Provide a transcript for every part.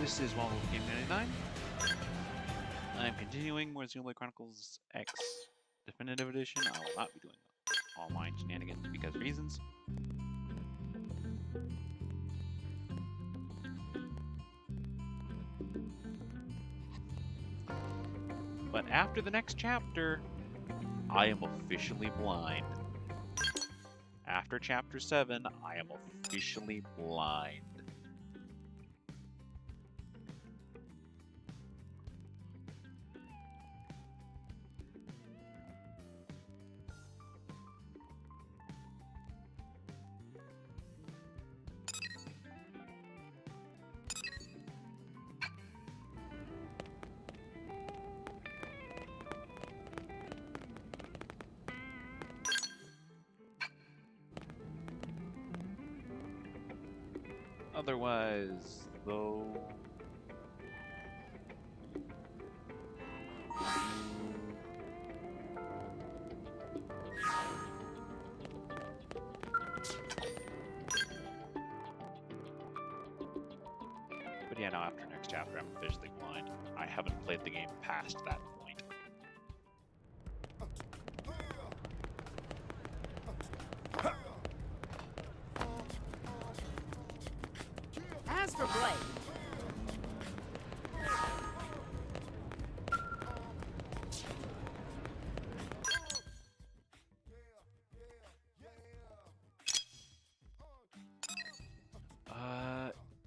This is Wild Wolf Game 99. I'm continuing more Xenoblade Chronicles X Definitive Edition. I will not be doing online shenanigans because of reasons. But after the next chapter, I am officially blind. After chapter 7, I am officially blind. Otherwise, though... But yeah, no, after next chapter, I'm officially blind. I haven't played the game past that point. As for Blade,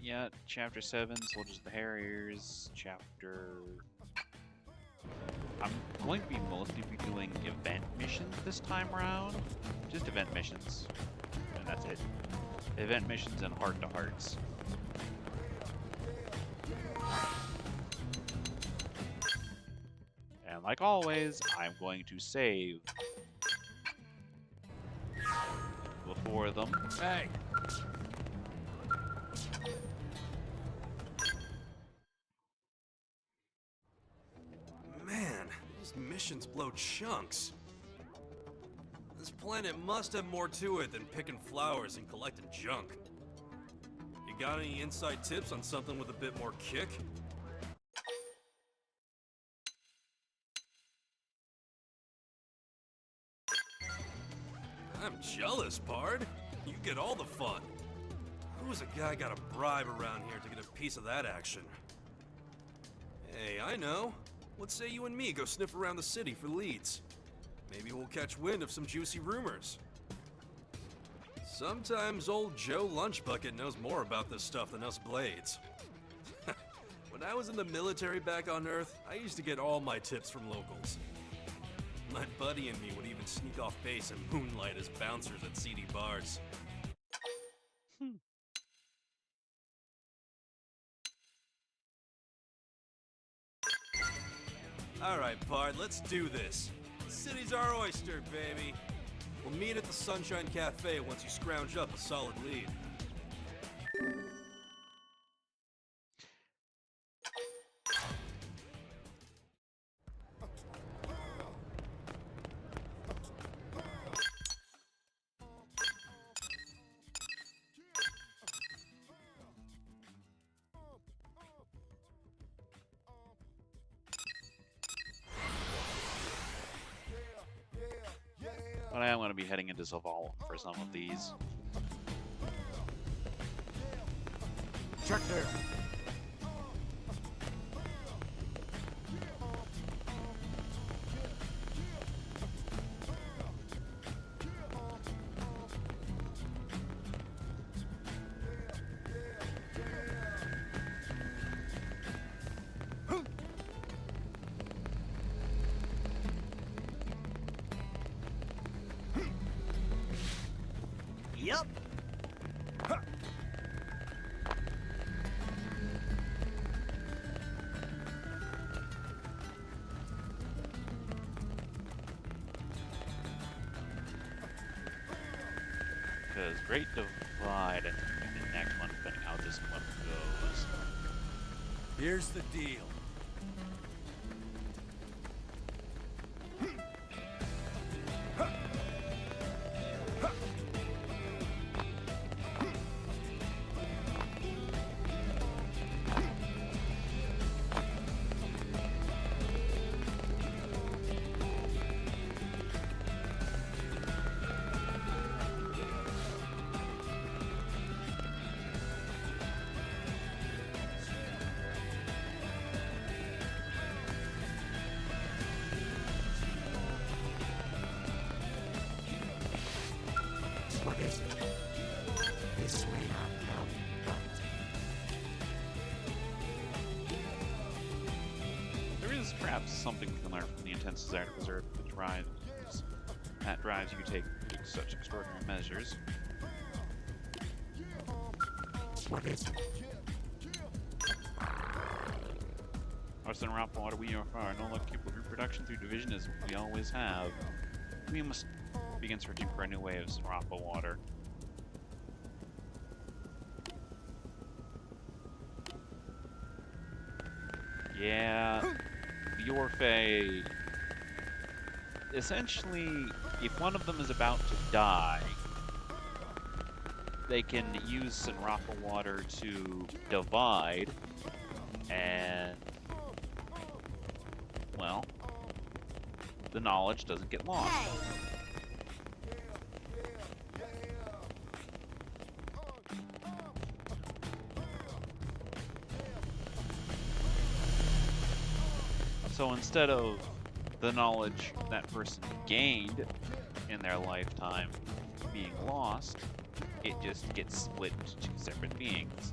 Yeah, chapter 7, Soldiers of the Harriers, I'm going to be mostly doing event missions this time around. Just event missions, and that's it. Event missions and heart-to-hearts. And like always, I'm going to save before them. Hey! Man, these missions blow chunks. This planet must have more to it than picking flowers and collecting junk. You got any inside tips on something with a bit more kick? I'm jealous, Pard. You get all the fun. Who's a guy got a bribe around here to get a piece of that action? Hey, I know. What say you and me go sniff around the city for leads? Maybe we'll catch wind of some juicy rumors. Sometimes old Joe Lunchbucket knows more about this stuff than us Blades. When I was in the military back on Earth, I used to get all my tips from locals. My buddy and me would even sneak off base and moonlight as bouncers at seedy bars. Alright, Pard, let's do this. The city's our oyster, baby. We'll meet at the Sunshine Cafe once you scrounge up a solid lead. But I am going to be heading into Zaval for some of these. Check there. Yup. Because Great Divide, I think, will be the next one, depending how this one goes. Here's the deal. something we can learn from the intense desire to preserve the drives that drives you to take such extraordinary measures. Our son Rapa Water, we are far no longer capable of reproduction through division as we always have. We must begin searching for a new way of Rapa Water. Yeah, the Orphe. Essentially, if one of them is about to die, they can use Sinrapa water to divide, and, well, the knowledge doesn't get lost. Hey. So instead of the knowledge that person gained in their lifetime being lost, it just gets split into two separate beings.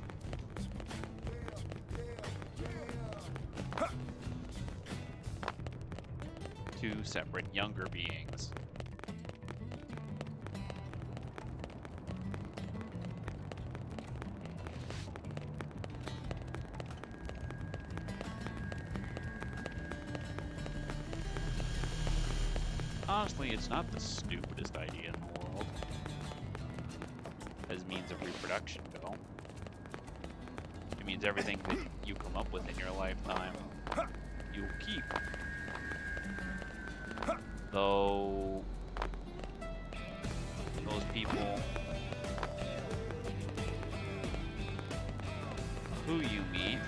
Two separate younger beings. Honestly, it's not the stupidest idea in the world, as means of reproduction go. It means everything that you come up with in your lifetime, you'll keep. Though, those people who you meet,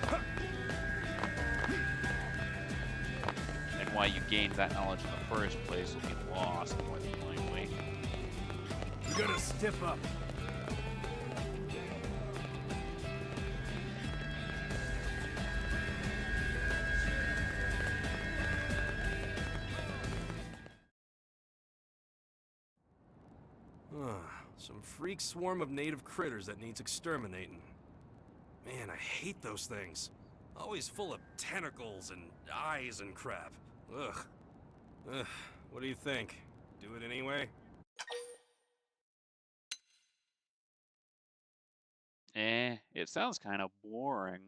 and why you gained that knowledge in the first place will get lost more than likely. You gotta step up. Some freak swarm of native critters that needs exterminating. Man, I hate those things. Always full of tentacles and eyes and crap. Ugh. Ugh. What do you think? Do it anyway? It sounds kind of boring.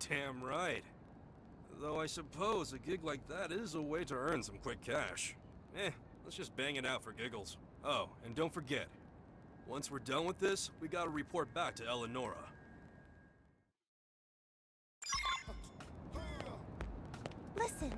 Damn right. Though I suppose a gig like that is a way to earn some quick cash. Let's just bang it out for giggles. Oh, and don't forget, once we're done with this, we gotta report back to Eleonora. Listen.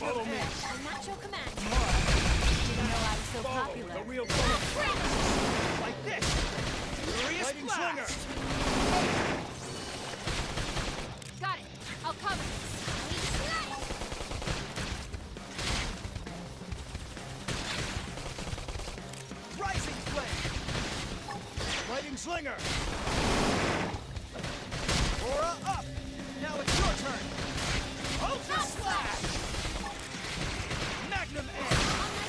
Follow me. I'm not your command. Didn't know I was so popular. The real thing. Like this. Furious Lightning Slinger. Got it. I'll cover this. Rising Flame. Lightning Slinger. Aura up. Now it's your turn. Ultra Slash. Magnum Edge!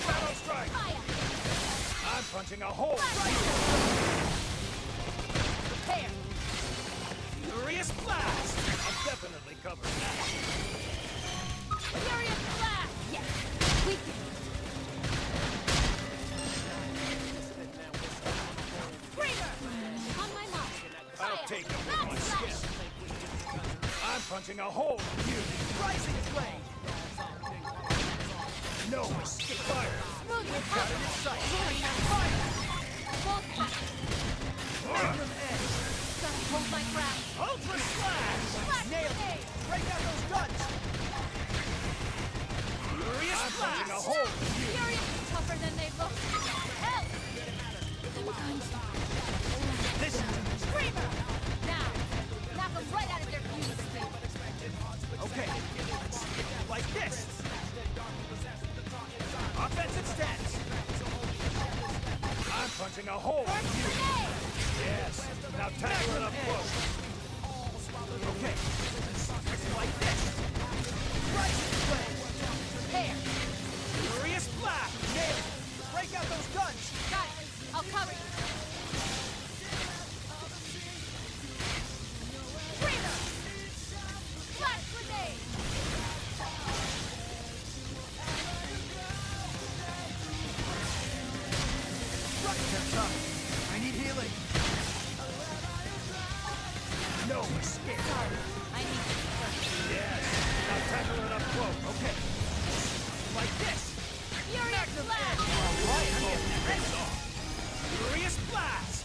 Shadow Strike! I'm punching a hole right here! Prepare! Furious Blast! I'm definitely covered now. Furious Blast! Yes! Weaken! Screamer! On my mark! I'll take him with my skin. punching a hole in you. Rising flame. No escape. Fire. Smooth Got it in recovery. sight. Fire. Both back. Magnum edge. Gotta hold my ground. Ultra slash. Flash Nailed it. grenade. Break out those guns. Furious I'm punching a hole in you. Furious is tougher than they look. Help! Listen to me. Screamer! Now, knock them right out of their beauty sleep. Okay, let's hit it like this. Offensive stance. I'm punching a hole in you. Grenade! Yes. Now tackle it up close. Okay. It's like this. Rising flame. There. Furious blast. Nailed it. Break out those guns. Got it. I'll cover you. Screamer! Flash grenade! That's up. I need healing. No escape. Sorry. I need to first. Yes. Now tackle it up close. Okay. Like this. Furious flash! All right, I'm getting that face off. Furious blast.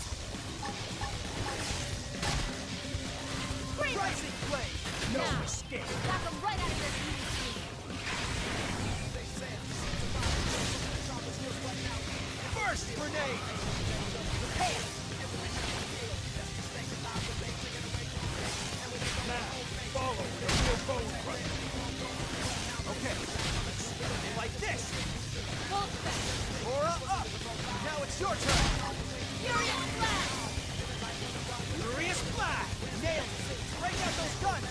Screamer! Rising flame. No Now. escape. Knock them right out of their beauty sleep. Burst grenade. There. Now, follow the real bone crusher. Okay. Like this. Both back. Aura up. Now it's your turn. Furious flash! Furious blast. Nailed it. Break out those guns.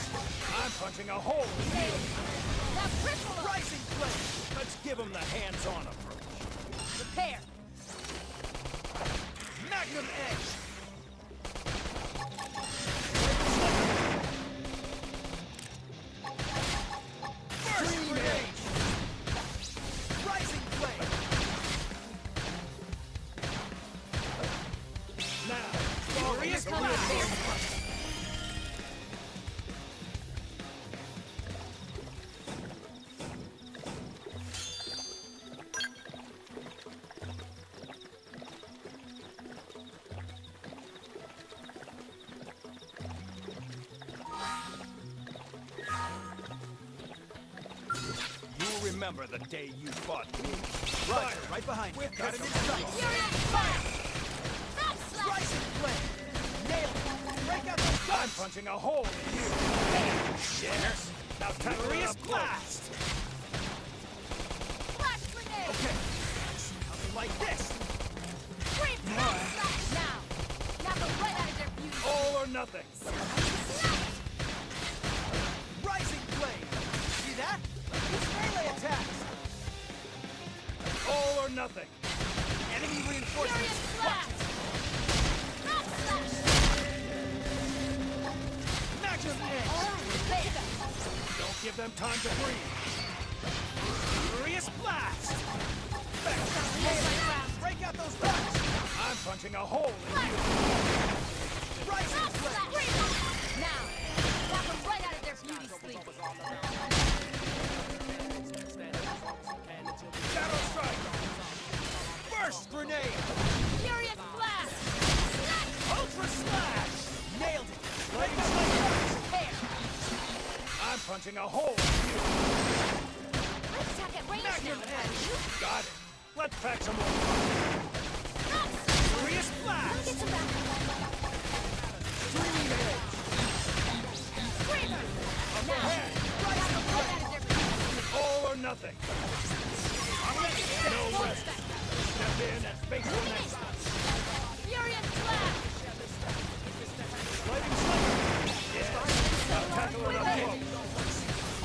I'm punching a hole in you. Nailed it. Now cripple them. Rising flame. Let's give him the hands-on approach. Prepare. Magnum edge. Burst grenade. Rising flame. Now, furious Come on. blast. You'll remember the day you fought me. Right, right behind you. Got it in sight. Furious flash! Back slash! Rising flame. Nailed it. Break out those guns. I'm punching a hole in you. Yes. Now tackle Furious blast. Flash grenade! Okay. Like this. Scream! Back slash! Now, knock them right out of their beauty sleep. All or nothing. Snap! Rising flame. See that? It's melee attacks. All or nothing. Enemy Furious reinforcements. flash! Back slash! Magnum edge. There! Don't give them time to breathe. Furious blast. Back. Hold my ground. Break out those guns. I'm punching a hole in you. Rising Back flame. slash! Now, knock them right out of their beauty sleep. Shadow strike. Burst grenade. Furious blast! Ultra slash. Nailed it. Lightning strike. Prepare! I'm punching a hole in you. Let's attack at range Magnum now. edge. Got it. Let's pack some more. Back slash! Furious blast. Get some back. Streaming edge. Screamer! Up Now, ahead. knock them right out of their beauty sleep. All or nothing. No rest. Step in and face the next. Furious flash! Lightning strike. Yeah. Now tackle it up close.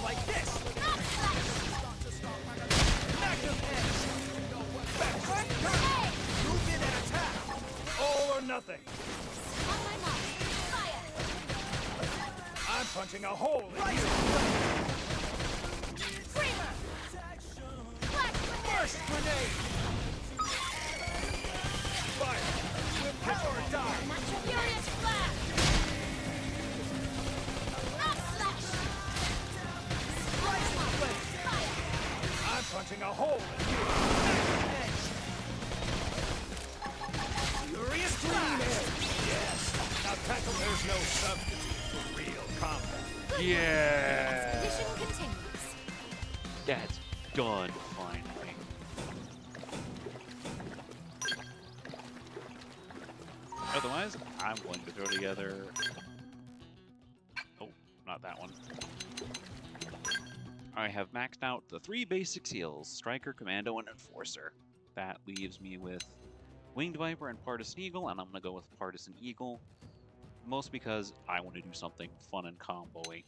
Like this. Back slash! Magnum edge. Back. Hey! Move in and attack. All or nothing. On my mark. Fire! I'm punching a hole in you. Screamer! Flash grenade! Burst grenade. Fire. With power die. Furious flash! Back slash! There's no substitute for real combat. Yeah! Expedition continues. That's done, finally. Otherwise, I'm going to throw together... Oh, not that one. I have maxed out the 3 basic skills, Striker, Commando, and Enforcer. That leaves me with Winged Viper and Partisan Eagle, and I'm going to go with Partisan Eagle. Most because I want to do something fun and combo-y.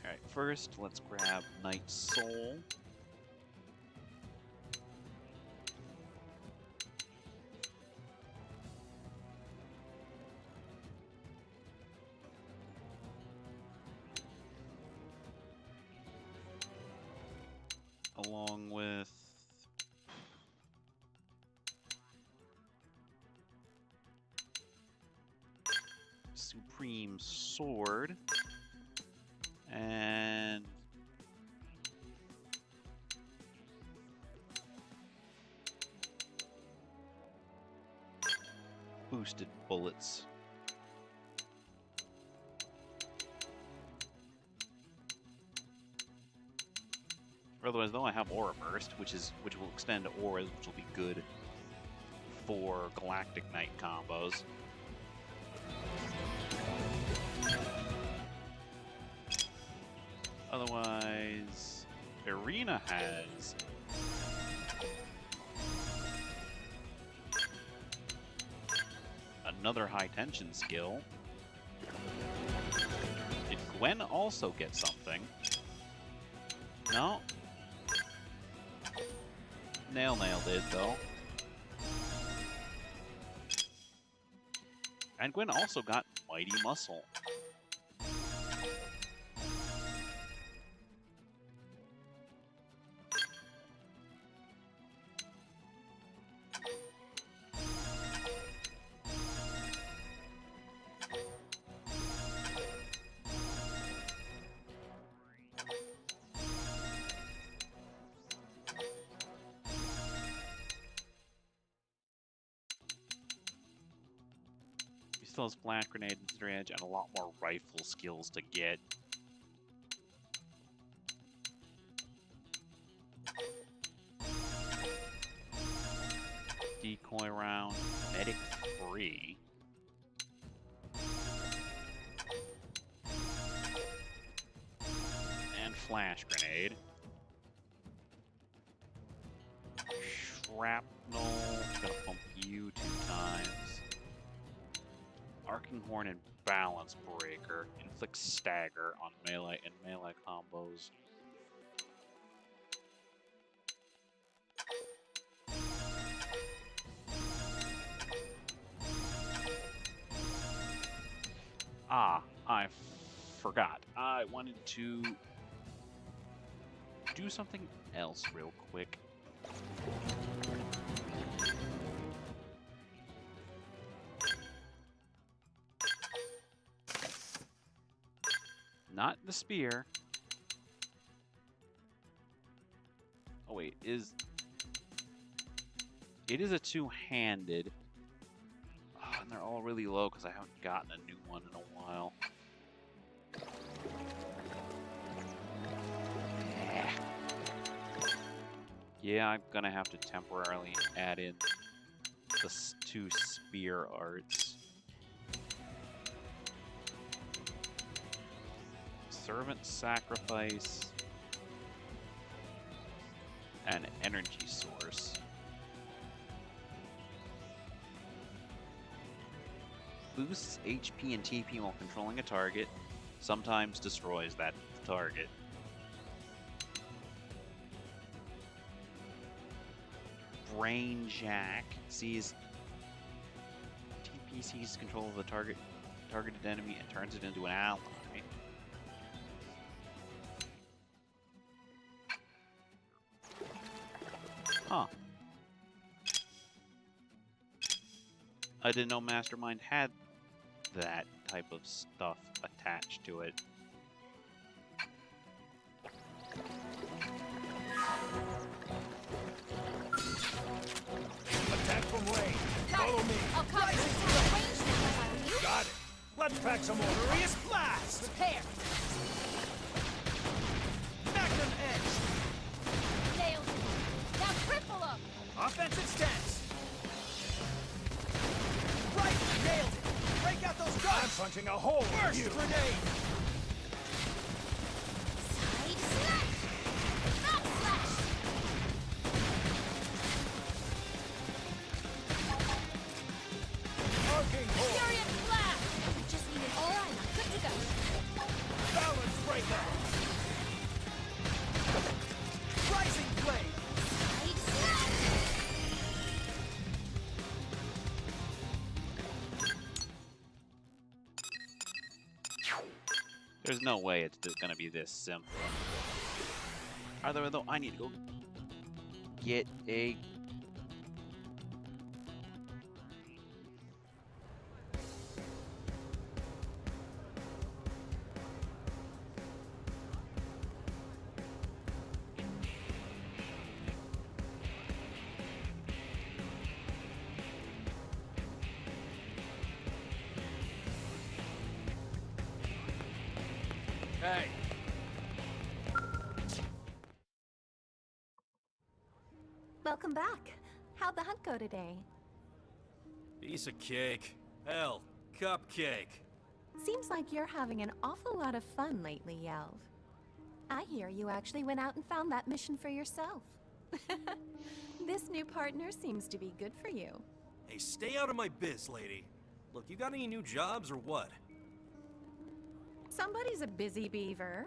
Alright, first let's grab Night Soul. Along with Supreme Sword and Boosted Bullets. Otherwise, though, I have Aura Burst, which will extend auras, which will be good for Galactic Knight combos. Otherwise, Arena has another high tension skill. Did Gwen also get something? No. Nail did, though. And Gwen also got Mighty Muscle. Still has Blast Grenade and Center Edge and a lot more rifle skills to get. Decoy round, medic free. And flash grenade. Shrapnel, gonna pump you 2 times. Arcing Horn and Balance Breaker inflict stagger on melee and melee combos. Ah, I forgot. I wanted to do something else real quick. Not the spear. Oh wait, it is a 2-handed. Oh, and they're all really low because I haven't gotten a new one in a while. Yeah, I'm gonna have to temporarily add in the 2 spear arts. Servant Sacrifice, and Energy Source. Boosts HP and TP while controlling a target, sometimes destroys that target. Brain Jack sees TP seizes control of the targeted enemy and turns it into an ally. Huh. I didn't know Mastermind had that type of stuff attached to it. Attack from range. Got Follow it. me. I'll cover the attack range now if I were you. Got it. Let's pack some more. Furious blast. Repair. Magnum edge. Nailed it. Now triple them. Offensive stance. Right. Nailed it. Break out those guns. I'm punching a hole. First grenade. Side slash. Back slash. Arcing hole. Furious blast. We just need an aura and I'm good to go. Balance breaker. Rising blade. Side slash. There's no way it's gonna be this simple. Although I need to go get a... Hey, Welcome back. How'd the hunt go today? piece of cake. Hell, cupcake. Seems like you're having an awful lot of fun lately, Yelv. I hear you actually went out and found that mission for yourself. This new partner seems to be good for you. Hey, stay out of my biz, lady. Look, you got any new jobs or what? Somebody's a busy beaver.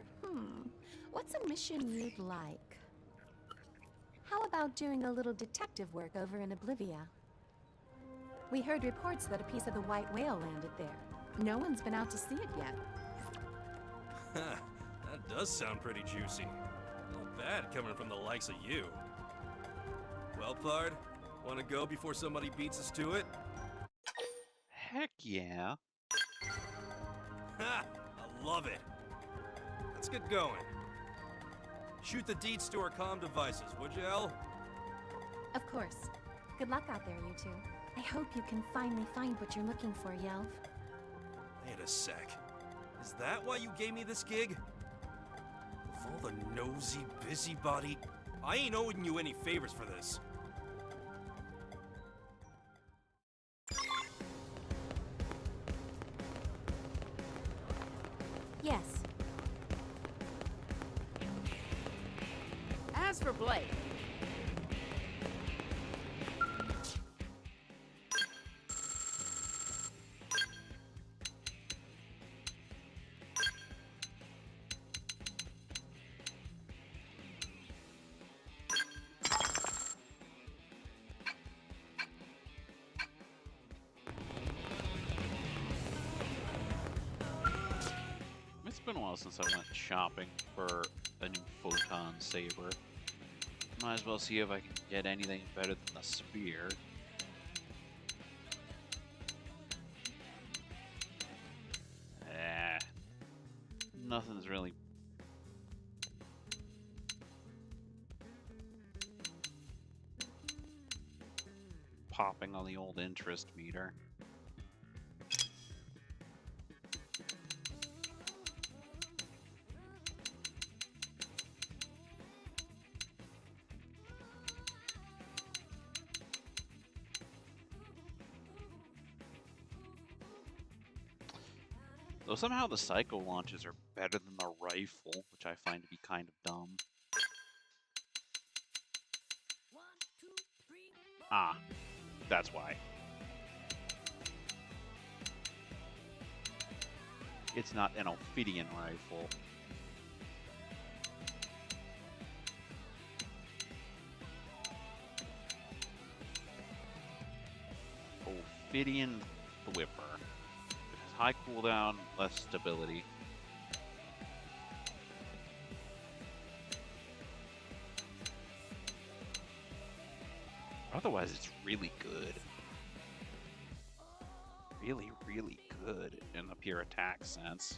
What's a mission you'd like? How about doing a little detective work over in Oblivia? We heard reports that a piece of the white whale landed there. No one's been out to see it yet. That does sound pretty juicy. Not bad coming from the likes of you. Well, Pard, wanna go before somebody beats us to it? Heck yeah. Ha! I love it. Let's get going. Shoot the deeds to our comm devices, would you, El? Of course. Good luck out there, you two. I hope you can finally find what you're looking for, Yelv. Wait a sec. Is that why you gave me this gig? Of all the nosy busybody, I ain't owing you any favors for this. Yes. As for Blake, It's been a while since I went shopping for a new photon saber. Might as well see if I can get anything better than the spear. Nothing's really popping on the old interest meter. Though somehow the Psycho launches are better than the rifle, which I find to be kind of dumb. Ah, that's why. It's not an Ophidian rifle. Ophidian Whipper. High cooldown, less stability. Otherwise, it's really good. really, really good in a pure attack sense.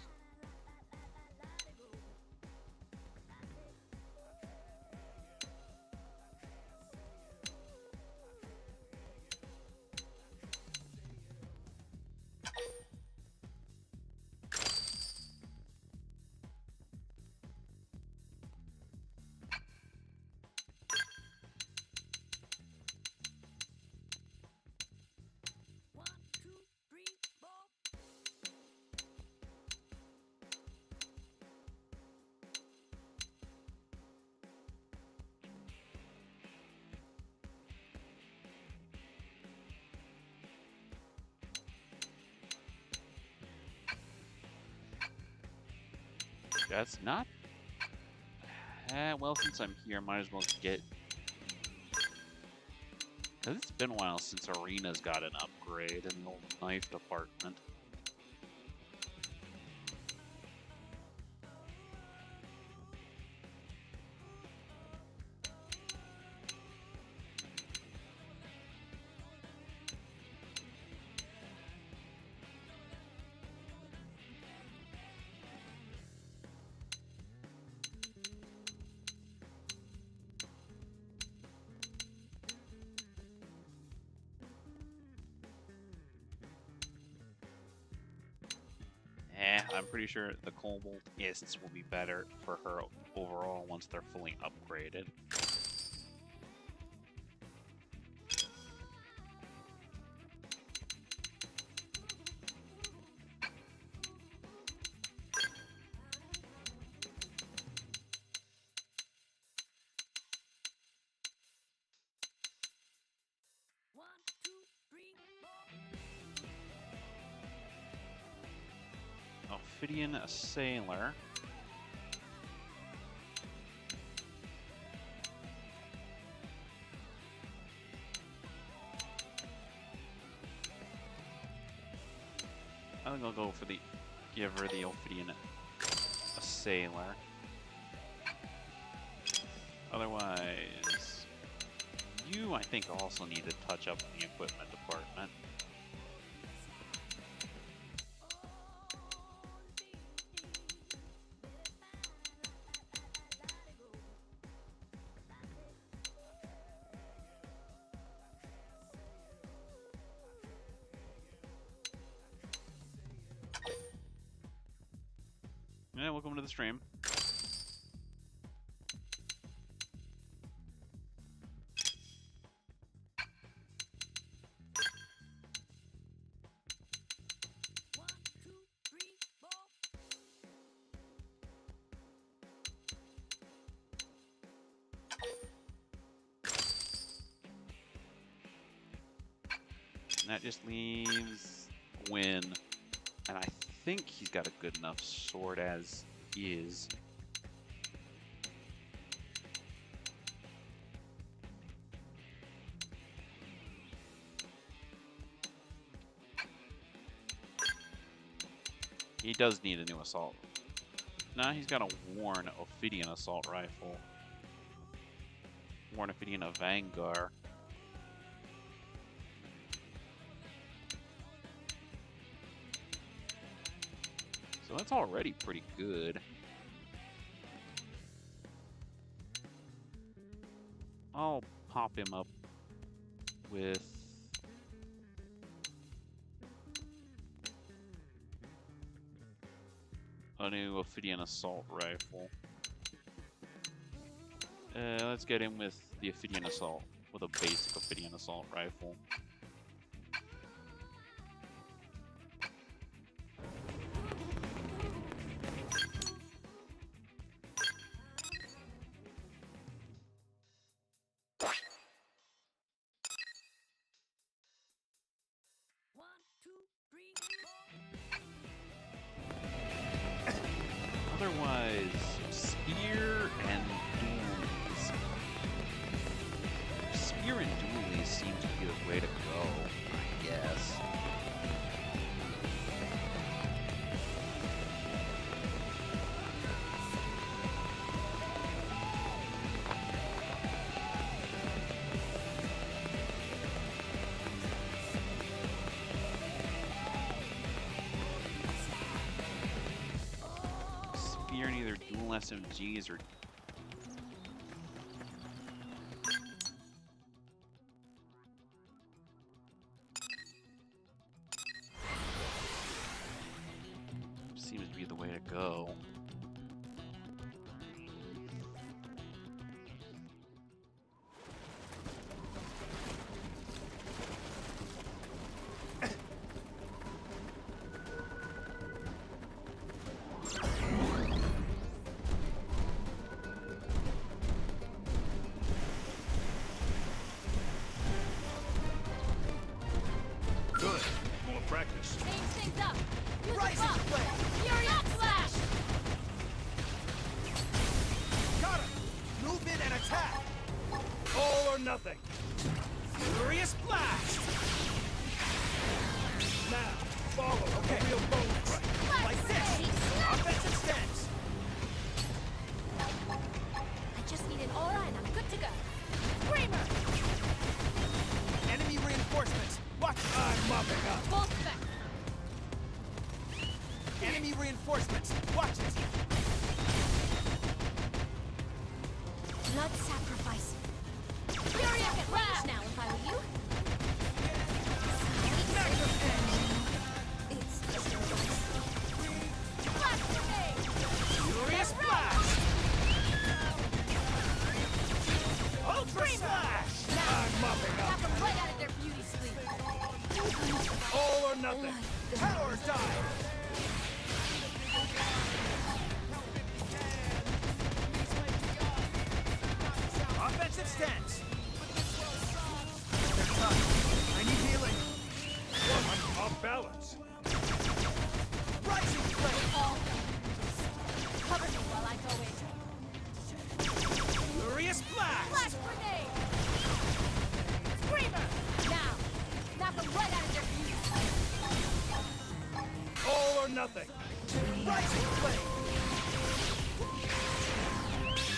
That's not... well, since I'm here, might as well get... Because it's been a while since Arena's got an upgrade in the old knife department. I'm pretty sure the Cobalt-ists will be better for her overall once they're fully upgraded. Ophidian Sailor. I think I'll go for the... give her the Ophidian Sailor. Otherwise... you, I think, also need to touch up the equipment department. Yeah, welcome to the stream. And that just leaves Win. And I think he's got a good enough sword as is. He does need a new assault. Nah, he's got a worn Ophidian assault rifle. Worn Ophidian Vanguard. So that's already pretty good. I'll pop him up with a new Ophidian assault rifle. Let's get him with the Ophidian assault, with a basic Ophidian assault rifle. Otherwise, spear and dualies. Spear and dualies seem to be the way to go, I guess. SMGs are. Seems to be the way to go. Good. More practice. Change things up. Use the Rising buff. flame. Fury Flash. Got him! Move in and attack! All or nothing! Furious blast! Now, follow a real bone crush. Like this! Offensive stance! I just need an aura and I'm good to go. Screamer. Enemy reinforcements! Watch! I'm mopping up! Full spec. Enemy reinforcements! Watch it! Blood sacrifice. Fury Flash now if I were you. Magnum edge! It's just a Flash grenade. Furious blast! Ultra slash! I'm mopping up! Knock them right out of their beauty sleep. All or nothing! Power dive! Offensive stance! They're tough. I need healing. I'm off balance. Rising flame! All cover me while I go in. Furious blast! Flash grenade. Screamer. Now. Knock them right out of their beauty sleep. All or nothing! Rising flame!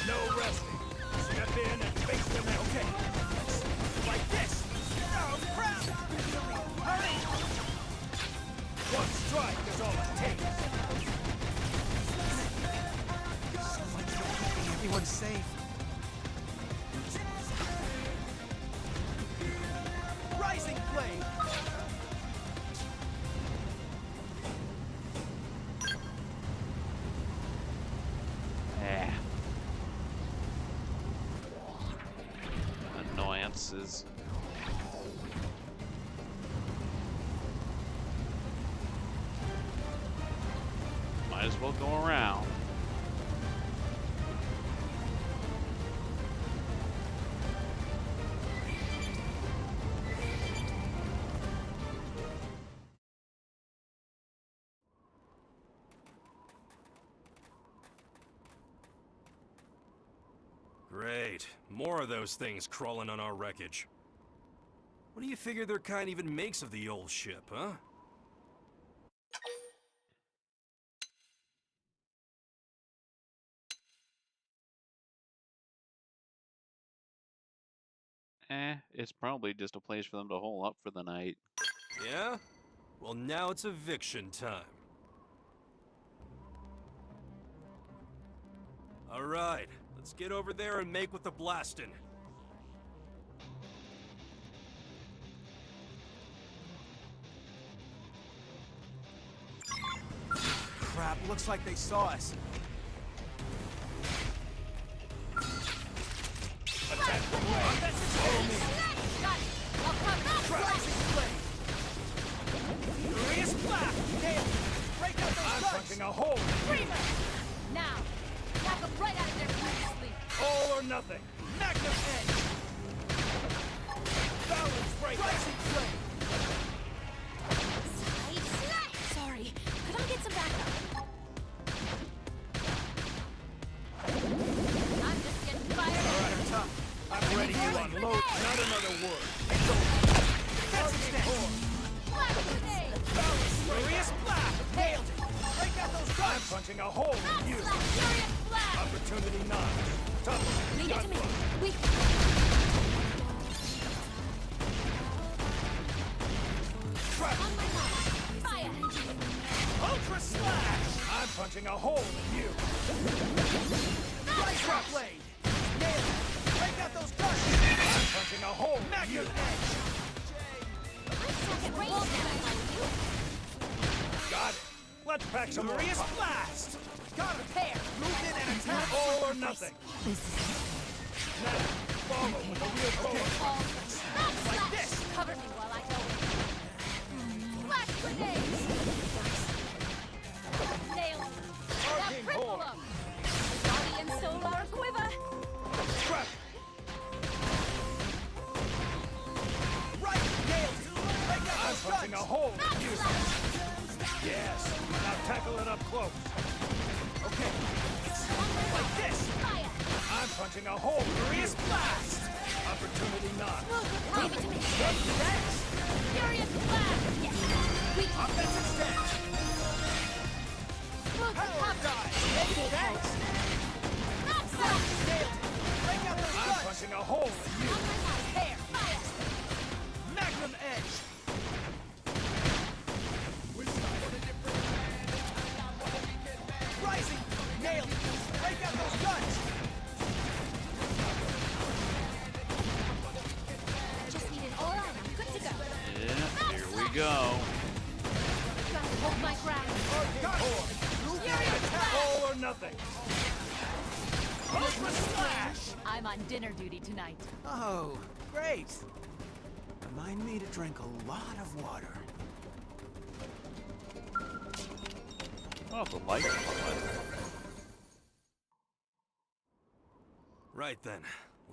No resting. Step in and face them out. Okay. Like this! No, crap! Hurry! One strike is all it takes. So much for keeping everyone safe. Rising flame! Eh. Annoyances. Might as well go around. Great. More of those things crawling on our wreckage. What do you figure their kind even makes of the old ship, huh? It's probably just a place for them to hole up for the night. Yeah? Well, now it's eviction time. All right, let's get over there and make with the blasting. Crap, looks like they saw us. Attack the way! Follow me! Got it. I'll cover. Rising flame! Furious blast! Nailed it! Break out those I'm punching a hole! Screamer. Now. Knock them right out of their beauty sleep. All or nothing! Magnum edge! Balance break! Rising flame! Sorry. Could I get some backup? I'm just getting fired up. Alright, you're tough. I'm ready to unload. Not another word. It's over. Defensive stance! Flash grenade. Furious blast! Nailed it! Break out those guns! I'm punching a hole in you! Furious flash. Opportunity notch. Tough. Leave it to me. We. Trap! On my mark. Fire. Ultra slash! I'm punching a hole in you. Right drop blade. Nail it. Break out those guns. I'm punching a hole in you. Got it. Let's pack some more. Furious blast. Got it. Prepare. Move in and attack. All or nothing. Now, follow with a real focus. Like this. Cover me while I go in. Flash grenades! Nailed it. That Arcane cripple horn. them. Body and soul are a quiver. Trap. Right. Nailed it. Break out those punching a hole in you. Yes. Now tackle it up close. Okay. Like this. Fire. I'm punching a hole. Furious blast. Opportunity knock. Leave it to me. Furious blast. Yes. We can Offensive stance. move the Power cover. dive. Thanks. That's it. Nailed it. Break out those guns. I'm punching a hole in you. Prepare. Fire. Magnum edge. Rising. Nailed it. Break out those guns. Just need an aura and I'm good to go. Yeah, here we go. Gotta hold my ground. Got it. Furious blast. All or nothing. Ultra slash. I'm on dinner duty tonight. Oh, great. Remind me to drink a lot of water. Oh, the light. Right then.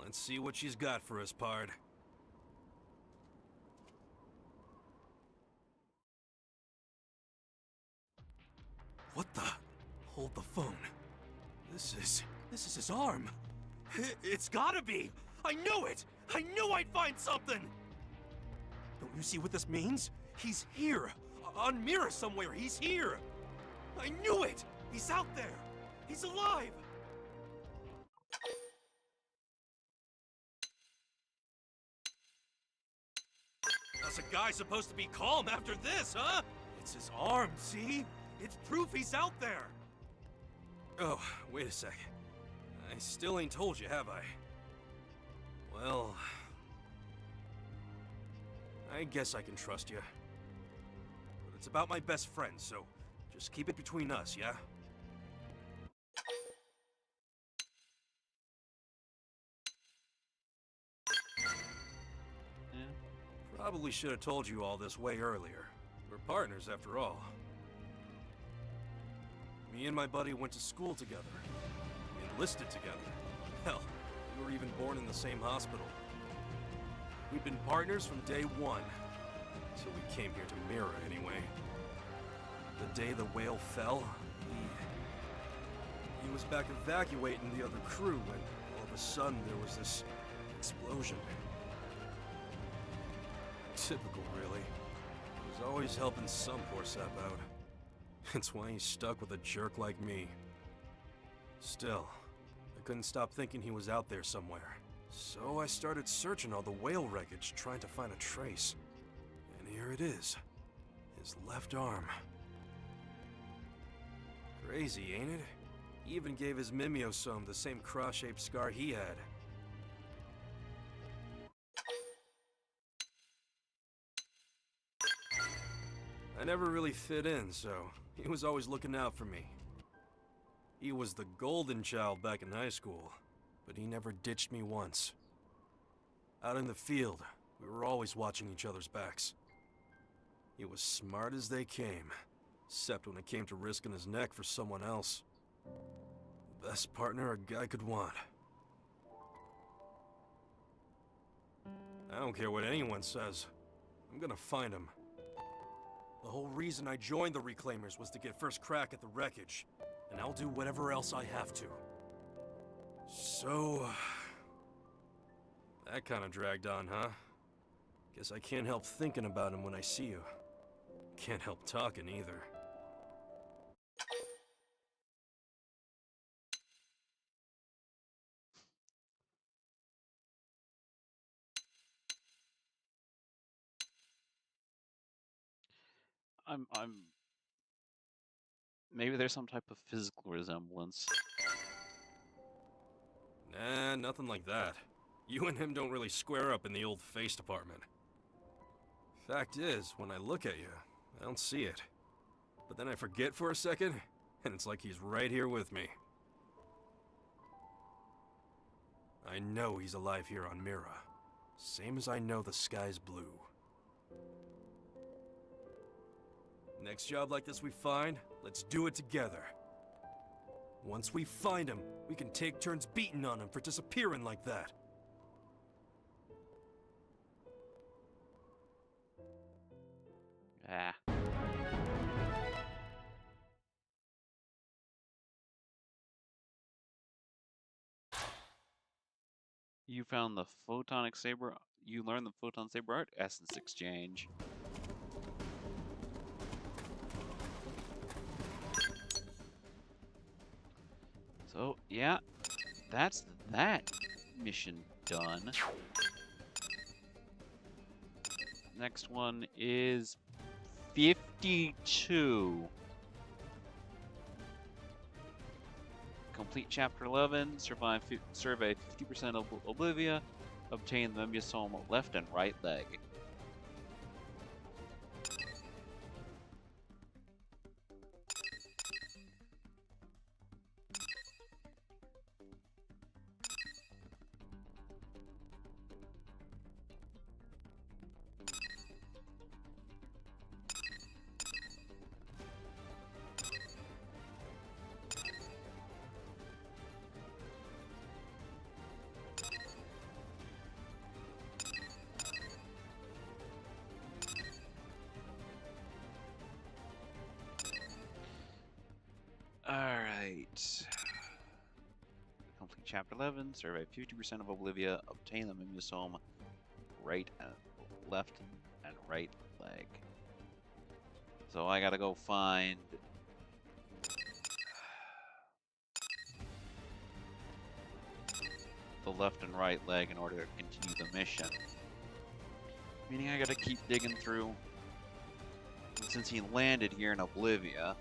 Let's see what she's got for us, Pard. What the? Hold the phone. This is his arm. It's gotta be! I knew it! I knew I'd find something! Don't you see what this means? He's here! On Mira somewhere, he's here! I knew it! He's out there! He's alive! How's a guy supposed to be calm after this, huh? It's his arm, see? It's proof he's out there! Oh, wait a sec. I still ain't told you, have I? Well... I guess I can trust you. But it's about my best friend, so just keep it between us, yeah? Yeah. Probably should have told you all this way earlier. We're partners, after all. Me and my buddy went to school together. We enlisted together. Hell, we were even born in the same hospital. We've been partners from day one. Till we came here to Mira, anyway. The day the whale fell, he was back evacuating the other crew when all of a sudden there was this explosion. Typical, really. He was always helping some poor sap out. That's why he's stuck with a jerk like me. Still, I couldn't stop thinking he was out there somewhere. So I started searching all the whale wreckage, trying to find a trace. And here it is. His left arm. Crazy, ain't it? He even gave his Mimiosome the same cross-shaped scar he had. I never really fit in, so he was always looking out for me. He was the golden child back in high school, but he never ditched me once. Out in the field, we were always watching each other's backs. He was smart as they came, except when it came to risking his neck for someone else. Best partner a guy could want. I don't care what anyone says. I'm gonna find him. The whole reason I joined the Reclaimers was to get first crack at the wreckage, and I'll do whatever else I have to. So... that kinda dragged on, huh? Guess I can't help thinking about him when I see you. Can't help talking either. I'm Maybe there's some type of physical resemblance. Nah, nothing like that. You and him don't really square up in the old face department. Fact is, when I look at you, I don't see it. But then I forget for a second, and it's like he's right here with me. I know he's alive here on Mira. Same as I know the sky's blue. Next job like this we find, let's do it together. Once we find him, we can take turns beating on him for disappearing like that. Ah. You found the photonic saber. You learned the photon saber art essence exchange. So yeah, that's that mission done. Next one is 52. Complete Chapter 11, survey 50% of Oblivia, obtain the Membusome left and right leg. Alright. Complete Chapter 11, survey 50% of Oblivia, obtain the Membusome right and left and right leg. So I gotta go find the left and right leg in order to continue the mission. Meaning I gotta keep digging through. And since he landed here in Oblivia,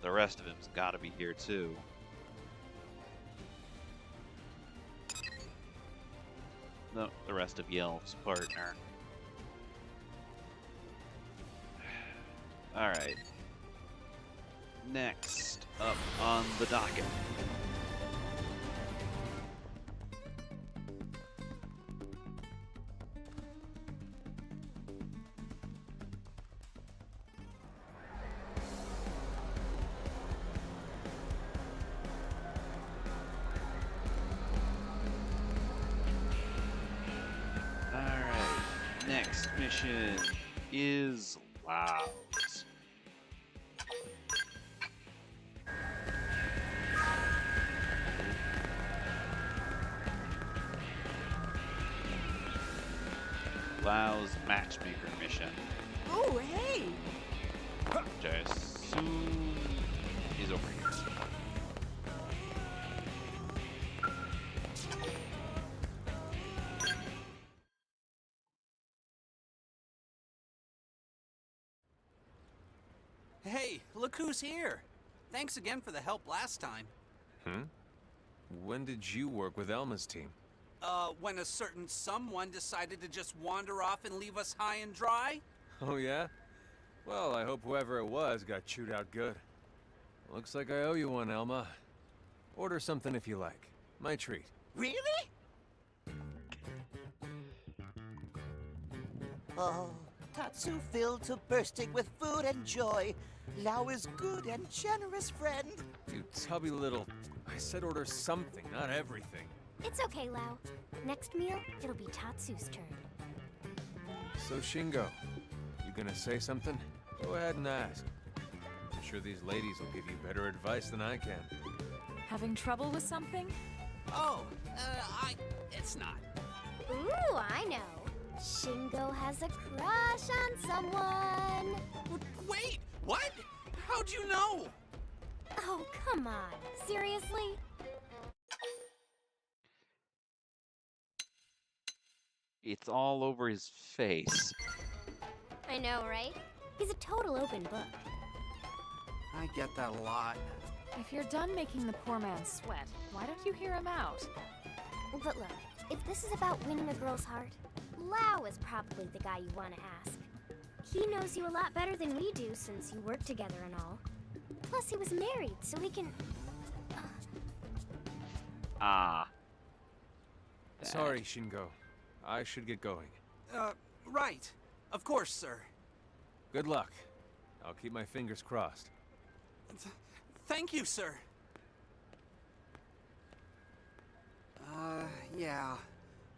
the rest of him's gotta be here too. No, the rest of Yelp's partner. Alright. Next up on the docket. Next mission is Loud. Lau's matchmaker mission. Oh, hey! Which I assume is over here. Hey, look who's here. Thanks again for the help last time. When did you work with Elma's team? When a certain someone decided to just wander off and leave us high and dry? Oh, yeah? Well, I hope whoever it was got chewed out good. Looks like I owe you one, Elma. Order something if you like. My treat. Really? Oh, Tatsu filled to bursting with food and joy. Lao is good and generous friend. You tubby little... I said order something, not everything. It's okay, Lao. Next meal, it'll be Tatsu's turn. So, Shingo, you gonna say something? Go ahead and ask. I'm sure these ladies will give you better advice than I can. Having trouble with something? Oh, it's not. Ooh, I know. Shingo has a crush on someone. Wait, what? How'd you know? Oh, come on. Seriously? It's all over his face. I know, right? He's a total open book. I get that a lot. If you're done making the poor man sweat, why don't you hear him out? But look, if this is about winning a girl's heart, Lau is probably the guy you want to ask. He knows you a lot better than we do since you work together and all. Plus, he was married, so he can... Ah. Sorry, Shingo. I should get going. Right. Of course, sir. Good luck. I'll keep my fingers crossed. Thank you, sir. Yeah.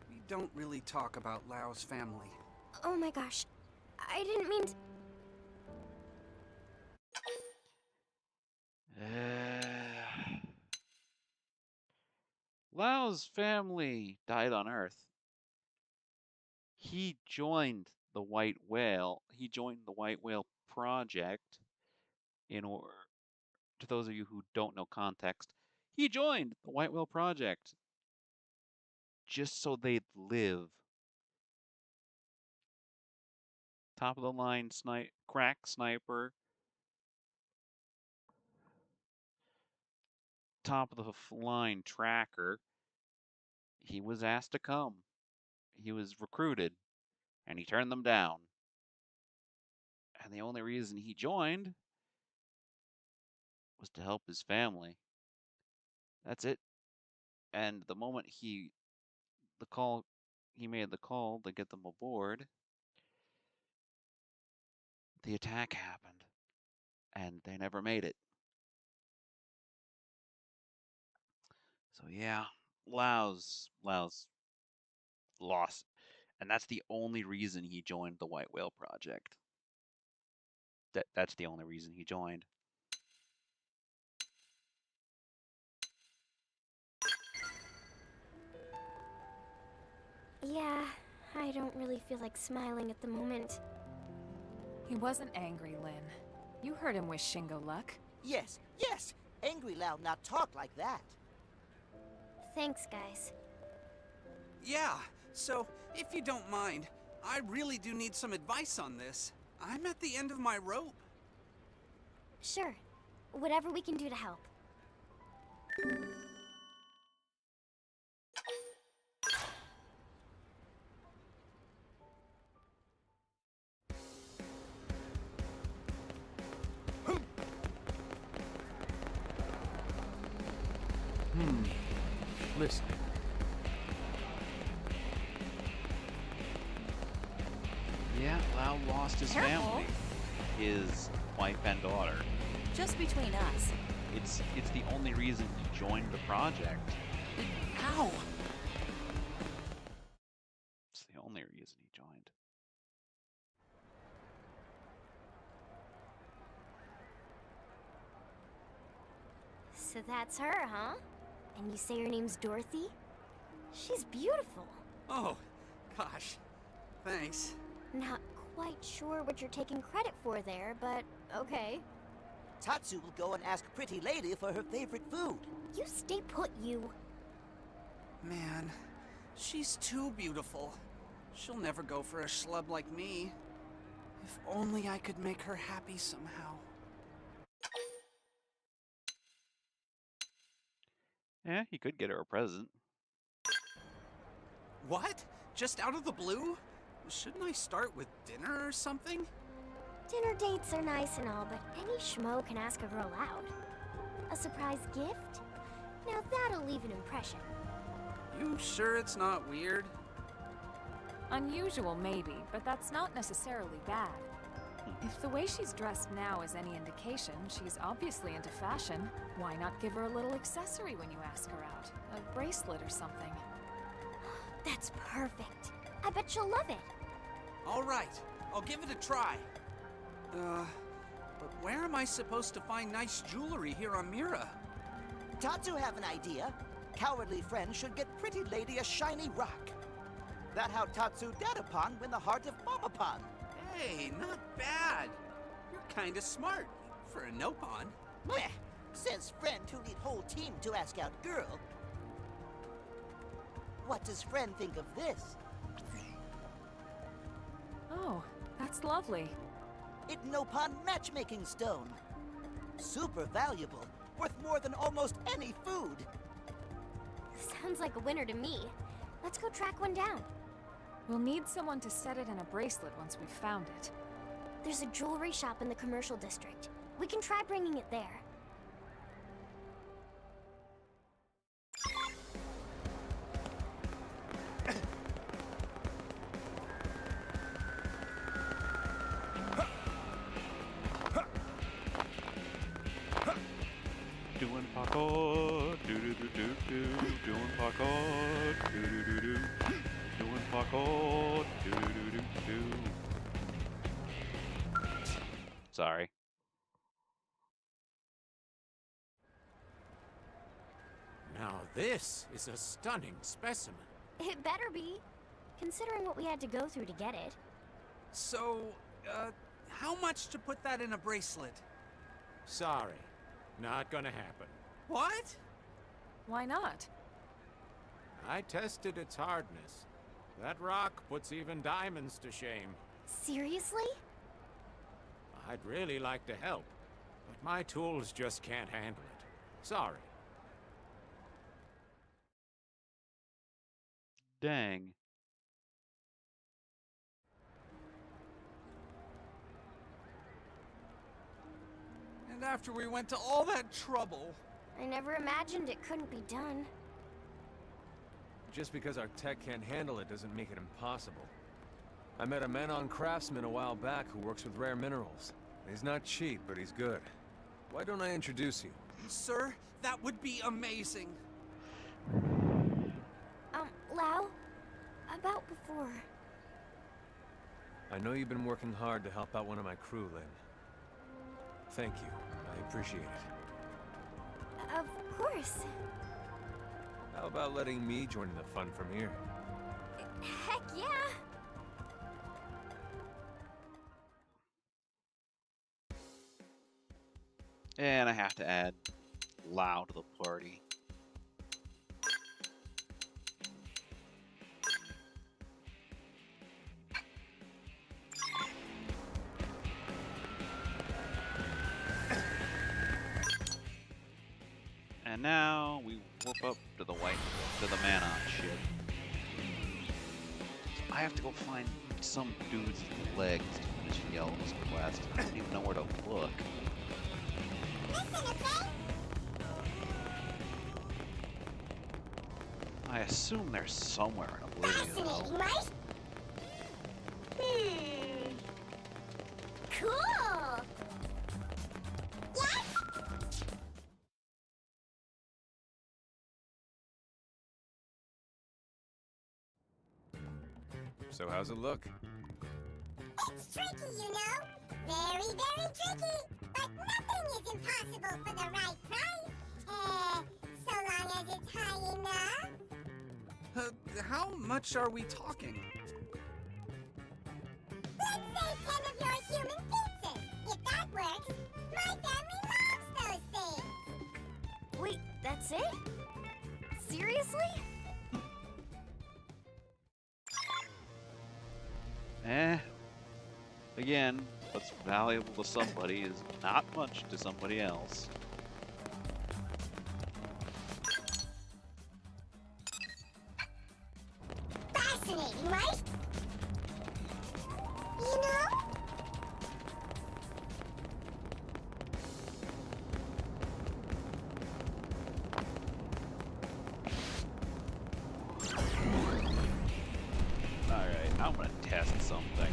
We don't really talk about Lau's family. Oh my gosh. I didn't mean to... Lau's family died on Earth. He joined the White Whale. He joined the White Whale Project in order, to those of you who don't know context, he joined the White Whale Project just so they'd live. Top of the line crack sniper. Top of the line tracker. He was asked to come. He was recruited, and he turned them down. And the only reason he joined was to help his family. That's it. And the moment he made the call to get them aboard, the attack happened, and they never made it. So yeah, Lau's lost, and that's the only reason he joined the White Whale Project. That's the only reason he joined. Yeah, I don't really feel like smiling at the moment. He wasn't angry, Lin. You heard him wish Shingo luck. Yes, yes! Angry Lao not talk like that. Thanks, guys. Yeah, so, if you don't mind, I really do need some advice on this. I'm at the end of my rope. Sure. Whatever we can do to help. Listen. Yeah, Lau lost his Careful. family, his wife and daughter. Just between us. It's the only reason he joined the project. Ow! It's the only reason he joined. So that's her, huh? And you say her name's Dorothy? She's beautiful. Oh, gosh. Thanks. Not quite sure what you're taking credit for there, but okay. Tatsu will go and ask Pretty Lady for her favorite food. You stay put, you. Man, she's too beautiful. She'll never go for a schlub like me. If only I could make her happy somehow. Yeah, he could get her a present. What? Just out of the blue? Shouldn't I start with dinner or something? Dinner dates are nice and all, but any schmo can ask a girl out. A surprise gift? Now that'll leave an impression. You sure it's not weird? Unusual, maybe, but that's not necessarily bad. If the way she's dressed now is any indication, she's obviously into fashion. Why not give her a little accessory when you ask her out? A bracelet or something. That's perfect. I bet she'll love it. All right, I'll give it a try. But where am I supposed to find nice jewelry here on Mira? Tatsu have an idea. Cowardly friend should get Pretty Lady a shiny rock. That how Tatsu Dadapon win the heart of Mamapon. Hey, not bad. You're kinda smart for a Nopon. Meh, says friend who need whole team to ask out girl. What does friend think of this? Oh, that's lovely. It Nopon matchmaking stone. Super valuable, worth more than almost any food. Sounds like a winner to me. Let's go track one down. We'll need someone to set it in a bracelet once we've found it. There's a jewelry shop in the commercial district. We can try bringing it there. Doing parkour, do do do do do. Doing parkour, do do do do. Doing parkour, do do do do do. Sorry. Now this is a stunning specimen. It better be, considering what we had to go through to get it. So, how much to put that in a bracelet? Sorry, not gonna happen. What? Why not? I tested its hardness. That rock puts even diamonds to shame. Seriously? I'd really like to help, but my tools just can't handle it. Sorry. Dang. And after we went to all that trouble. I never imagined it couldn't be done. Just because our tech can't handle it doesn't make it impossible. I met a man-on craftsman a while back who works with rare minerals. He's not cheap, but he's good. Why don't I introduce you? Sir, that would be amazing. Lau? About before. I know you've been working hard to help out one of my crew, Lynn. Thank you. I appreciate it. Of course. How about letting me join in the fun from here? Heck yeah! And I have to add Lau to the party. And now we warp up to the man-on ship. So I have to go find some dude's legs to finish Yellow's quest. I don't even know where to look. I assume they're somewhere in Oblivion. Fascinating, right? Cool! Yes! So how's it look? It's tricky, you know? Very, very tricky. But nothing is impossible for the right price. So long as it's high enough. How much are we talking? Let's say 10 of your human pizzas. If that works, my family loves those things. Wait, that's it? Seriously? Again, what's valuable to somebody is not much to somebody else. Fascinating, right? You know? Alright, I'm gonna test something.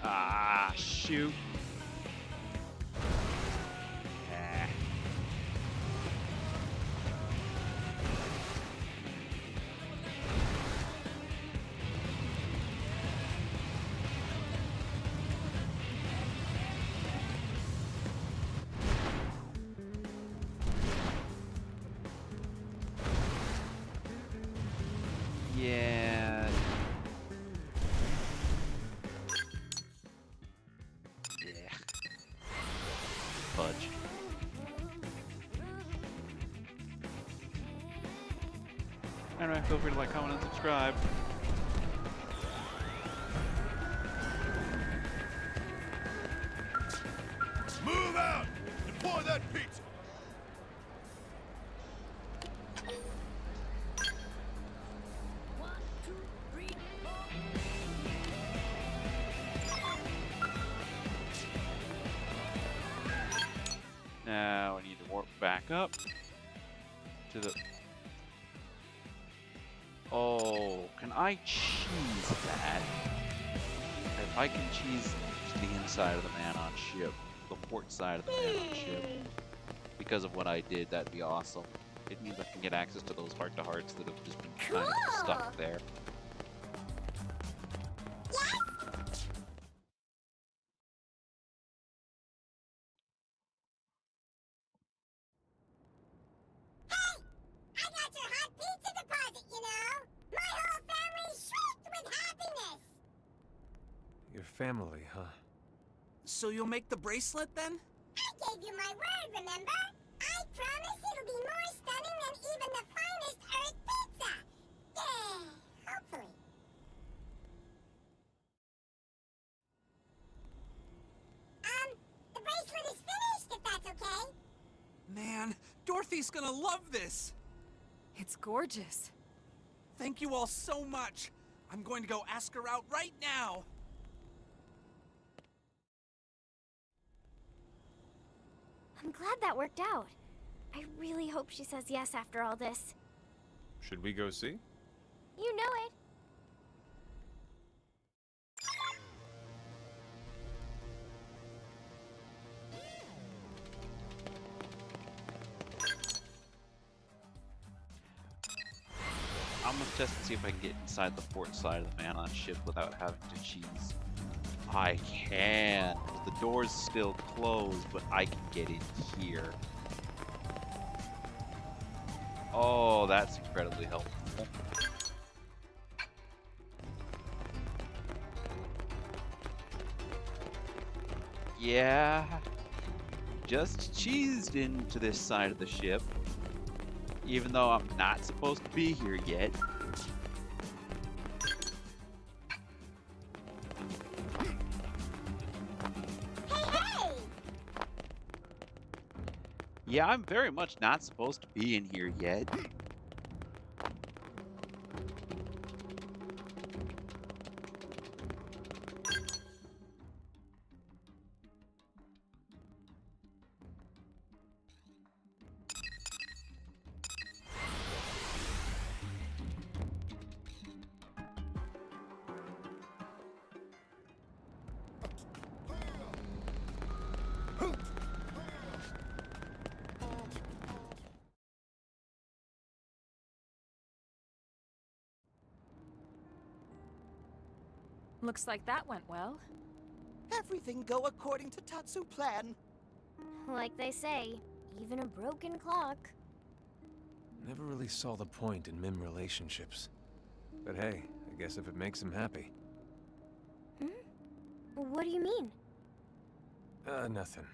Ah, shoot. Ah. Yeah. time, feel free to like, comment, and subscribe. Move out! Deploy that pizza! Now I need to warp back up to the... Oh, can I cheese that? If I can cheese the inside of the man-on ship, the port side of the man-on ship, because of what I did, that'd be awesome. It means I can get access to those heart-to-hearts that have just been kind of stuck there. I got your hot pizza deposit, you know? My whole family shrieked with happiness! Your family, huh? So you'll make the bracelet then? I gave you my word, remember? I promise it'll be more stunning than even the finest Earth pizza! Yeah, hopefully. The bracelet is finished, if that's okay. Man, Dorothy's gonna love this! It's gorgeous. Thank you all so much. I'm going to go ask her out right now. I'm glad that worked out. I really hope she says yes after all this. Should we go see? You know it. I'm gonna test and see if I can get inside the port side of the man-on ship without having to cheese. I can. The door's still closed, but I can get in here. Oh, that's incredibly helpful. Yeah. Just cheesed into this side of the ship. Even though I'm not supposed to be here yet. Hey! Yeah, I'm very much not supposed to be in here yet. Looks like that went well. Everything go according to Tatsu plan. Like they say, even a broken clock. Never really saw the point in Mim relationships. But hey, I guess if it makes him happy. What do you mean? Nothing.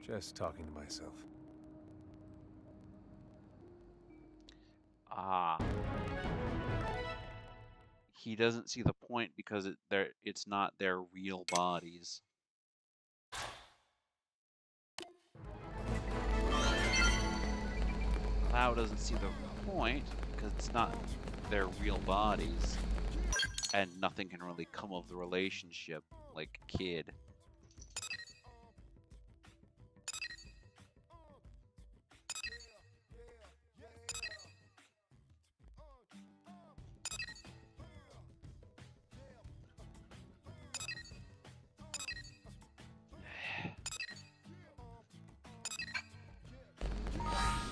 Just talking to myself. Ah. He doesn't see the point because it's not their real bodies. Cloud doesn't see the point because it's not their real bodies. And nothing can really come of the relationship, like a kid.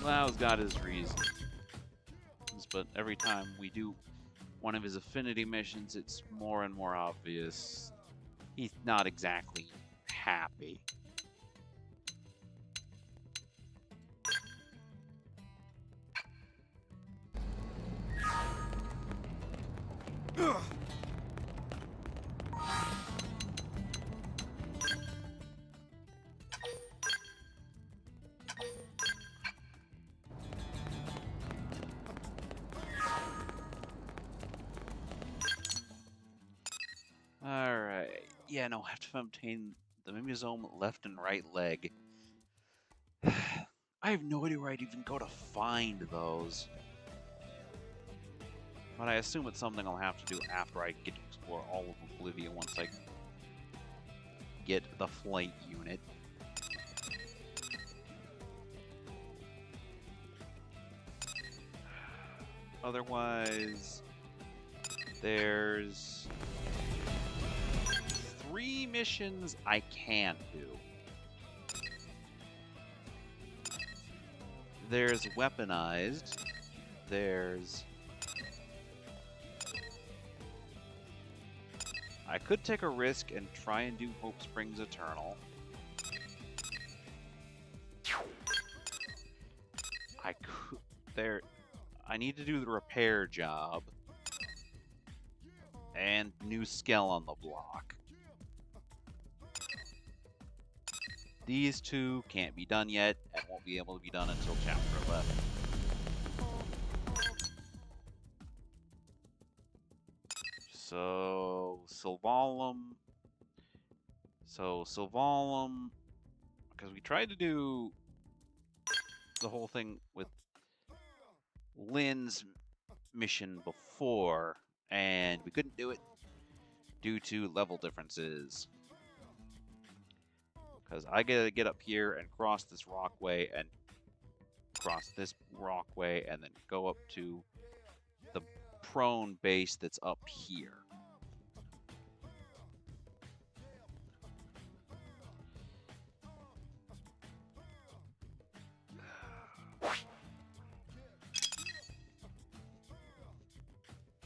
Lau's got his reasons, but every time we do one of his affinity missions, it's more and more obvious he's not exactly happy. Yeah, no, I have to obtain the mimosome left and right leg. I have no idea where I'd even go to find those. But I assume it's something I'll have to do after I get to explore all of Oblivia once I get the flight unit. Otherwise, there's 3 missions I can do. There's weaponized. There's... I could take a risk and try and do Hope Springs Eternal. I could... I need to do the repair job. And new skill on the block. These 2 can't be done yet, and won't be able to be done until Chapter 11. So, Sylvalum. Because we tried to do the whole thing with Lynn's mission before, and we couldn't do it due to level differences. Because I gotta get up here and cross this rockway and cross this rockway and then go up to the prone base that's up here.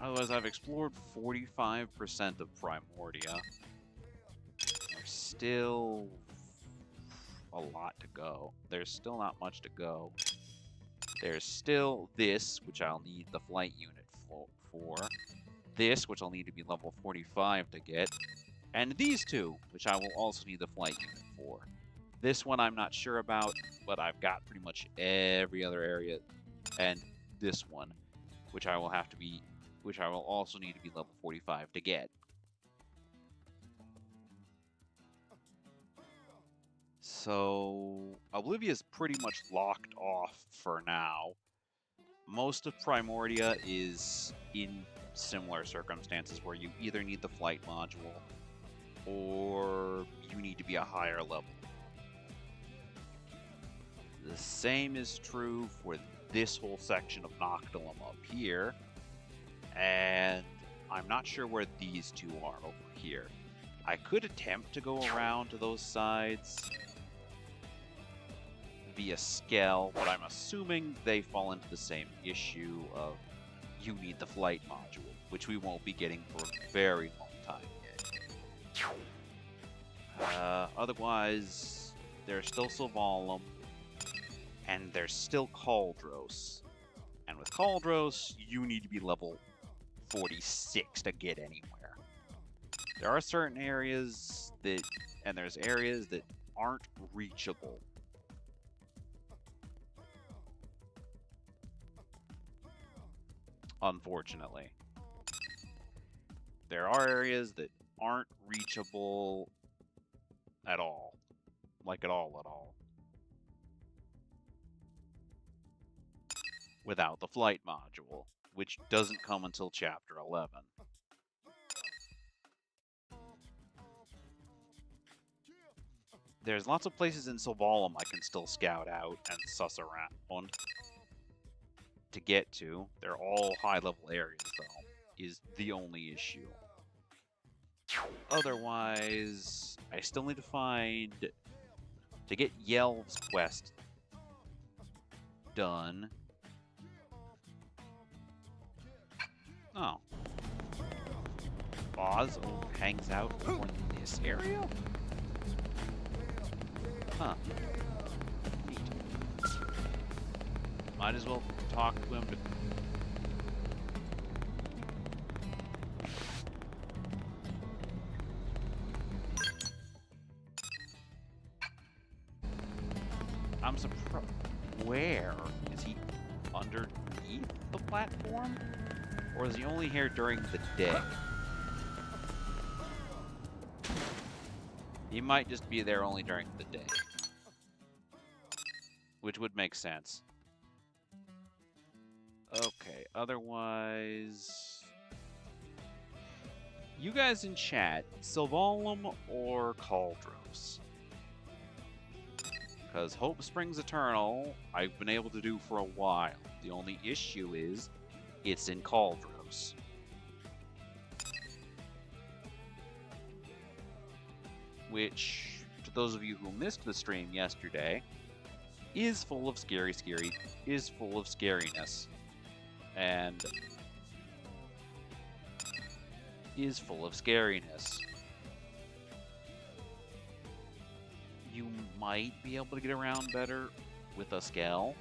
Otherwise, I've explored 45% of Primordia. There's still a lot to go. There's still not much to go. There's still this, which I'll need the flight unit for. This, which I'll need to be level 45 to get. And these 2, which I will also need the flight unit for. This one I'm not sure about, but I've got pretty much every other area. And this one, which I will also need to be level 45 to get. So, Oblivia's pretty much locked off for now. Most of Primordia is in similar circumstances where you either need the flight module or you need to be a higher level. The same is true for this whole section of Noctilum up here, and I'm not sure where these 2 are over here. I could attempt to go around to those sides via Skell, but I'm assuming they fall into the same issue of you need the flight module, which we won't be getting for a very long time yet. Otherwise, there's still Sylvalum, and there's still Cauldros. And with Cauldros, you need to be level 46 to get anywhere. There are certain areas that, and there's areas that aren't reachable. Unfortunately. There are areas that aren't reachable at all. Like at all. Without the flight module, which doesn't come until Chapter 11. There's lots of places in Sylvalum I can still scout out and suss around to get to. They're all high-level areas, though, is the only issue. Otherwise, I still need to find... To get Yelv's quest done... Oh. Oz hangs out over in this area? Huh. Neat. Might as well talk to him. I'm surprised. Where? Is he underneath the platform? Or is he only here during the day? He might just be there only during the day. Which would make sense. Okay, otherwise... You guys in chat, Sylvalum or Cauldros? Because Hope Springs Eternal, I've been able to do for a while. The only issue is, it's in Cauldros. Which, to those of you who missed the stream yesterday, is full of is full of scariness. And is full of scariness. You might be able to get around better with a scale,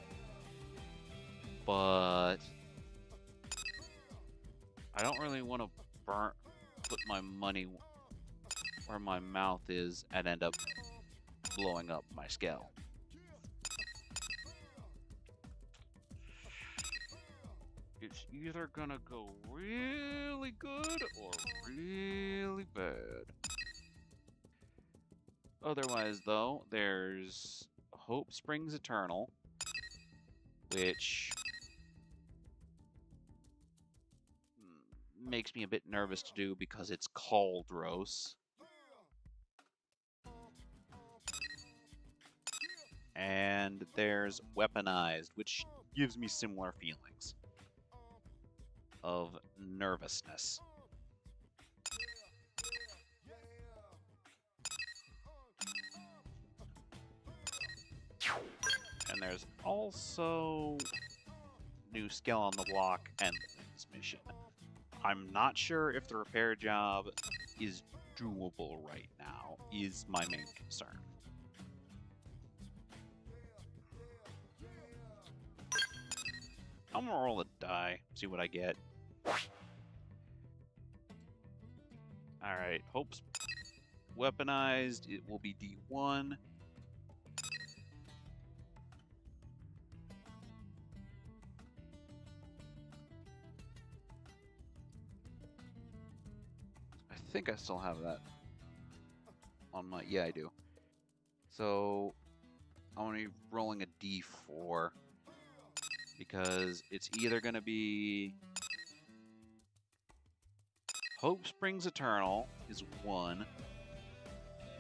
but I don't really want to put my money where my mouth is and end up blowing up my scale. It's either gonna go really good or really bad. Otherwise, though, there's Hope Springs Eternal, which makes me a bit nervous to do because it's Cauldros. And there's Weaponized, which gives me similar feelings of nervousness. And there's also new skill on the block and Lynn's mission. I'm not sure if the repair job is doable right now, is my main concern. I'm gonna roll a die, see what I get. Alright, Hope's Weaponized, it will be D1. I think I still have that on my... Yeah, I do. So, I'm going to be rolling a D4. Because it's either going to be... Hope Springs Eternal is 1.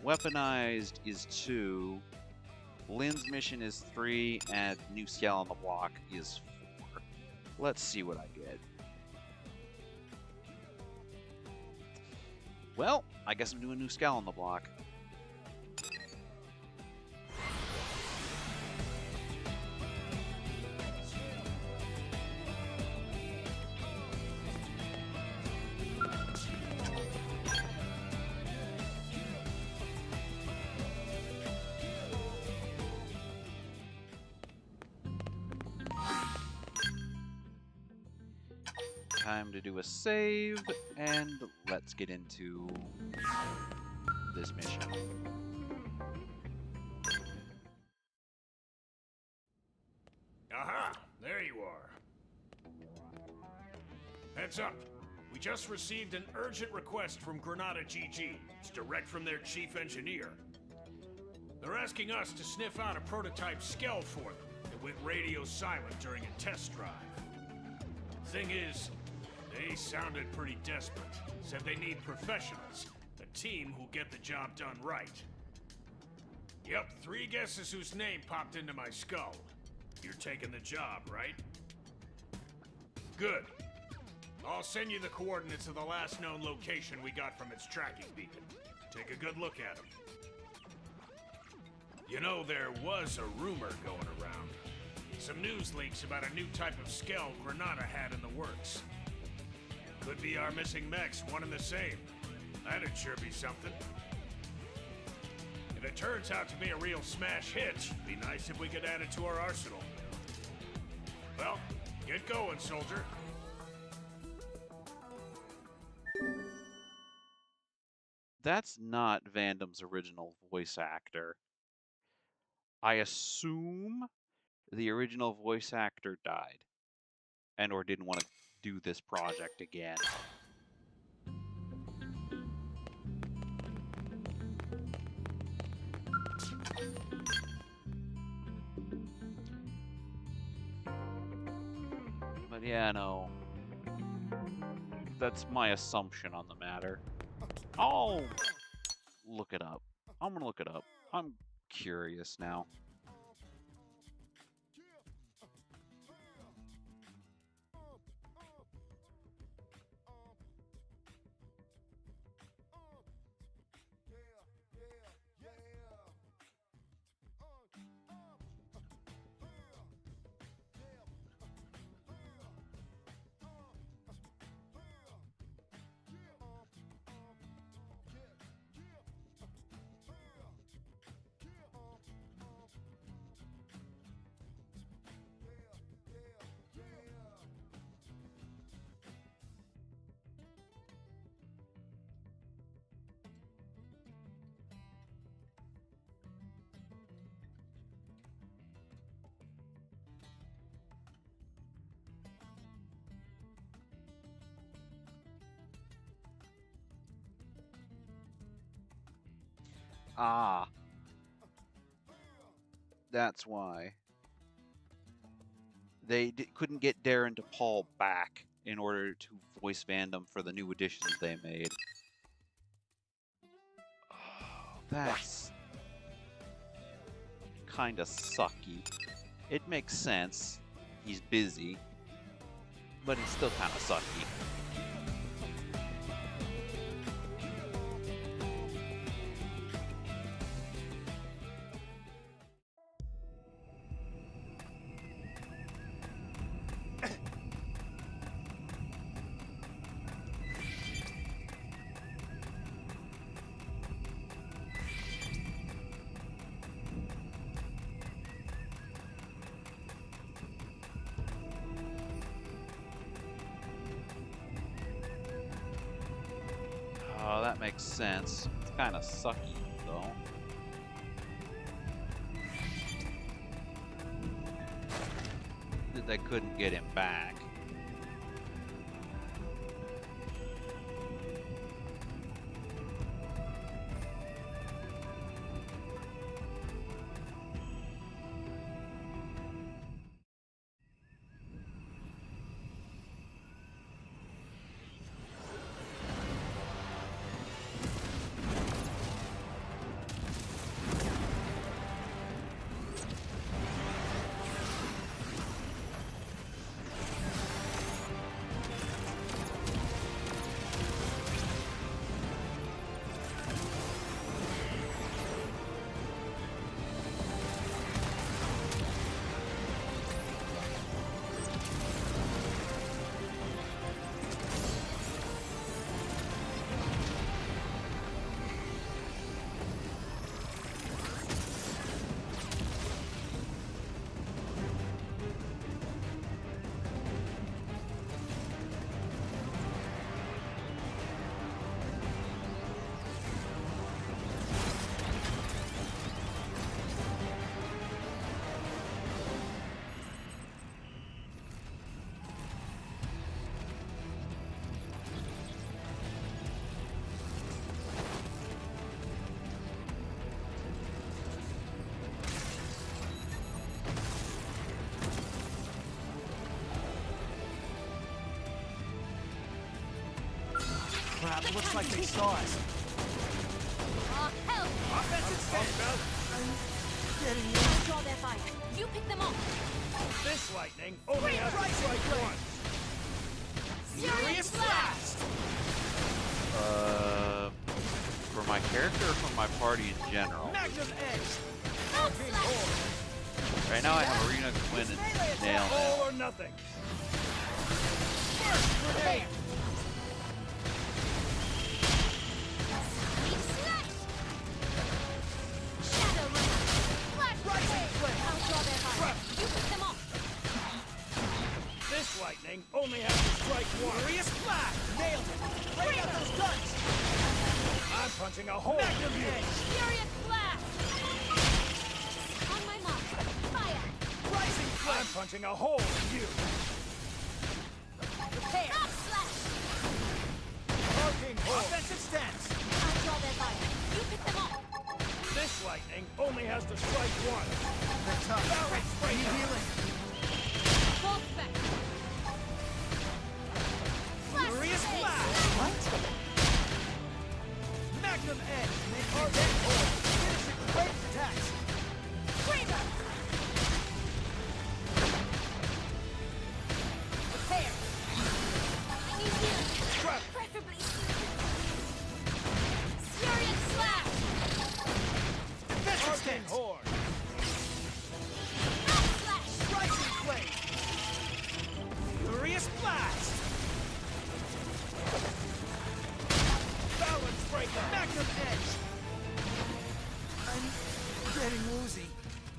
Weaponized is 2. Lynn's mission is 3. And new skill on the block is 4. Let's see what I get. Well, I guess I'm doing new skill on the block. Time to do a save, and let's get into this mission. Aha! There you are. Heads up. We just received an urgent request from Granada GG. It's direct from their chief engineer. They're asking us to sniff out a prototype skell for them that went radio silent during a test drive. Thing is, they sounded pretty desperate. Said they need professionals, a team who'll get the job done right. Yep, 3 guesses whose name popped into my skull. You're taking the job, right? Good. I'll send you the coordinates of the last known location we got from its tracking beacon. Take a good look at them. You know, there was a rumor going around. Some news leaks about a new type of skell Granada had in the works. Could be our missing mechs, one and the same. That'd sure be something. If it turns out to be a real smash hit, it'd be nice if we could add it to our arsenal. Well, get going, soldier. That's not Vandam's original voice actor. I assume the original voice actor died and or didn't want to do this project again. But yeah, no. That's my assumption on the matter. I'll look it up. I'm gonna look it up. I'm curious now. Ah. That's why. They couldn't get Darren DePaul back in order to voice Vandom for the new additions they made. Oh, that's kind of sucky. It makes sense. He's busy. But it's still kind of sucky. Oh, that makes sense. It's kind of sucky, though. That they couldn't get him back. Crap, it looks like they saw us. Oh, hell! Offensive stance! Getting in. Draw their fire. You pick them off. This lightning only has to strike once. Furious blast! For my character or for my party in general? Magnum edge! Arcing horde! Right now I have Arena, Quinn, and Nail. All or nothing. First grenade! This lightning only has to strike once. Furious blast! Nailed it! Bring out those guns! I'm punching a hole in you! Furious blast! On my mark. Fire! Rising flame! I'm punching a hole in you! Prepare! Up slash! Arcing horde! Offensive stance! I'll draw their fire. You pick them off. This lightning only has has to strike one. They're tough. I need healing. Full spec. Furious blast. What? Magnum edge. Make our dead hole. Finish it. Great attacks. Kramer! Repair. I need healing. Trap. Preferably Furious slash. Defensive stance. Horde. Slash. Rising flame. Furious blast. Balance breaker. Magnum edge. I'm getting woozy.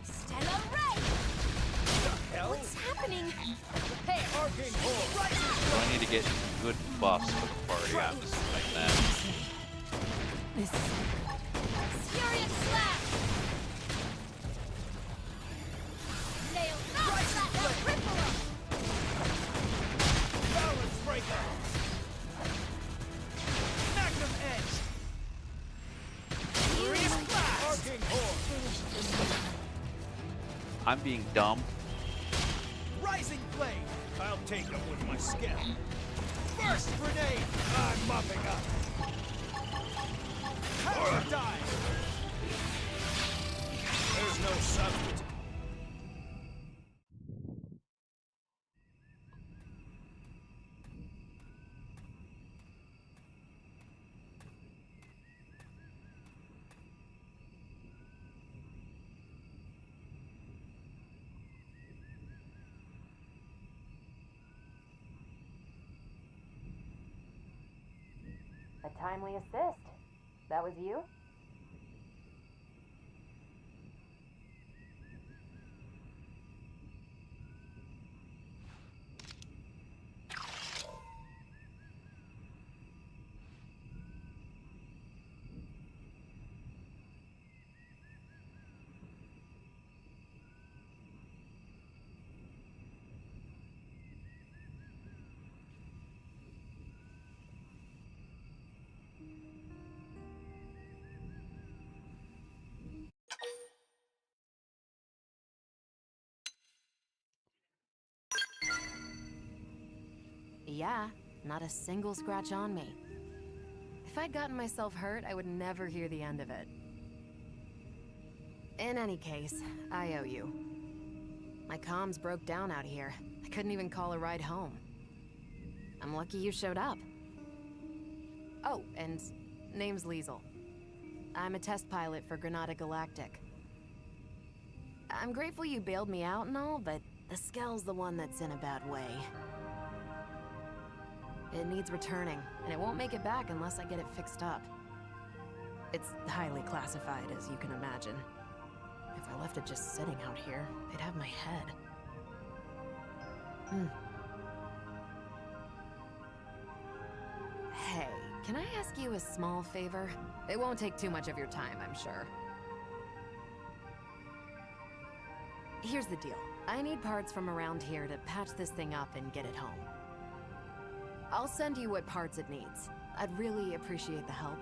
Stellar ray. The hell? What's happening? Repair. Arcane horde. Rising So I need to get good buffs for the party. I'm just like that. This is Furious slash. Nail. Slash. Ripple. balance breaker. Magnum edge. Furious blast. Arcane horde. I'm being dumb. Rising flame. I'll take him with my skill. Burst grenade. I'm mopping up. Power dive. There's no substitute. A timely assist. That was you? Yeah, not a single scratch on me. If I'd gotten myself hurt, I would never hear the end of it. In any case, I owe you. My comms broke down out here. I couldn't even call a ride home. I'm lucky you showed up. Oh, and name's Liesel. I'm a test pilot for Granada Galactic. I'm grateful you bailed me out and all, but the Skell's the one that's in a bad way. It needs returning, and it won't make it back unless I get it fixed up. It's highly classified, as you can imagine. If I left it just sitting out here, they'd have my head. Hey, can I ask you a small favor? It won't take too much of your time, I'm sure. Here's the deal. I need parts from around here to patch this thing up and get it home. I'll send you what parts it needs. I'd really appreciate the help.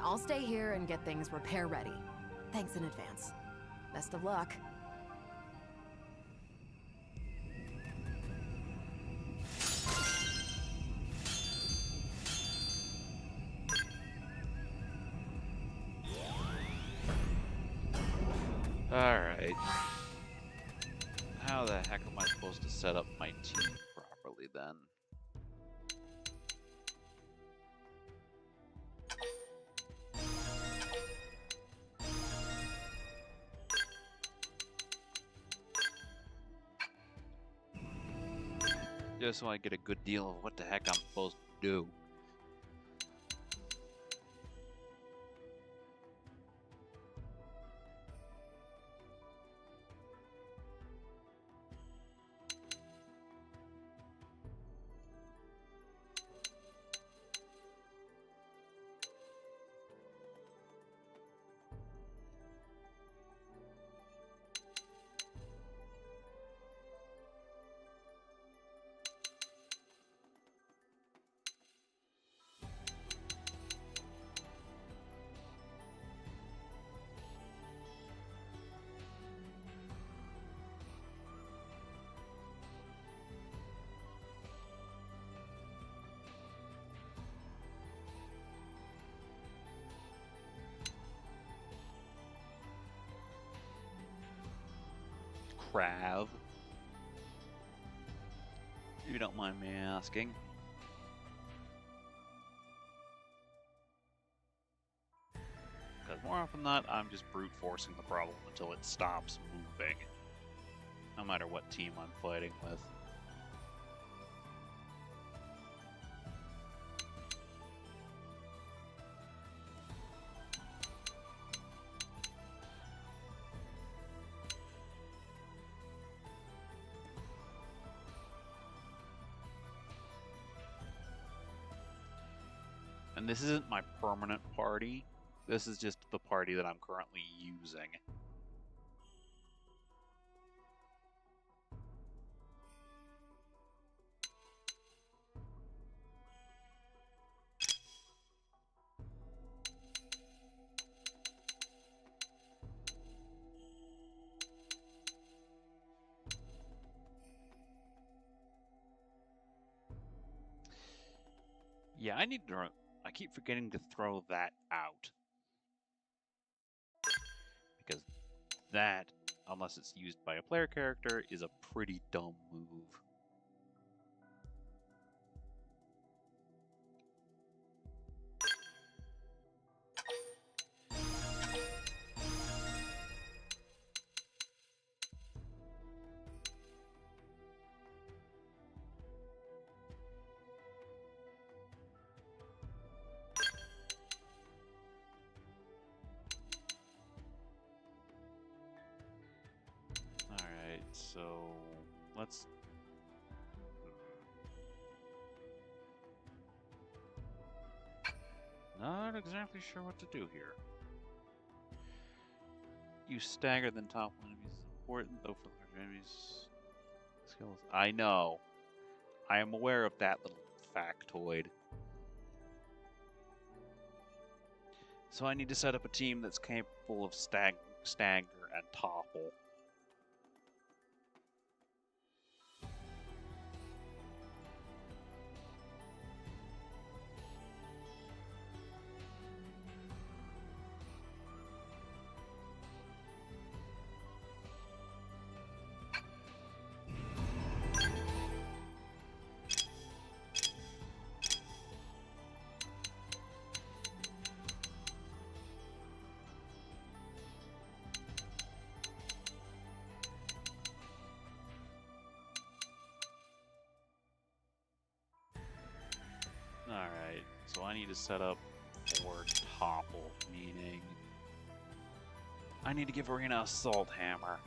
I'll stay here and get things repair ready. Thanks in advance. Best of luck. Alright. How the heck am I supposed to set up my team properly then? Just so I get a good deal of what the heck I'm supposed to do. Trav? If you don't mind me asking. Because more often than not, I'm just brute forcing the problem until it stops moving. No matter what team I'm fighting with. And this isn't my permanent party. This is just the party that I'm currently using. Yeah, I need to... I keep forgetting to throw that out. Because that, unless it's used by a player character, is a pretty dumb move. Alright, so let's... Not exactly sure what to do here. You stagger then topple enemies is important, though for large enemies... Skills. I know. I am aware of that little factoid. So I need to set up a team that's capable of stagger and topple. Alright, so I need to set up for topple, meaning I need to give Arena a Assault Hammer.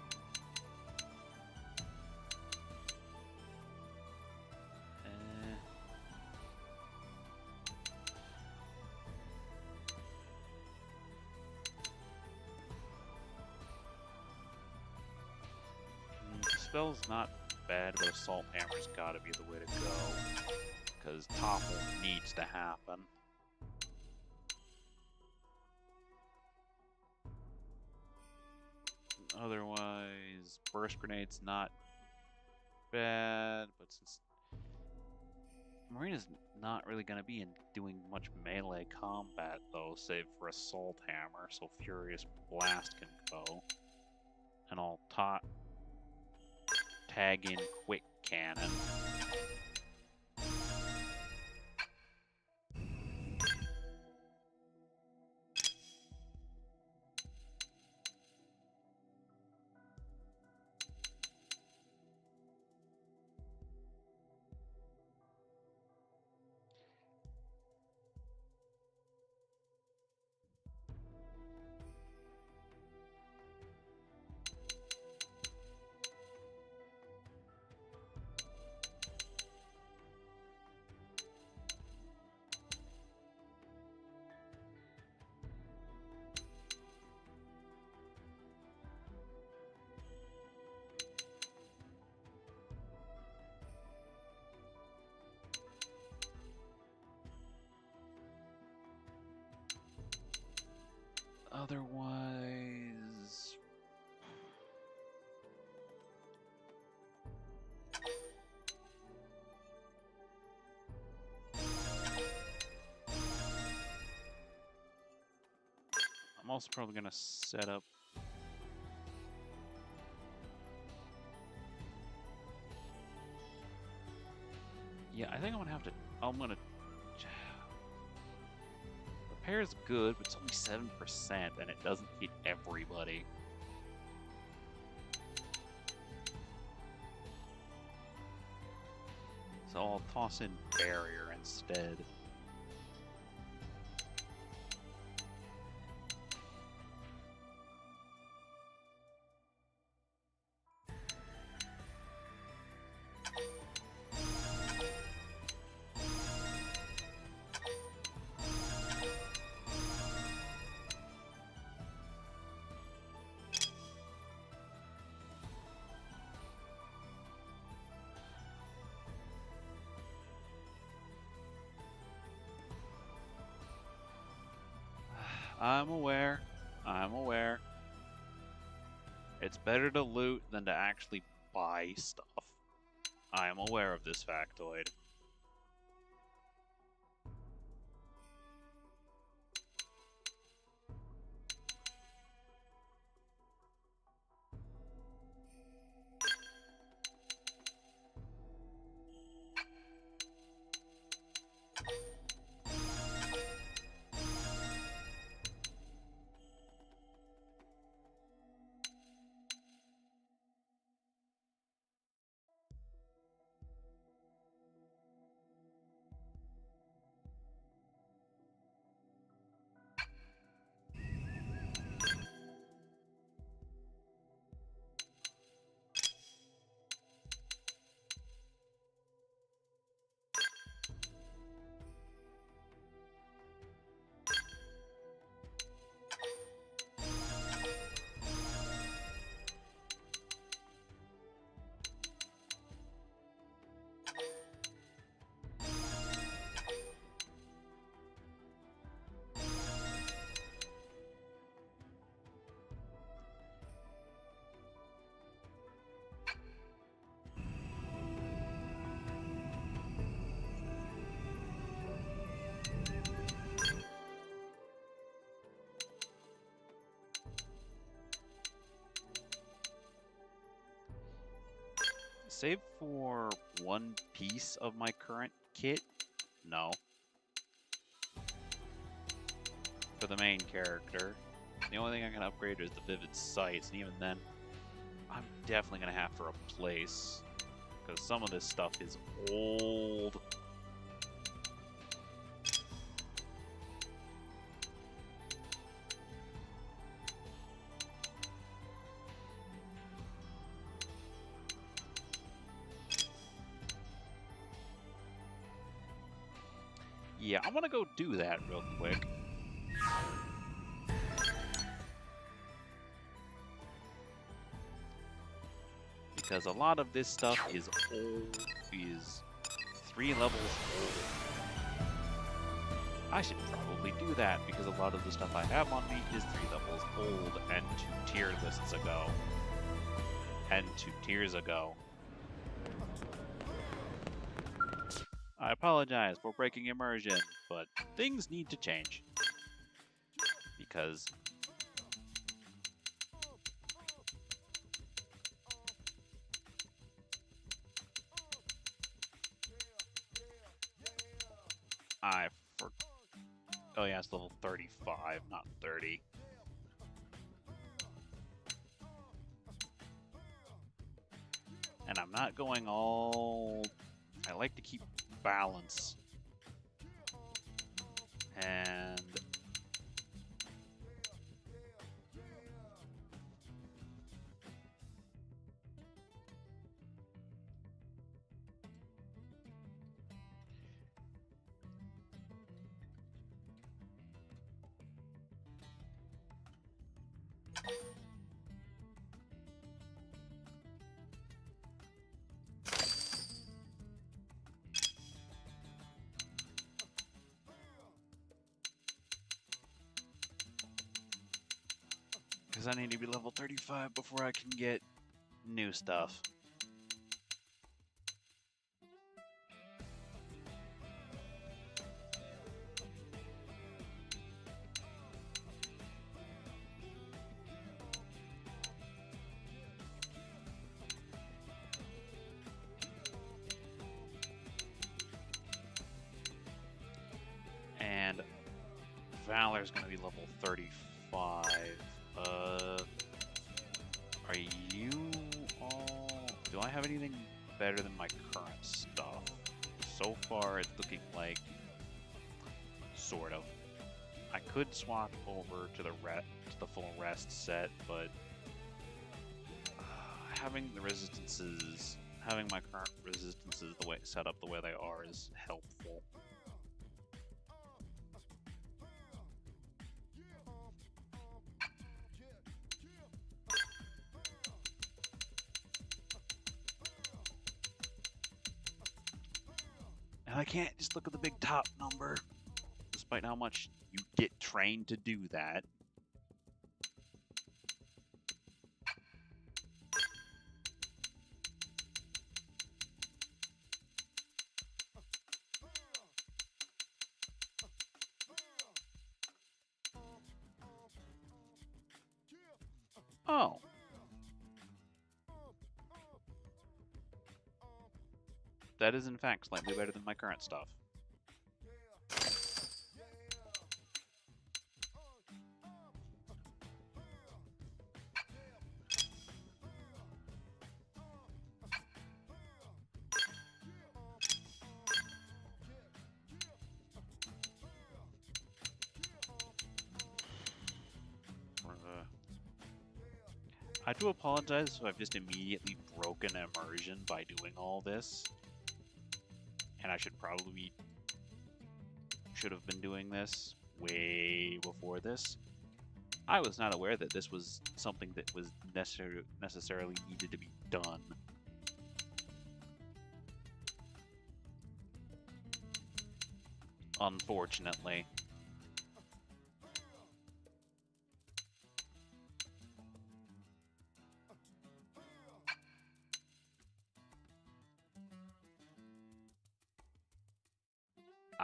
Spell's not bad, but Assault Hammer's gotta be the way to go. Because topple needs to happen. Otherwise, burst grenade's not bad, but since Marina's not really going to be doing much melee combat though, save for Assault Hammer, so Furious Blast can go. And I'll tag in Quick Cannon. Otherwise... I'm also probably going to set up... Yeah, I think I'm gonna have to. I'm gonna. Repair's good, but it's only 7%, and it doesn't hit everybody. So I'll toss in barrier instead. I'm aware. I'm aware. It's better to loot than to actually buy stuff. I am aware of this factoid. Save for one piece of my current kit? No. For the main character. The only thing I can upgrade is the Vivid Sights, and even then, I'm definitely going to have to replace, because some of this stuff is old. Yeah, I'm gonna go do that real quick. Because a lot of this stuff is old, is 3 levels old. I should probably do that, because a lot of the stuff I have on me is 3 levels old and 2 tier lists ago. And 2 tiers ago. I apologize for breaking immersion, but things need to change. Because oh yeah, it's level 35, not 30. And I'm not going all... I like to keep balance. And... because I need to be level 35 before I can get new stuff. Valor's gonna be level 35. Are you all... Do I have anything better than my current stuff? So far, it's looking like... Sort of. I could swap over to the full rest set, but... having the resistances... Having my current resistances set up the way they are is helpful. And I can't just look at the big top number, despite how much you get trained to do that. Oh. That is in fact slightly better than my current stuff. I do apologize if I've just immediately broken immersion by doing all this. And I should have been doing this way before this. I was not aware that this was something that was necessarily needed to be done. Unfortunately.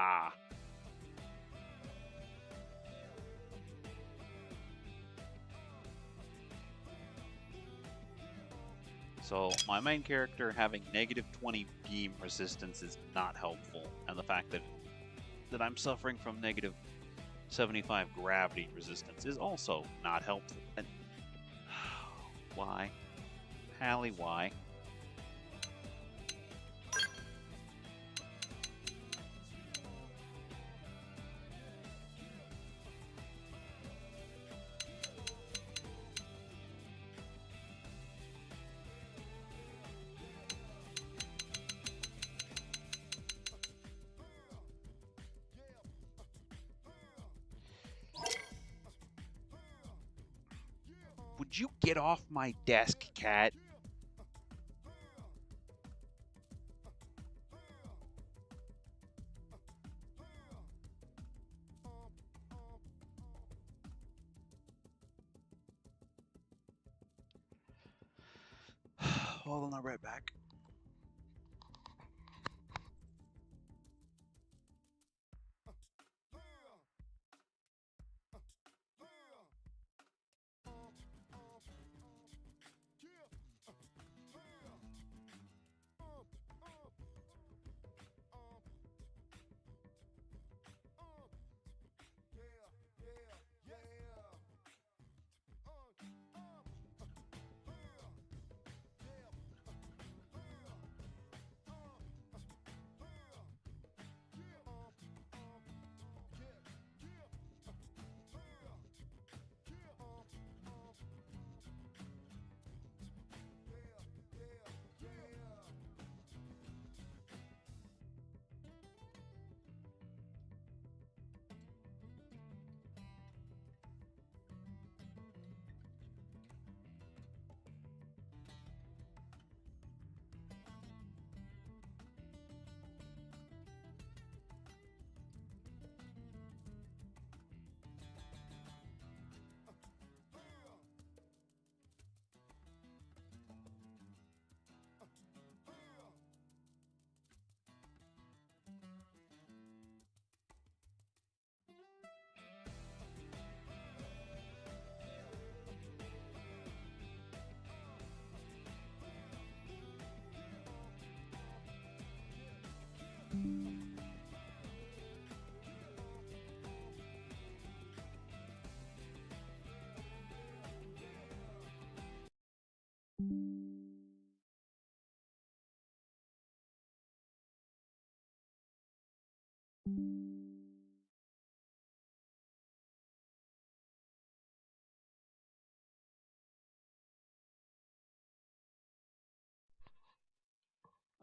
Ah. So, my main character having negative 20 beam resistance is not helpful, and the fact that I'm suffering from negative 75 gravity resistance is also not helpful. And why? Hallie, why? Would you get off my desk, cat? Hold on, I'll be right back.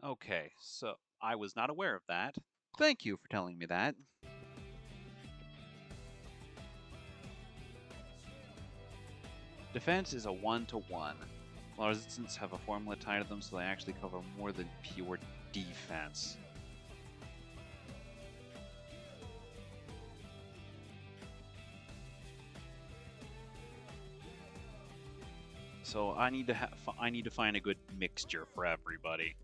Okay, so I was not aware of that. Thank you for telling me that. Defense is a 1-to-1. While resistance have a formula tied to them, so they actually cover more than pure defense. So I need to find a good mixture for everybody.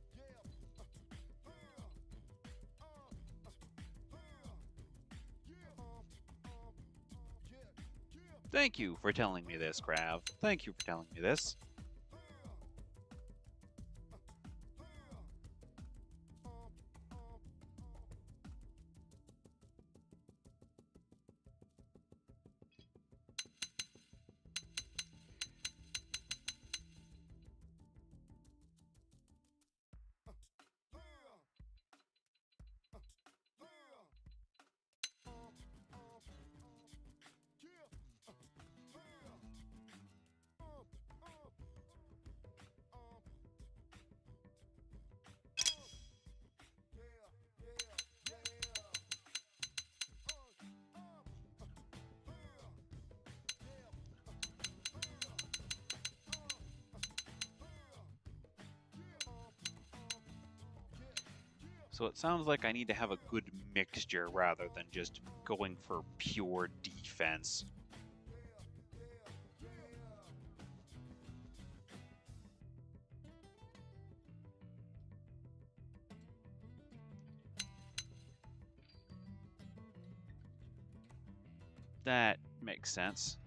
Thank you for telling me this, Grav. Thank you for telling me this. So it sounds like I need to have a good mixture rather than just going for pure defense. That makes sense.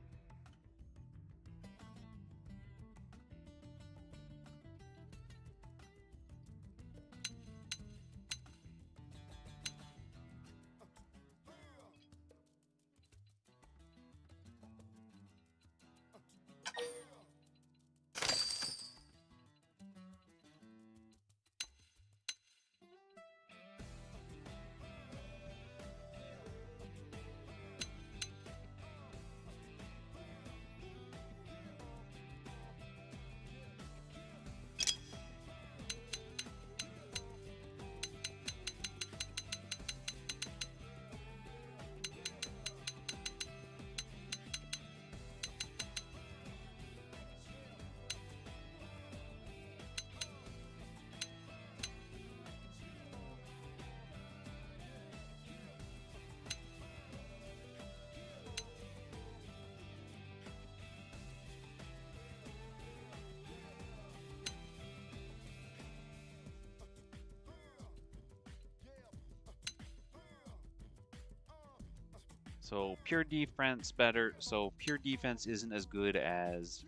So pure defense better. So pure defense isn't as good as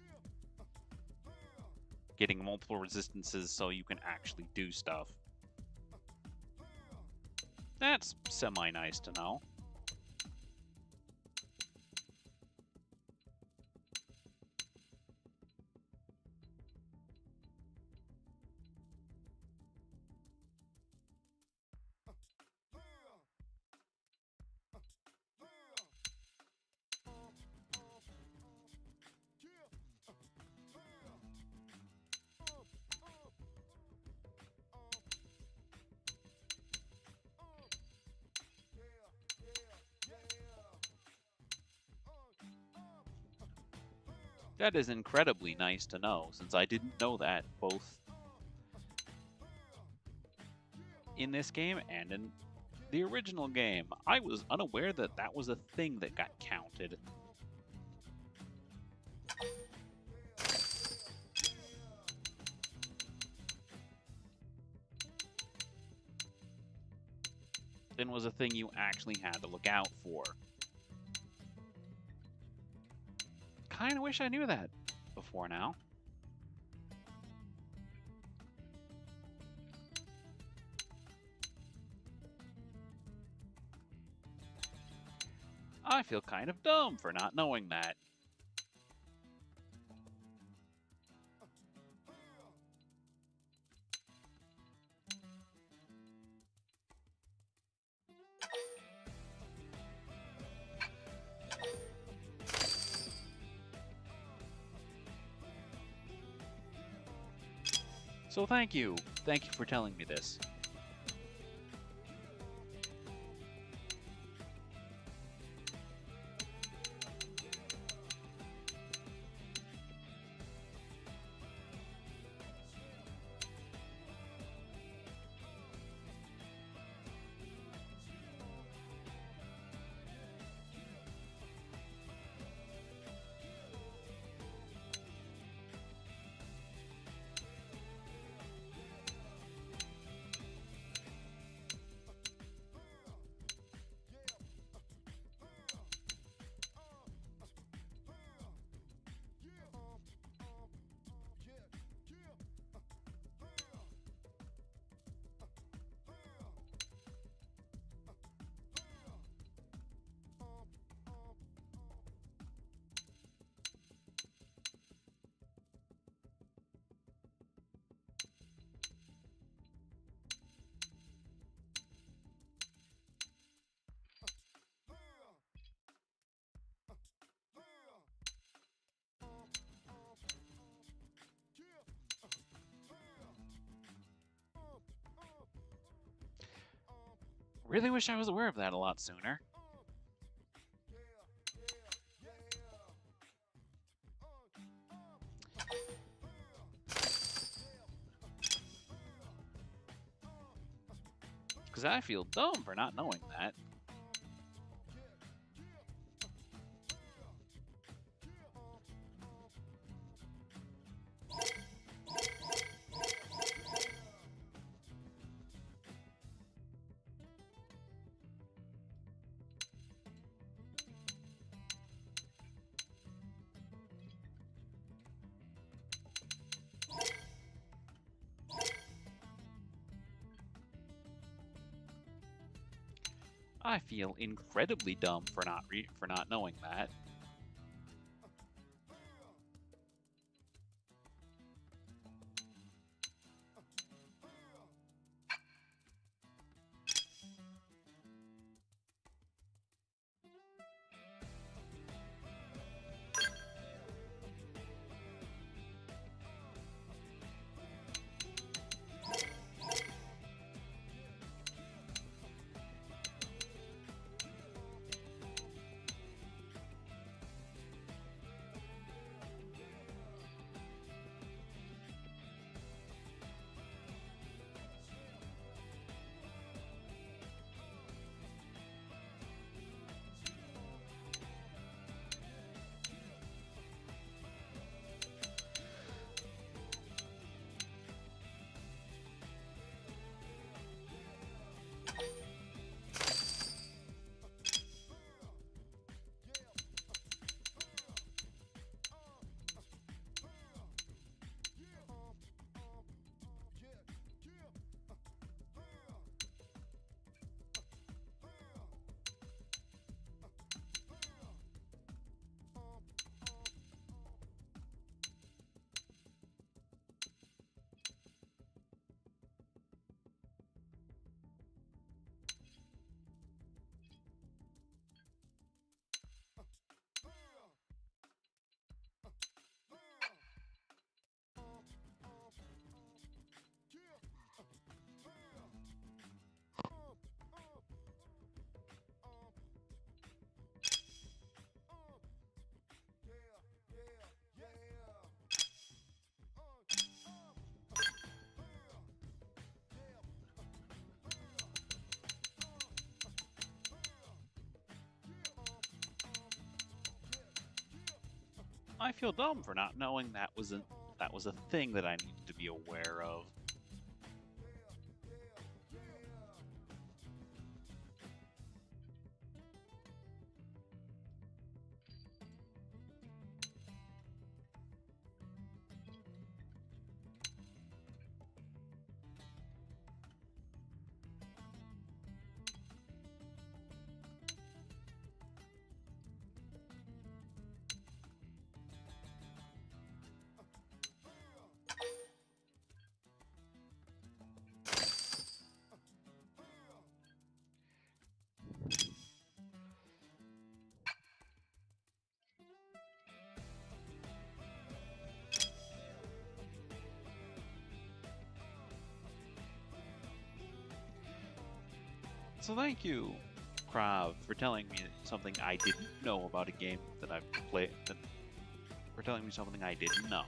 getting multiple resistances so you can actually do stuff. That's semi-nice to know. That is incredibly nice to know, since I didn't know that both in this game and in the original game. I was unaware that that was a thing that got counted. Then was a thing you actually had to look out for. Kinda wish I knew that before now. I feel kind of dumb for not knowing that. So thank you. Thank you for telling me this. Really wish I was aware of that a lot sooner. Because I feel dumb for not knowing that. I feel incredibly dumb for not knowing that. I feel dumb for not knowing that was a thing that I needed to be aware of. So thank you, Krav, for telling me something I didn't know about a game that I've played. For telling me something I didn't know.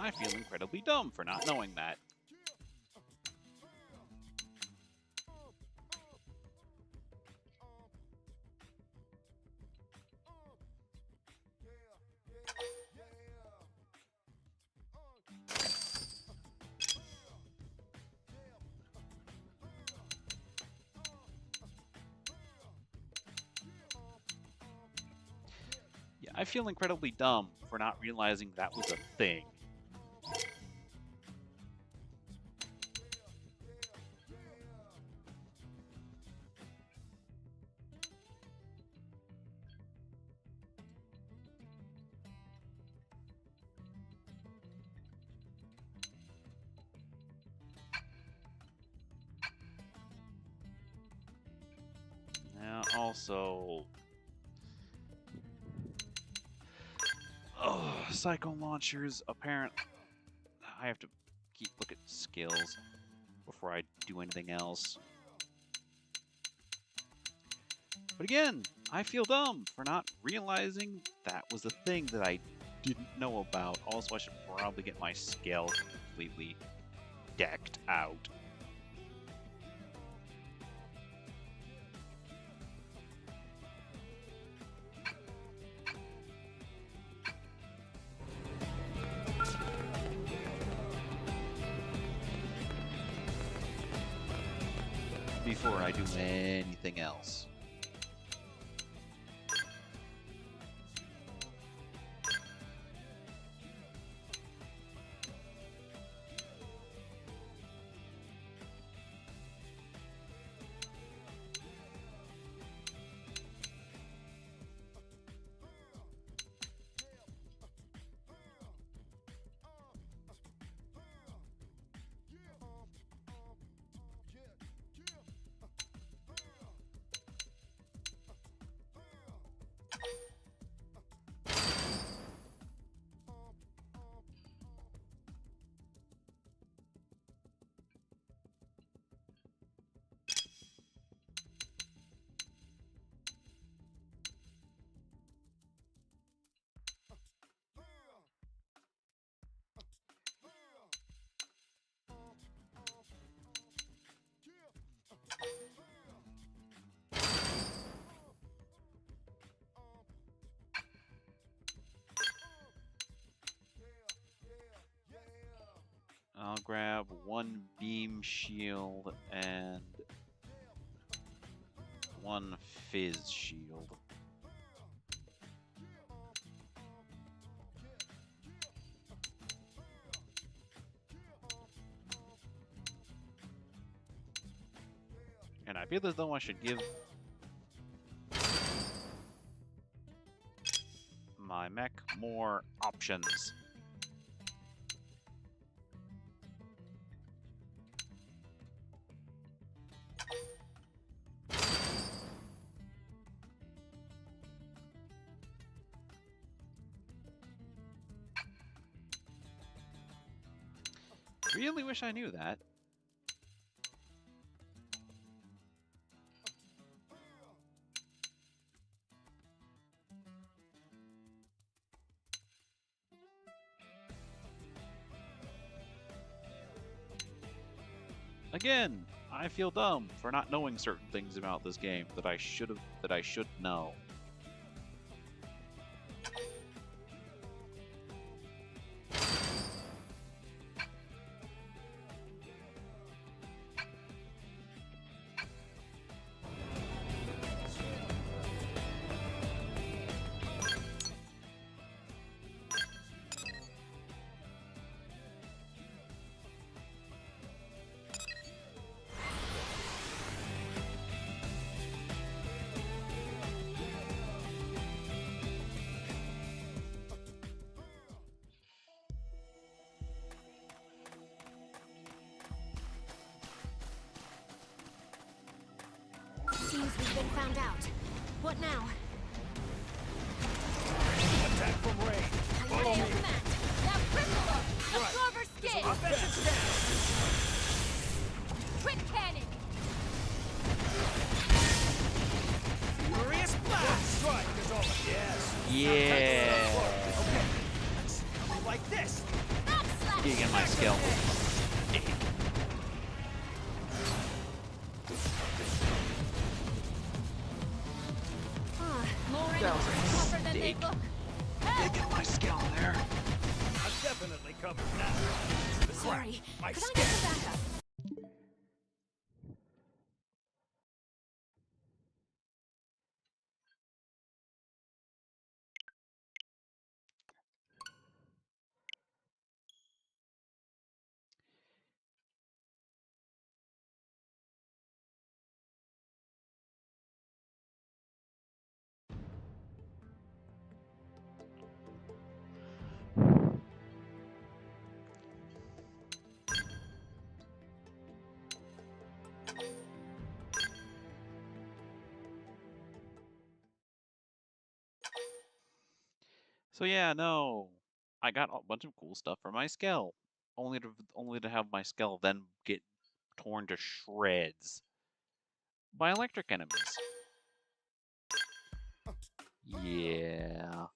I feel incredibly dumb for not knowing that. Yeah, I feel incredibly dumb for not realizing that was a thing. Now, also... Oh, Psycho Launchers, apparently... I have to look at skills before I do anything else. But again, I feel dumb for not realizing that was a thing that I didn't know about. Also, I should probably get my scale completely decked out. Before I do anything else. I'll grab one beam shield and one fizz shield. And I feel as though I should give my mech more options. Really wish I knew that. Again, I feel dumb for not knowing certain things about this game that I should know. Seems we've been found out. What now? Attack from range. Follow me. Now cripple them! Absorber There's skin! an offensive stance. Quick cannon! Furious blast. One strike is all. Yes. Yeah. Okay. Like this. Getting my skill. That was a mistake. Get my skill there. I'm definitely covered now. The Sorry, my could I skin. get some backup? So yeah, no, I got a bunch of cool stuff for my skill, only to have my skill then get torn to shreds by electric enemies. Yeah.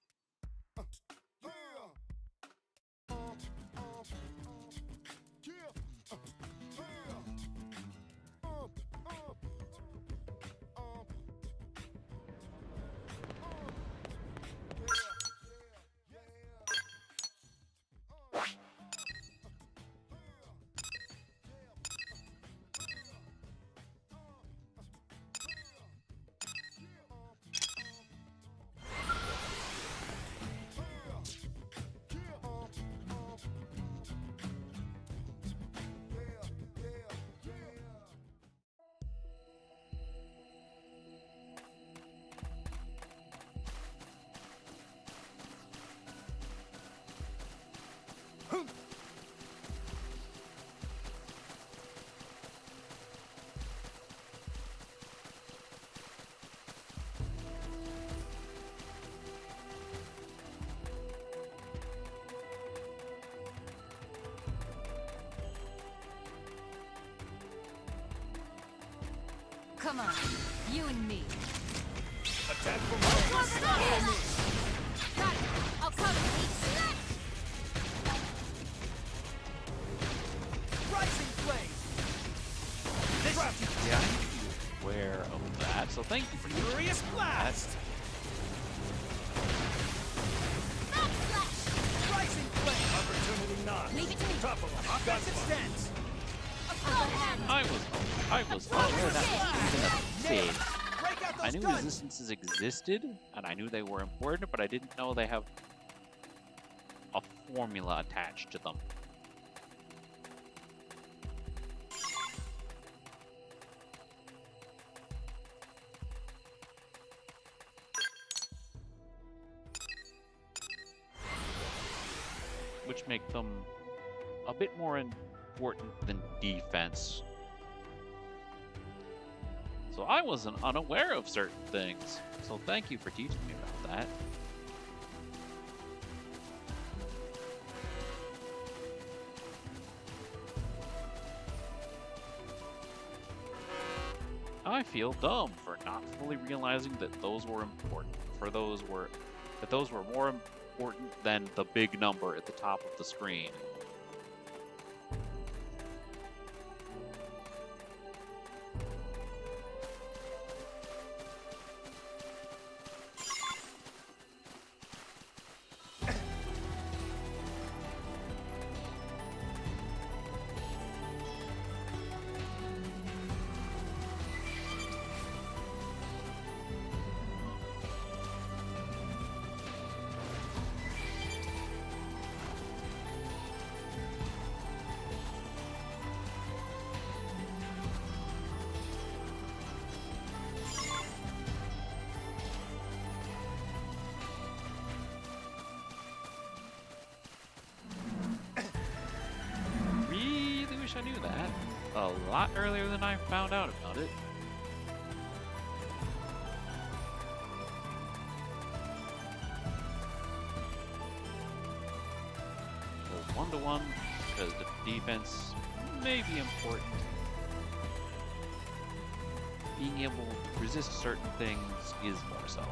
Come on, you and me. Attack from range. Follow me. Got it. I'll cover you. Rising flame. This Yeah, I need to be aware of that, so thank you for furious blast. Rising flame. Opportunity knock. Leave it to me. Top of them. Offensive stance. I was unaware that was even a thing. Break out I those knew guns. resistances existed, and I knew they were important, but I didn't know they have a formula attached to them. Which make them a bit more important than defense. So I wasn't unaware of certain things, so thank you for teaching me about that. I feel dumb for not fully realizing that those were important. That those were more important than the big number at the top of the screen. a lot earlier than I found out about it. So 1-to-1, because the defense may be important. Being able to resist certain things is more so.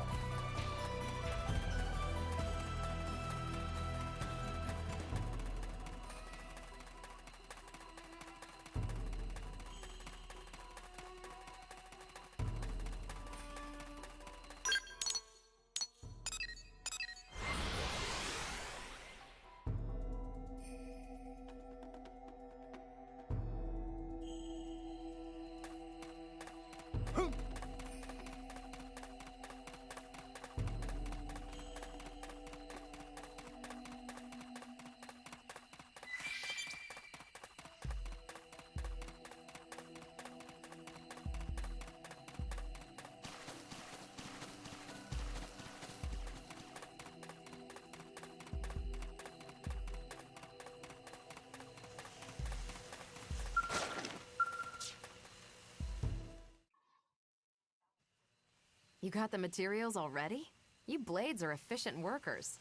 You got the materials already? You blades are efficient workers.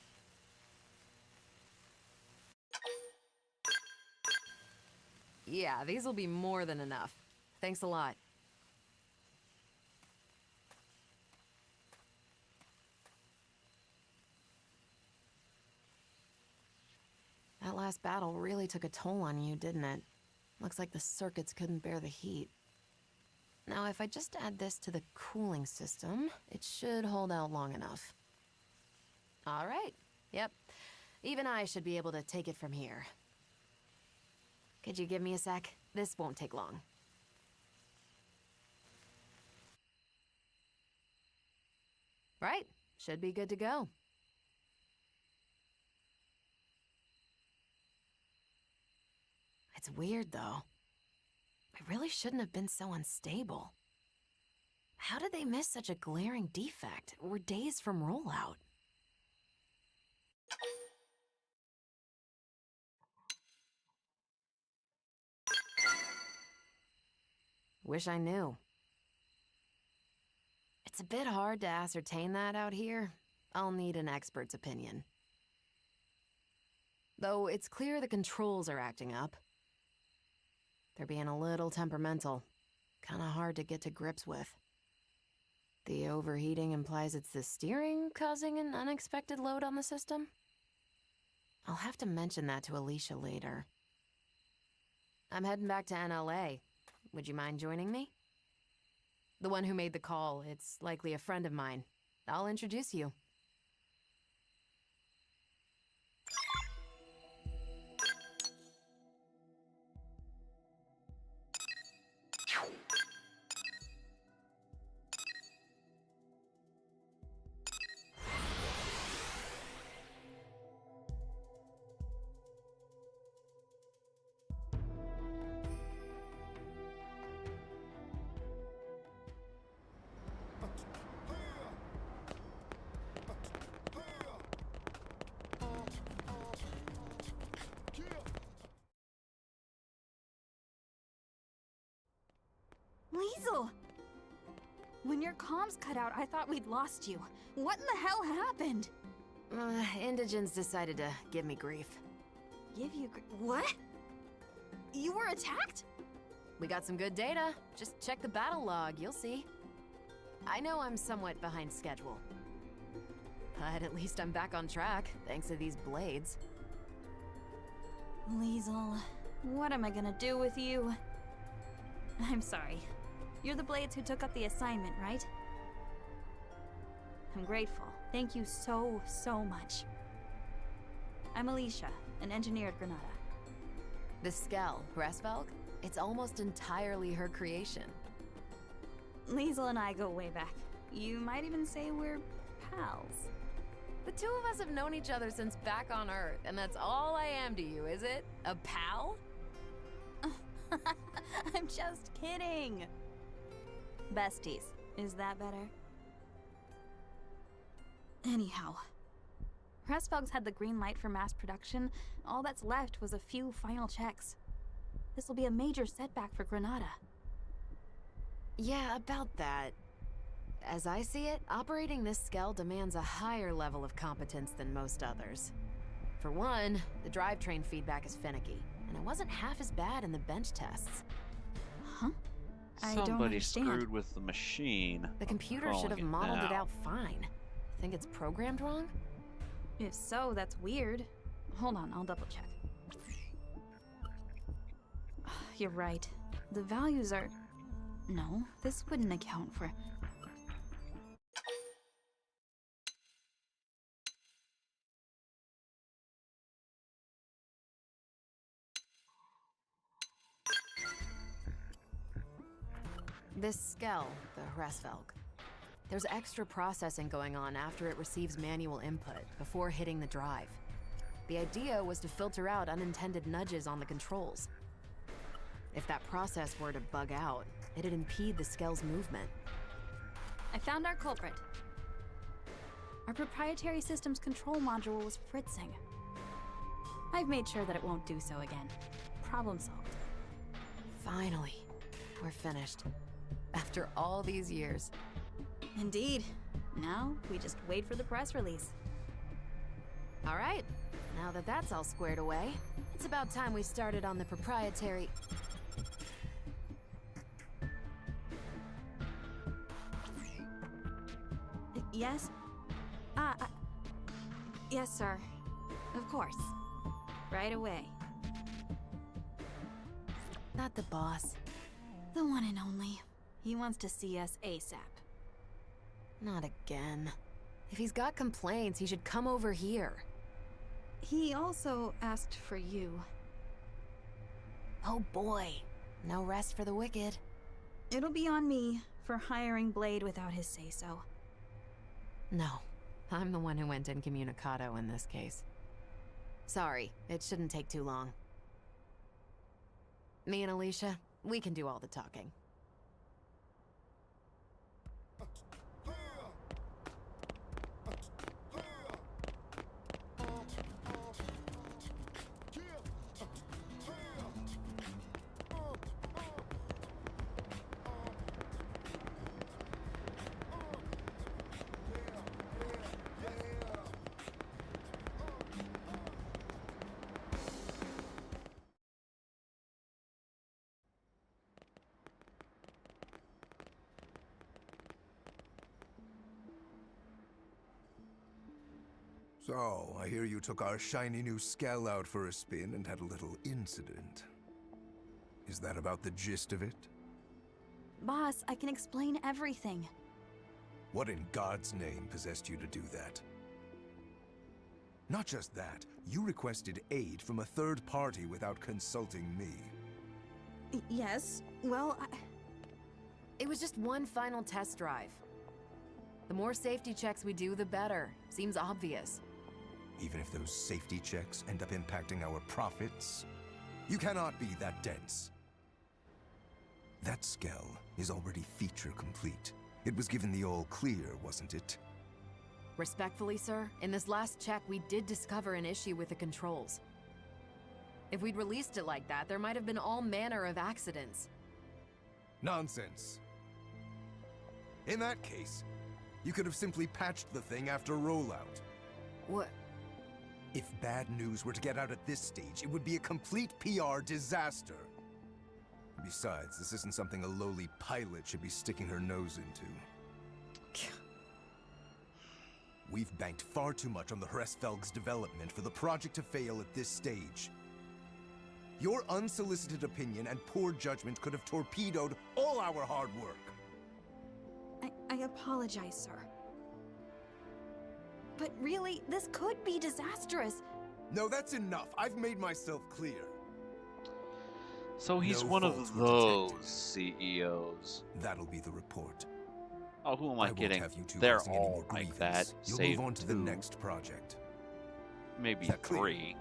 Yeah, these will be more than enough. Thanks a lot. That last battle really took a toll on you, didn't it? Looks like the circuits couldn't bear the heat. Now, if I just add this to the cooling system, it should hold out long enough. All right. Yep. Even I should be able to take it from here. Could you give me a sec? This won't take long. Right. Should be good to go. It's weird, though. I really shouldn't have been so unstable. How did they miss such a glaring defect? We're days from rollout. Wish I knew. It's a bit hard to ascertain that out here. I'll need an expert's opinion. Though it's clear the controls are acting up. They're being a little temperamental. Kinda hard to get to grips with. The overheating implies it's the steering causing an unexpected load on the system? I'll have to mention that to Alicia later. I'm heading back to NLA. Would you mind joining me? The one who made the call, it's likely a friend of mine. I'll introduce you. Liesel! When your comms cut out, I thought we'd lost you. What in the hell happened? Indigents decided to give me grief. Give you what? You were attacked? We got some good data. Just check the battle log, you'll see. I know I'm somewhat behind schedule. But at least I'm back on track, thanks to these blades. Liesel, what am I gonna do with you? I'm sorry. You're the Blades who took up the assignment, right? I'm grateful. Thank you so much. I'm Alicia, an engineer at Granada. The Skell, Hresvelg? It's almost entirely her creation. Liesel and I go way back. You might even say we're pals. The two of us have known each other since back on Earth, and that's all I am to you, is it? A pal? I'm just kidding. Besties. Is that better? Anyhow, Hresvelg's had the green light for mass production. All that's left was a few final checks. This will be a major setback for Granada. Yeah, about that. As I see it, operating this Skell demands a higher level of competence than most others. For one, the drivetrain feedback is finicky, and it wasn't half as bad in the bench tests. Huh? I don't Somebody understand. screwed with the machine. The I'm computer should have calling modeled it now. out fine. Think it's programmed wrong? If so, that's weird. Hold on, I'll double check. You're right. The values are... No, this wouldn't account for... This Skell, the Hresvelg. There's extra processing going on after it receives manual input, before hitting the drive. The idea was to filter out unintended nudges on the controls. If that process were to bug out, it'd impede the Skell's movement. I found our culprit. Our proprietary systems control module was fritzing. I've made sure that it won't do so again. Problem solved. Finally, we're finished. After all these years. Indeed. Now, we just wait for the press release. All right, now that that's all squared away, it's about time we started on the proprietary... Yes? Yes, sir. Of course. Right away. Not the boss. The one and only. He wants to see us ASAP. Not again. If he's got complaints, he should come over here. He also asked for you. Oh boy. No rest for the wicked. It'll be on me for hiring Blade without his say-so. No. I'm the one who went incommunicado in this case. Sorry, it shouldn't take too long. Me and Alicia, we can do all the talking. So, I hear you took our shiny new Skell out for a spin and had a little incident. Is that about the gist of it? Boss, I can explain everything. What in God's name possessed you to do that? Not just that, you requested aid from a third party without consulting me. Yes, well, It was just one final test drive. The more safety checks we do, the better. Seems obvious. Even if those safety checks end up impacting our profits, you cannot be that dense. That Skell is already feature complete. It was given the all clear, wasn't it? Respectfully, sir, in this last check, we did discover an issue with the controls. If we'd released it like that, there might have been all manner of accidents. Nonsense. In that case, you could have simply patched the thing after rollout. What? If bad news were to get out at this stage, it would be a complete PR disaster. Besides, this isn't something a lowly pilot should be sticking her nose into. We've banked far too much on the Hresvelg's development for the project to fail at this stage. Your unsolicited opinion and poor judgment could have torpedoed all our hard work. I apologize, sir. But really, this could be disastrous. No, that's enough. I've made myself clear. So he's No one faults of were those detected. CEOs. That'll be the report. Oh, who am I won't kidding? have you two They're causing any all more like grievance. that. You'll save move on to the 2, next project. maybe Is that clear? 3.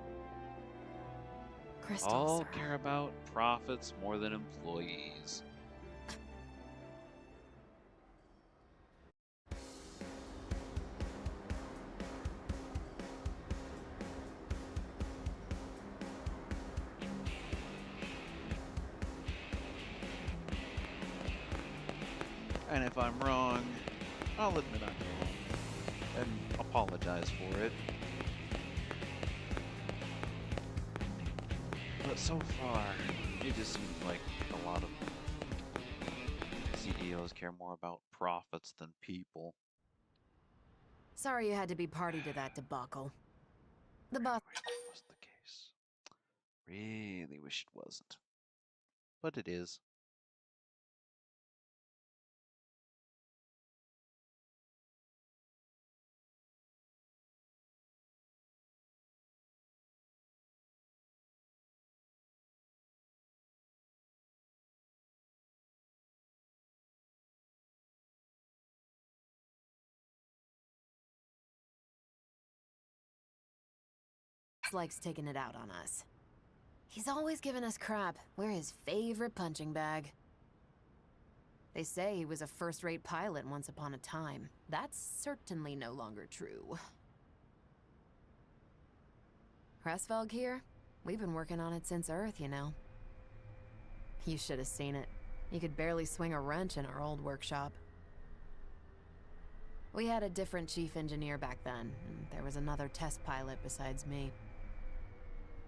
Crystal, All sir. care about profits more than employees. And if I'm wrong, I'll admit I'm wrong and apologize for it. But so far, it just seems like a lot of CEOs care more about profits than people. Sorry you had to be party to that debacle. The boss. Wish that wasn't the case. Really wish it wasn't. But it is. Likes taking it out on us. He's always giving us crap. We're his favorite punching bag. They say he was a first-rate pilot once upon a time. That's certainly no longer true. Pressfelg here? We've been working on it since Earth, you know. You should have seen it. You could barely swing a wrench in our old workshop. We had a different chief engineer back then, and there was another test pilot besides me.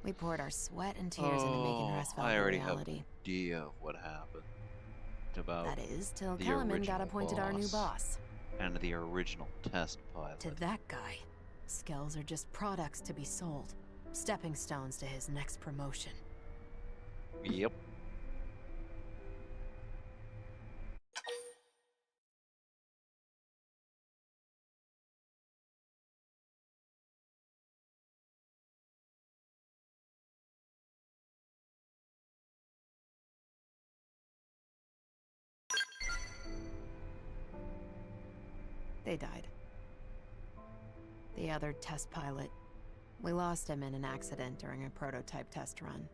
We poured our sweat and tears into making Pressfelg I a already have reality. an idea of what happened. About That is, till the Kellerman got original appointed our new boss. and the original test pilot. To that guy, skills are just products to be sold. Stepping stones to his next promotion. Yep. They died. The other test pilot. We lost him in an accident during a prototype test run.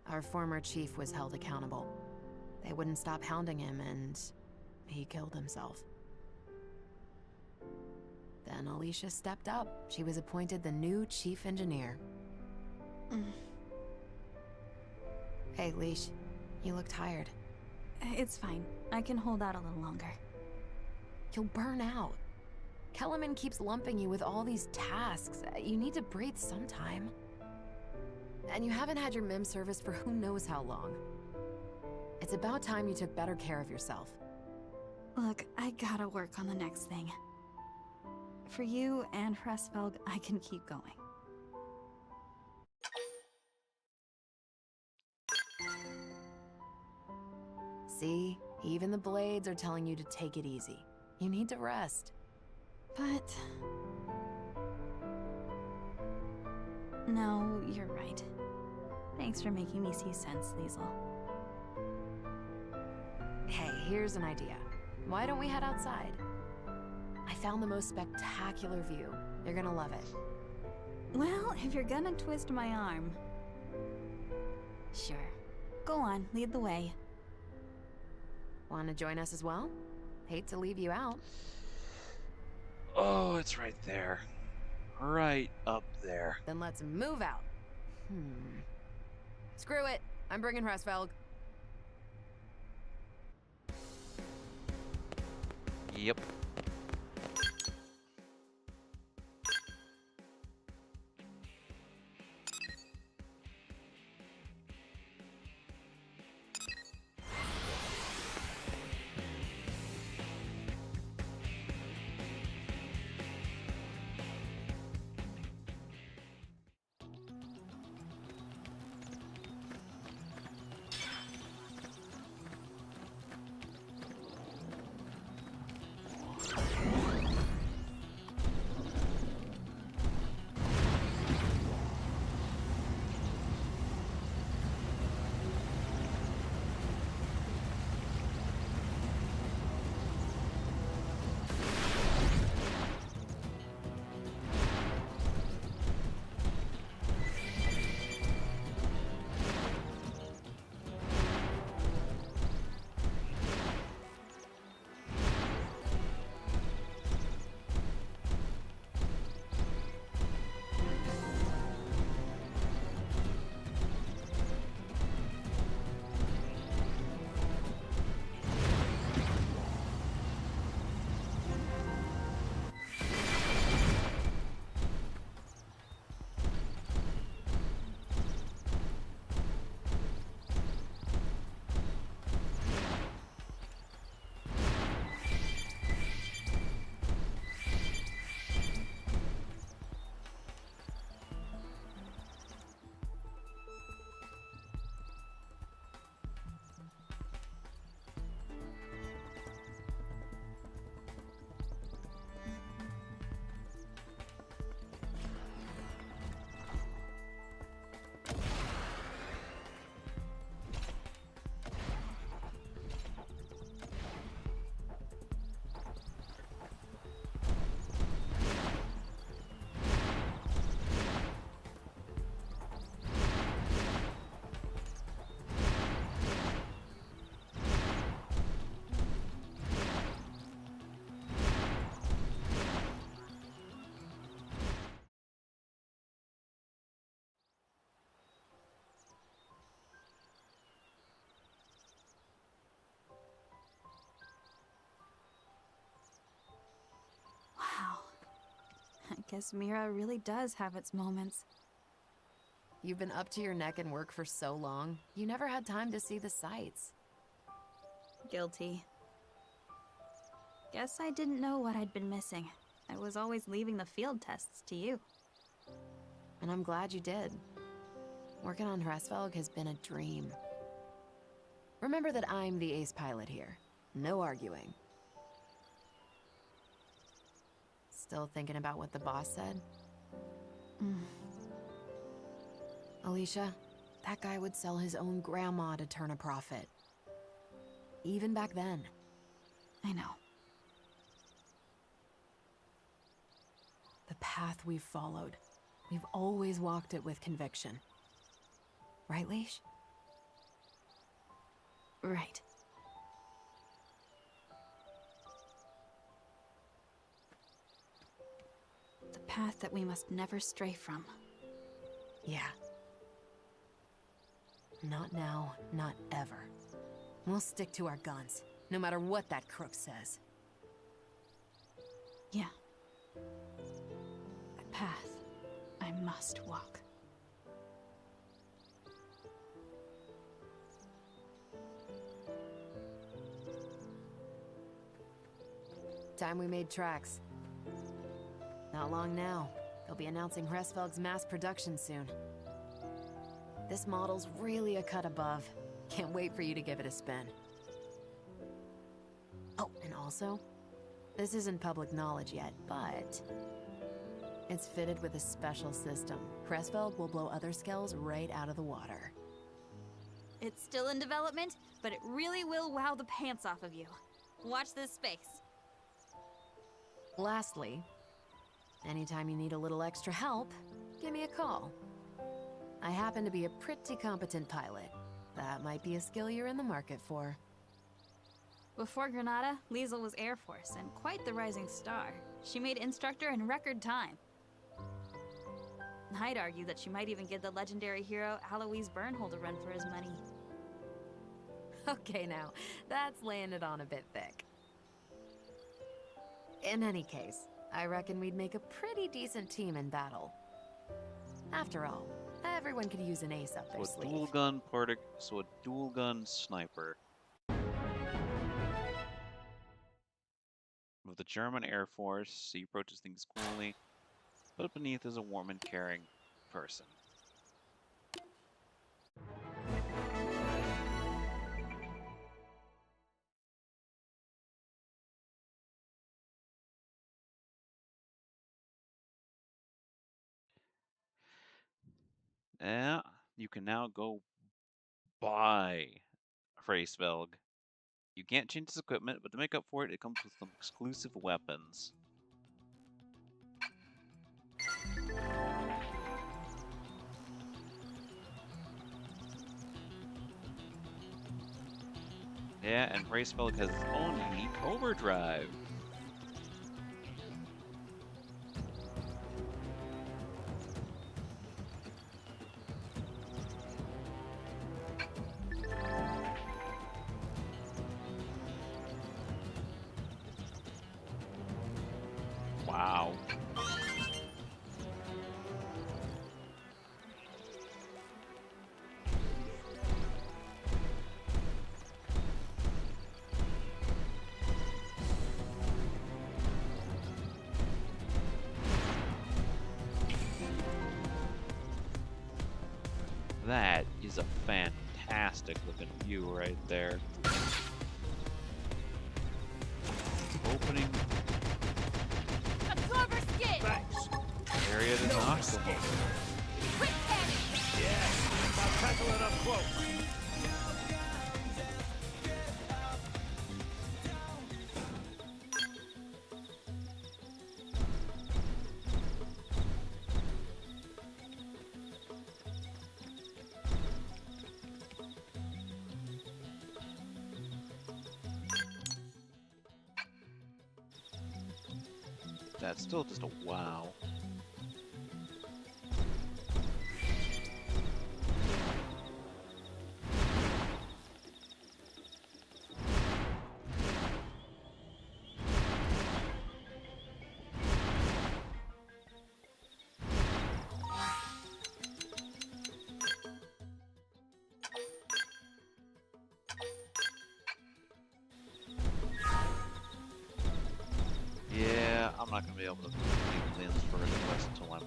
Our former chief was held accountable. They wouldn't stop hounding him, and he killed himself. Then Alicia stepped up. She was appointed the new chief engineer. Hey, Leash. You look tired. It's fine. I can hold out a little longer. You'll burn out. Kellerman keeps lumping you with all these tasks. You need to breathe sometime. And you haven't had your MIM service for who knows how long. It's about time you took better care of yourself. Look, I gotta work on the next thing. For you and Pressfelg, I can keep going. See? Even the blades are telling you to take it easy. You need to rest. But... no, you're right. Thanks for making me see sense, Liesl. Hey, here's an idea. Why don't we head outside? I found the most spectacular view. You're gonna love it. Well, if you're gonna twist my arm... Sure. Go on, lead the way. Want to join us as well? Hate to leave you out. Oh, it's right there. Right up there. Then let's move out. Screw it. I'm bringing Pressfelg. Yep. Guess Mira really does have its moments. You've been up to your neck in work for so long, you never had time to see the sights. Guilty. Guess I didn't know what I'd been missing. I was always leaving the field tests to you. And I'm glad you did. Working on Hresvelg has been a dream. Remember that I'm the ace pilot here. No arguing. Still thinking about what the boss said? Alicia, that guy would sell his own grandma to turn a profit. Even back then. I know. The path we've followed, we've always walked it with conviction. Right, Leash? Right. The path that we must never stray from. Yeah. Not now, not ever. We'll stick to our guns, no matter what that crook says. Yeah. The path I must walk. Time we made tracks. Not long now. They'll be announcing Hresvelg's mass production soon. This model's really a cut above. Can't wait for you to give it a spin. Oh, and also, this isn't public knowledge yet, but it's fitted with a special system. Hresvelg will blow other skells right out of the water. It's still in development, but it really will wow the pants off of you. Watch this space. Lastly, anytime you need a little extra help, give me a call. I happen to be a pretty competent pilot. That might be a skill you're in the market for. Before Granada, Liesl was Air Force, and quite the rising star. She made instructor in record time. I'd argue that she might even give the legendary hero Alois Bernhold a run for his money. Okay now, that's laying it on a bit thick. In any case, I reckon we'd make a pretty decent team in battle. After all, everyone could use an ace up their So a sleeve. dual gun sniper. With the German Air Force, he approaches things coolly, but beneath is a warm and caring person. Yeah, you can now go buy Hresvelg. You can't change his equipment, but to make up for it, it comes with some exclusive weapons. Yeah, and Hresvelg has its own unique overdrive. Wow. That is a fantastic looking view right there. Opening Absorber skid! Thanks. area to knock them over. Quick cannon! Yes, I'll tackle it up close. That's still just a wow. not going to be able to complete Lynn's first quest until I'm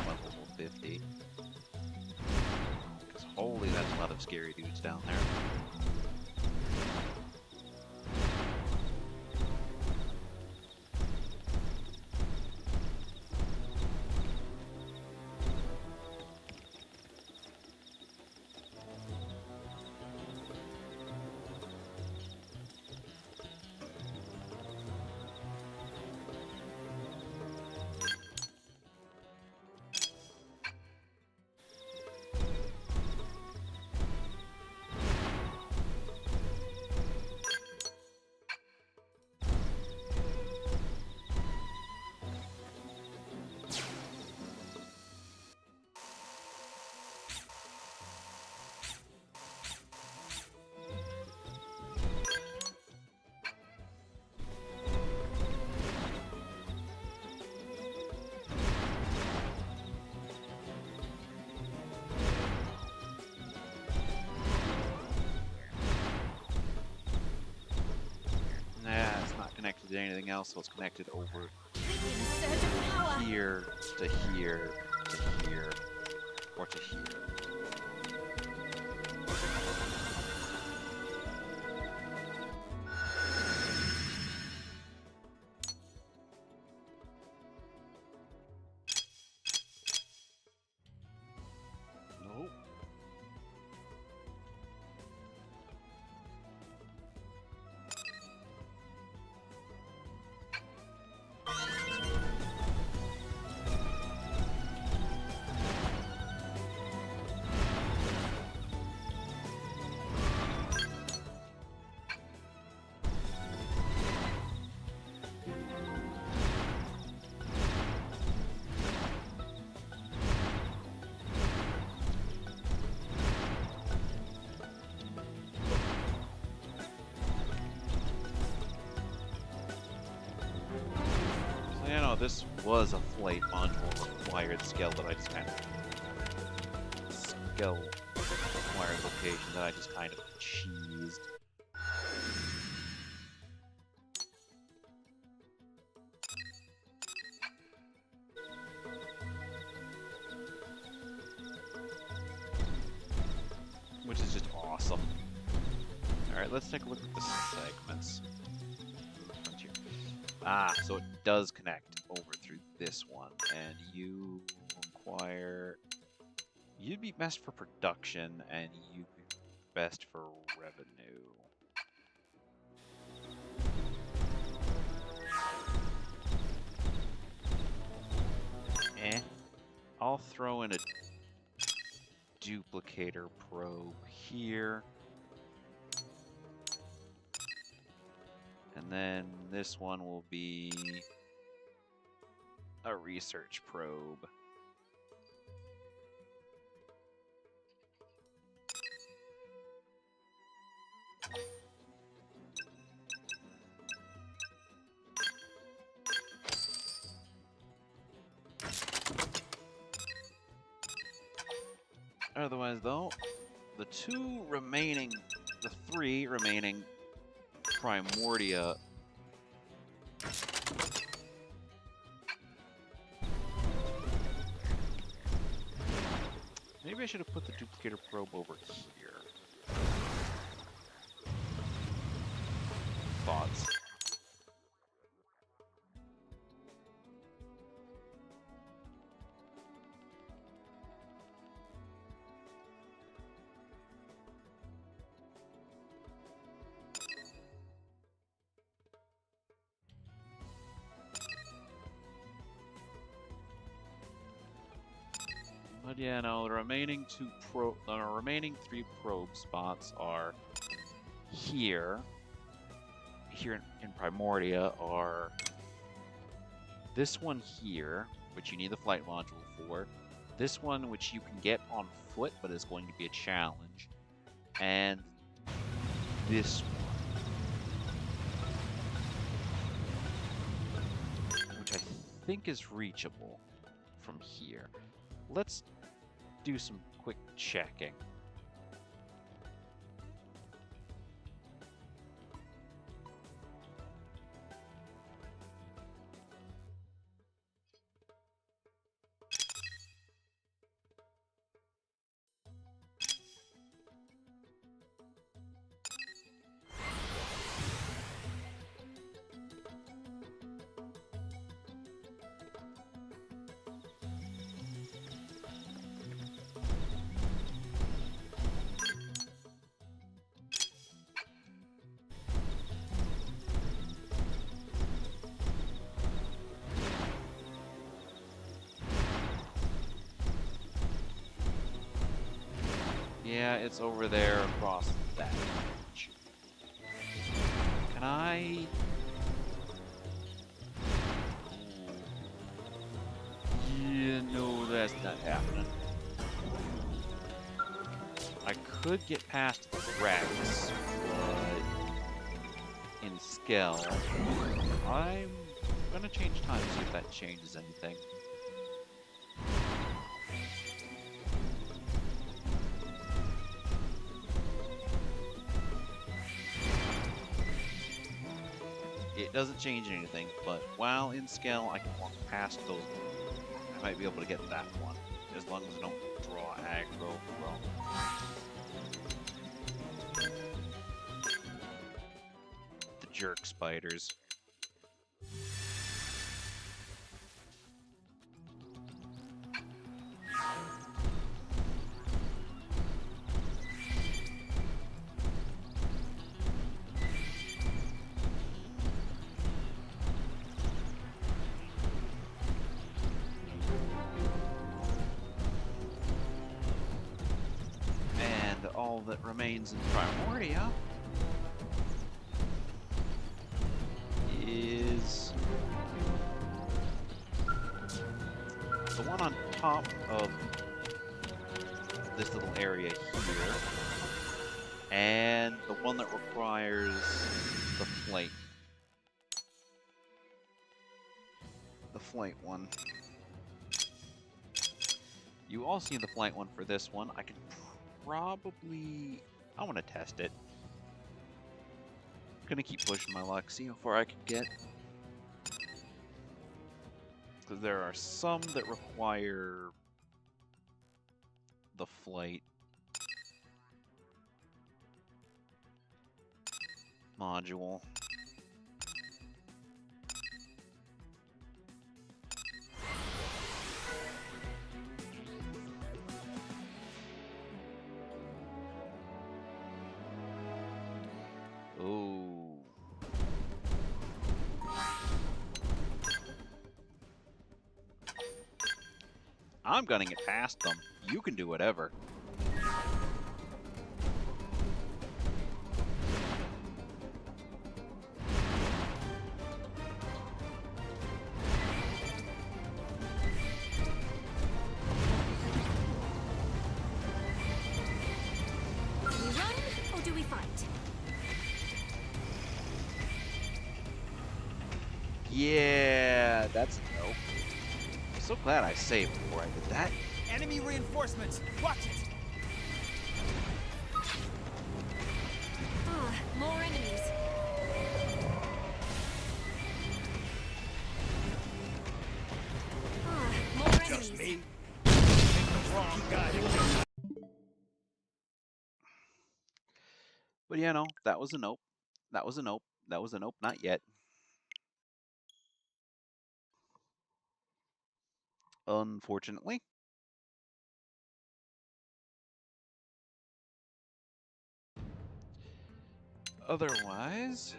level 50. Because holy, that's a lot of scary dudes down there. Connected to anything else, so it's connected over here to here to here or to here. Nope. You know, this was a flight module required skill that I just kind of skill required location that I just kind of cheesed. Which is just awesome. Alright, let's take a look at the segments. Ah, so it does connect over through this one, and you require... You'd be best for production, and you'd be best for revenue. I'll throw in a duplicator probe here. And then this one will be a research probe. Otherwise, though, the three remaining Primordia maybe I should have put the duplicator probe over here. Thoughts? But yeah, no, the remaining three probe spots are here. Here in Primordia are this one here, which you need the flight module for. This one, which you can get on foot, but is going to be a challenge. And this one, which I think is reachable from here. Let's do some quick checking. Yeah, it's over there across that bridge. Can I... Yeah, no, that's not happening. I could get past Rex, but in Skell, I'm gonna change time to see if that changes anything. It doesn't change anything, but while in Skell, I can walk past those. I might be able to get that one, as long as I don't draw aggro. Well, the jerk spiders. And all that remains in Primordia is the one on top of this little area here, and the one that requires the flight. The flight one. You all see the flight one for this one. I could probably... I want to test it. Gonna keep pushing my luck, see how far I can get. Because there are some that require the flight module. Ooh. I'm gonna get past them. You can do whatever. Do we run or do we fight? Yeah, that's a nope. So glad I saved before I did that. Enemy reinforcements! Watch it! Ah, more enemies. Ah, more enemies. Just me? Pick the wrong guy to kill. But yeah, no, that was a nope. That was a nope. That was a nope, not yet. Unfortunately. Otherwise...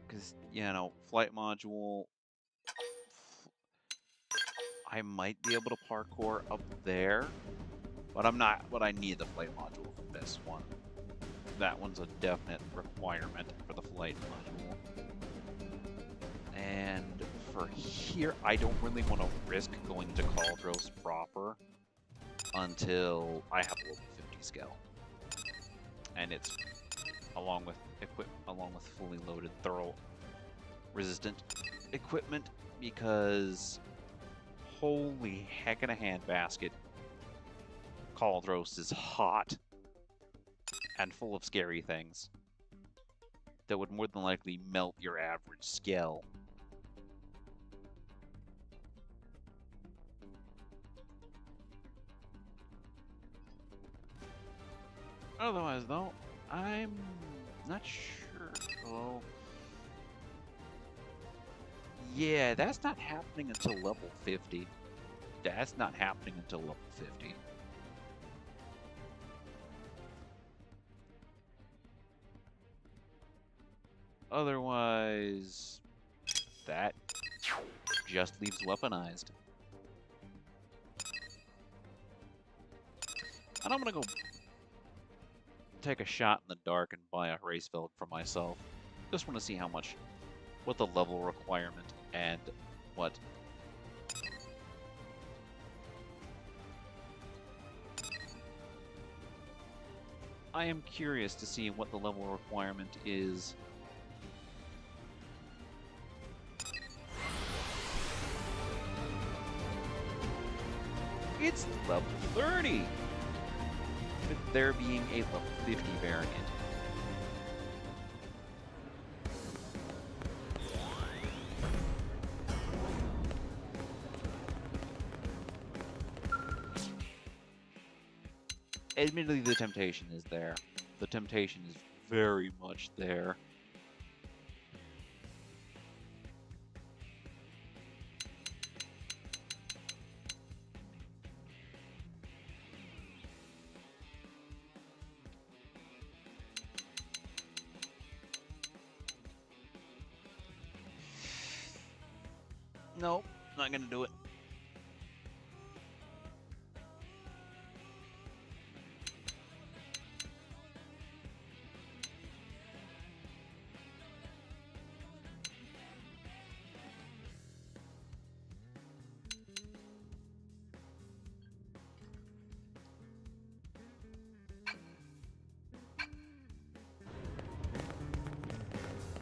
Because, you know, flight module... I might be able to parkour up there, but I'm not. But I need the flight module for this one. That one's a definite requirement for the flight module. And for here, I don't really want to risk going to Cauldros proper until I have level 50 scale, and it's along with fully loaded thorough resistant equipment, because holy heck in a handbasket, Cauldros is hot and full of scary things that would more than likely melt your average scale. Otherwise, though, I'm not sure. Oh, yeah, that's not happening until level 50. That's not happening until level 50. Otherwise, that just leaves weaponized. And I'm gonna go take a shot in the dark and buy a race build for myself. Just want to see what the level requirement and what I am curious to see what the level requirement is. It's level 30! With there being a level 50 variant. Admittedly, the temptation is there. The temptation is very much there. Nope, not gonna do it.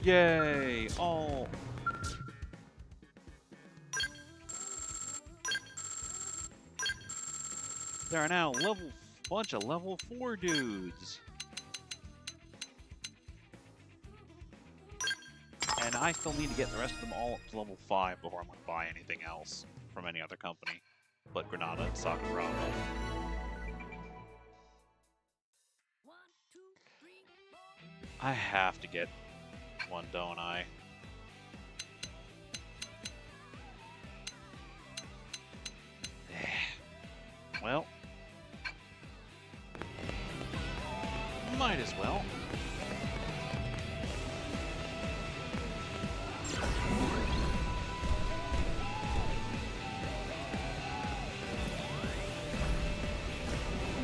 Yay! All. There are now bunch of level 4 dudes. And I still need to get the rest of them all up to level 5 before I'm going to buy anything else from any other company. But Granada and Sakuraba. I have to get one, don't I? Well, might as well.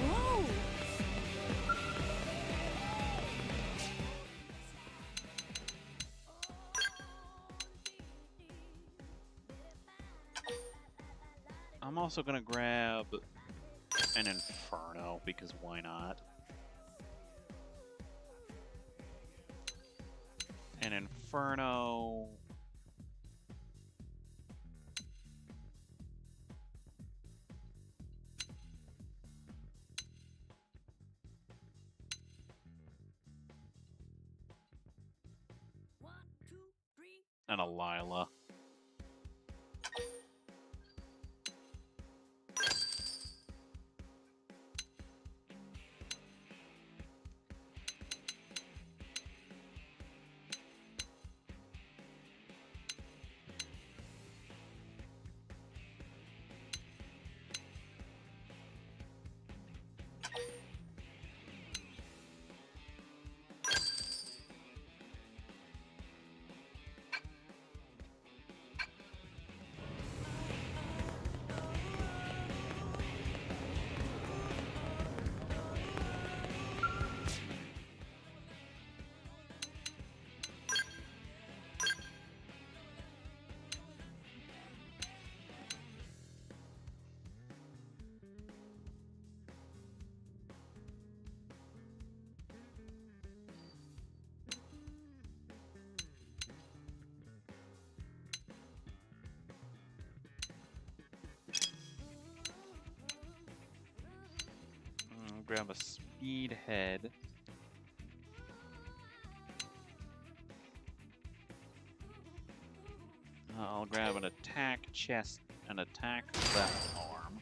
Whoa! I'm also gonna grab an Inferno, because why not? An Inferno... and a Lila. Grab a speed head. I'll grab an attack chest and attack left arm.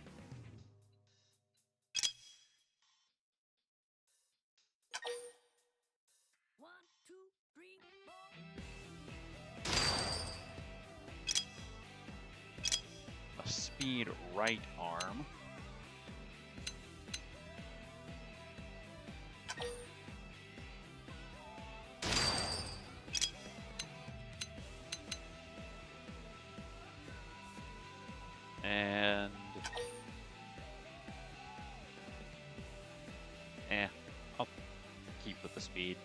A speed right arm. And the speed.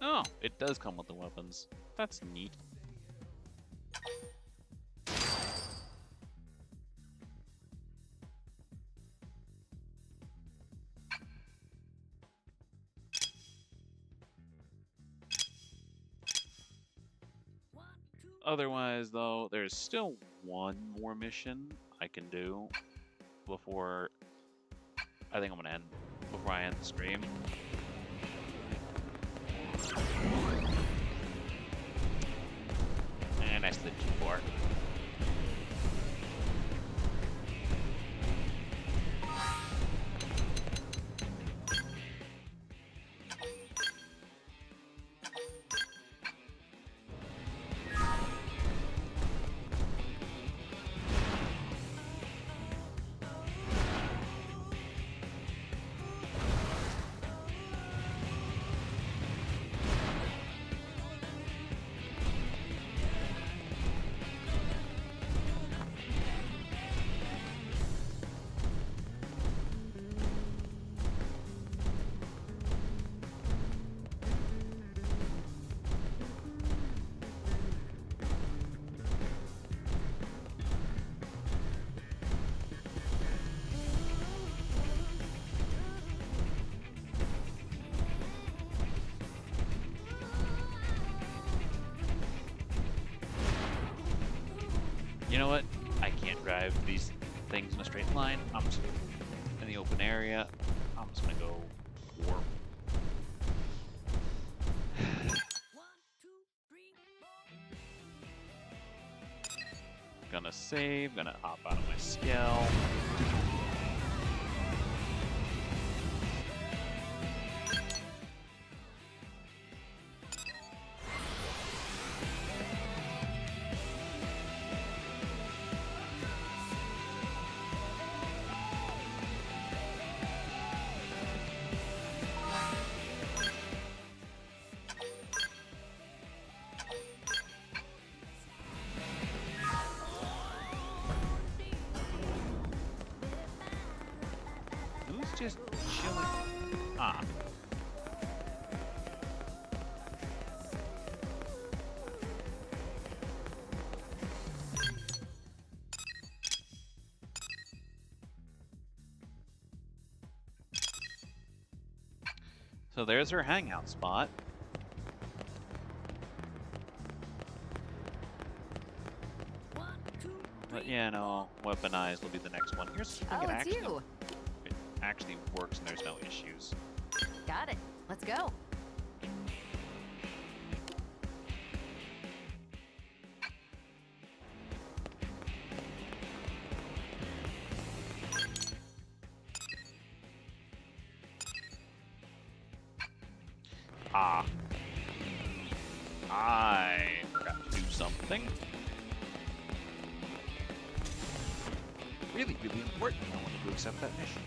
Oh, it does come with the weapons. That's neat. Otherwise, though, there's still one more mission I can do before I think I'm gonna end before I end the stream. And I slid too far. You know what? I can't drive these things in a straight line. I'm just in the open area. I'm just gonna go warp. Gonna save, gonna hop out of my scale. Just chilling. Ah. So there's her hangout spot. But yeah, no, weaponized will be the next one. Here's the thing, Oh, it's you. Actually works and there's no issues. Got it. Let's go. Ah. I forgot to do something. Really, really important. I wanted to accept that mission.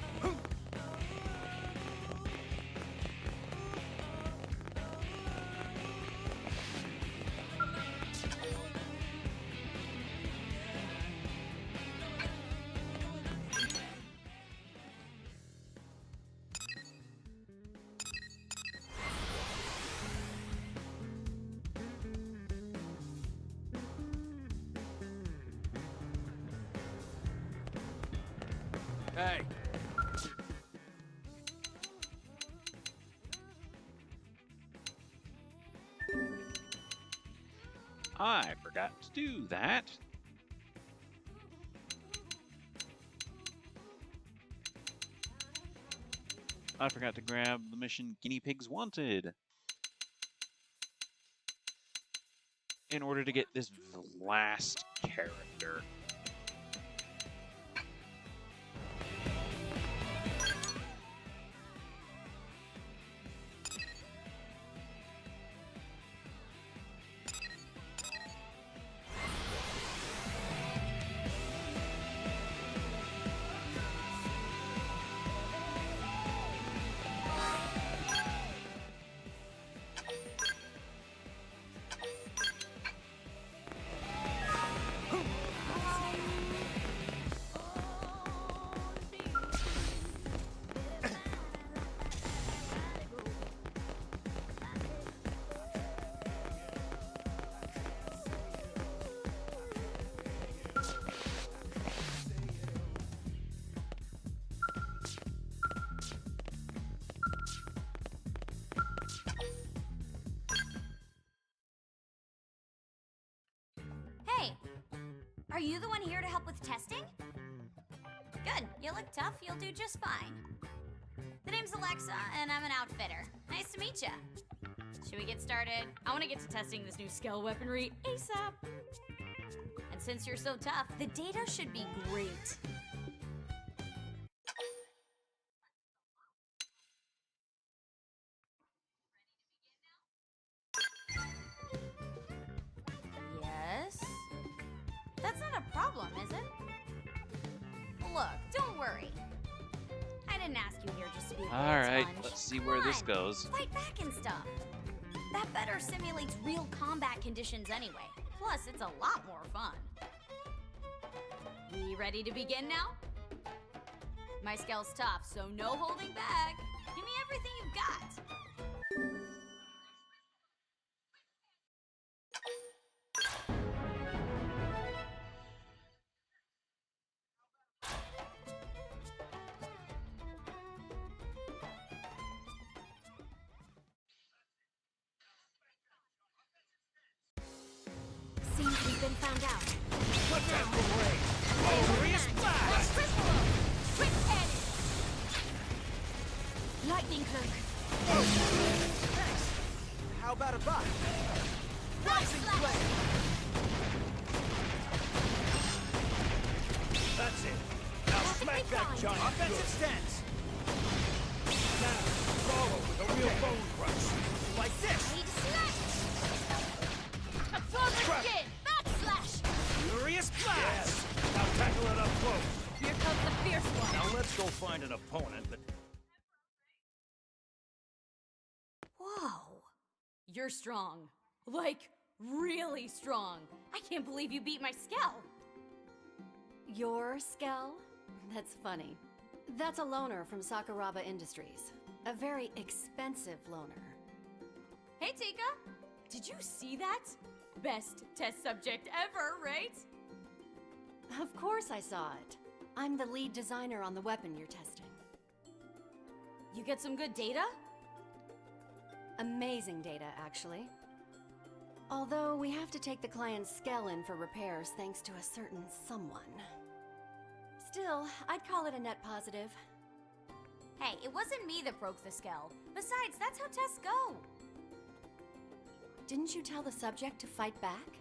Hey. I forgot to do that. I forgot to grab the mission Guinea Pigs Wanted in order to get this last character. Are you the one here to help with testing? Good. You look tough. You'll do just fine. The name's Alexa, and I'm an outfitter. Nice to meet ya. Should we get started? I want to get to testing this new scale weaponry ASAP. And since you're so tough, the data should be great. Yes? That's not a problem, is it? Look, don't worry. I didn't ask you here just to be a Alright, sponge. let's see where this Come on, goes. Fight back and stuff. That better simulates real combat conditions anyway. Plus, it's a lot more fun. We ready to begin now? My scale's tough, so no holding back. Give me everything you've got. Seems we've been found out. Cut that parade! Glorious blast! Quick cannon! Lightning cloak. Thanks. How about a buck? Rising flame! That's it. Now smack that giant Offensive good. stance! Now, follow with a real bone crush. Like this! Need slash! Absorber Crap. skin! Backslash! Furious blast! Yes. Now tackle it up close. Here comes the fierce one. Now let's go find an opponent that... Whoa. You're strong. Like, really strong. I can't believe you beat my Skell. Your Skell? That's funny. That's a loaner from Sakuraba Industries. A very expensive loaner. Hey, Tika. Did you see that? Best test subject ever, right? Of course I saw it. I'm the lead designer on the weapon you're testing. You get some good data? Amazing data, actually. Although we have to take the client's Skell in for repairs thanks to a certain someone. Still, I'd call it a net positive. Hey, it wasn't me that broke the Skell. Besides, that's how tests go. Didn't you tell the subject to fight back?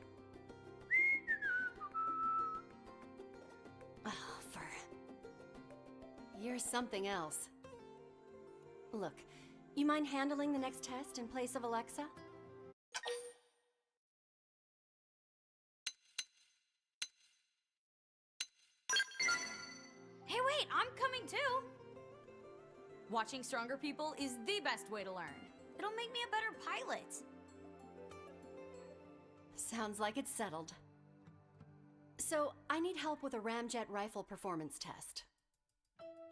Oh, you're something else. Look, you mind handling the next test in place of Alexa? Hey, wait, I'm coming too. Watching stronger people is the best way to learn. It'll make me a better pilot. Sounds like it's settled. So, I need help with a ramjet rifle performance test.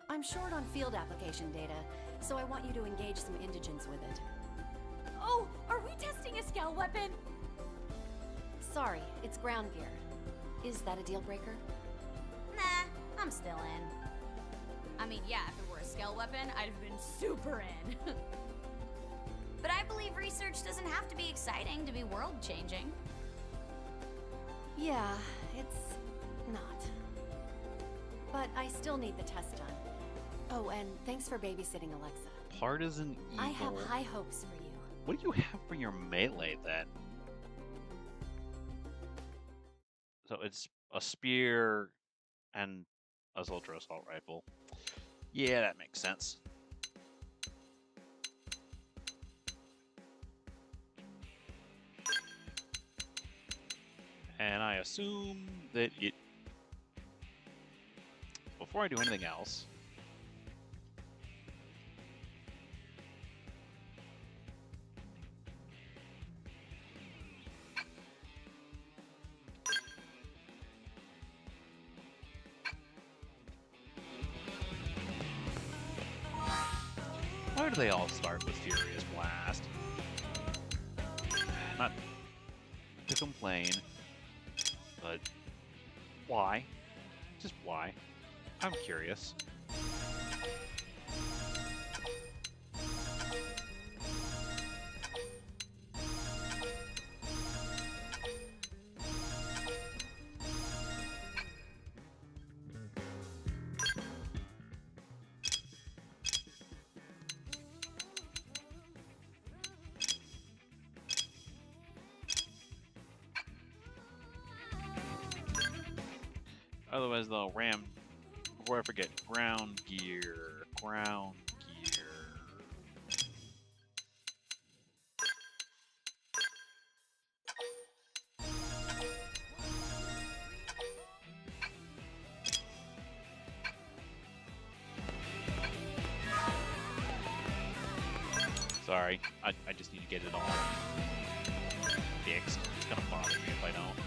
I'm short on field application data, so I want you to engage some indigents with it. Oh, are we testing a Skell weapon? Sorry, it's ground gear. Is that a deal breaker? Nah, I'm still in. I mean, yeah, if it were a Skell weapon, I'd have been super in. But I believe research doesn't have to be exciting to be world-changing. Yeah, it's not. But I still need the test done. Oh, and thanks for babysitting Alexa. Partisan evil. I have high hopes for you. What do you have for your melee then? So it's a spear and a Zultra assault rifle. Yeah, that makes sense. And I assume that it... Before I do anything else... Why do they all start with Furious Blast? Not to complain, but why? Just why? I'm curious. otherwise the ram. Before I forget, ground gear. Ground gear. Sorry, I just need to get it all fixed. It's gonna bother me if I don't.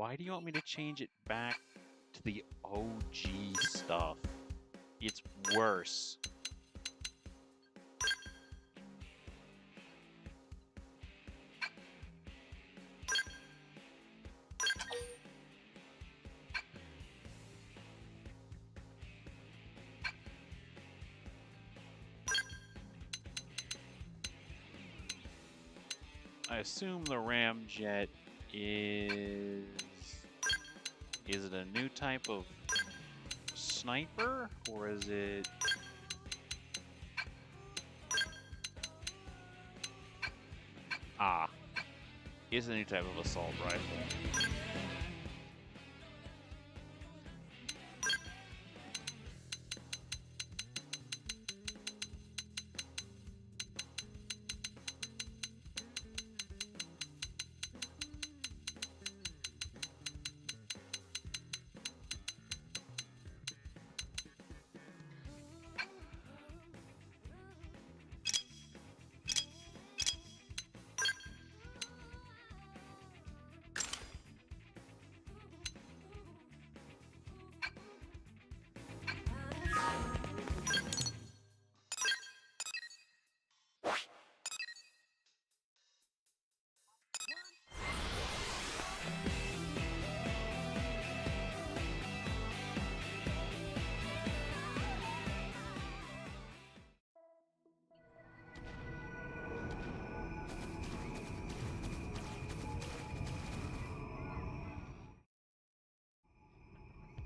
Why do you want me to change it back to the OG stuff? It's worse. I assume the ramjet is it a new type of sniper, or is it is a new type of assault rifle?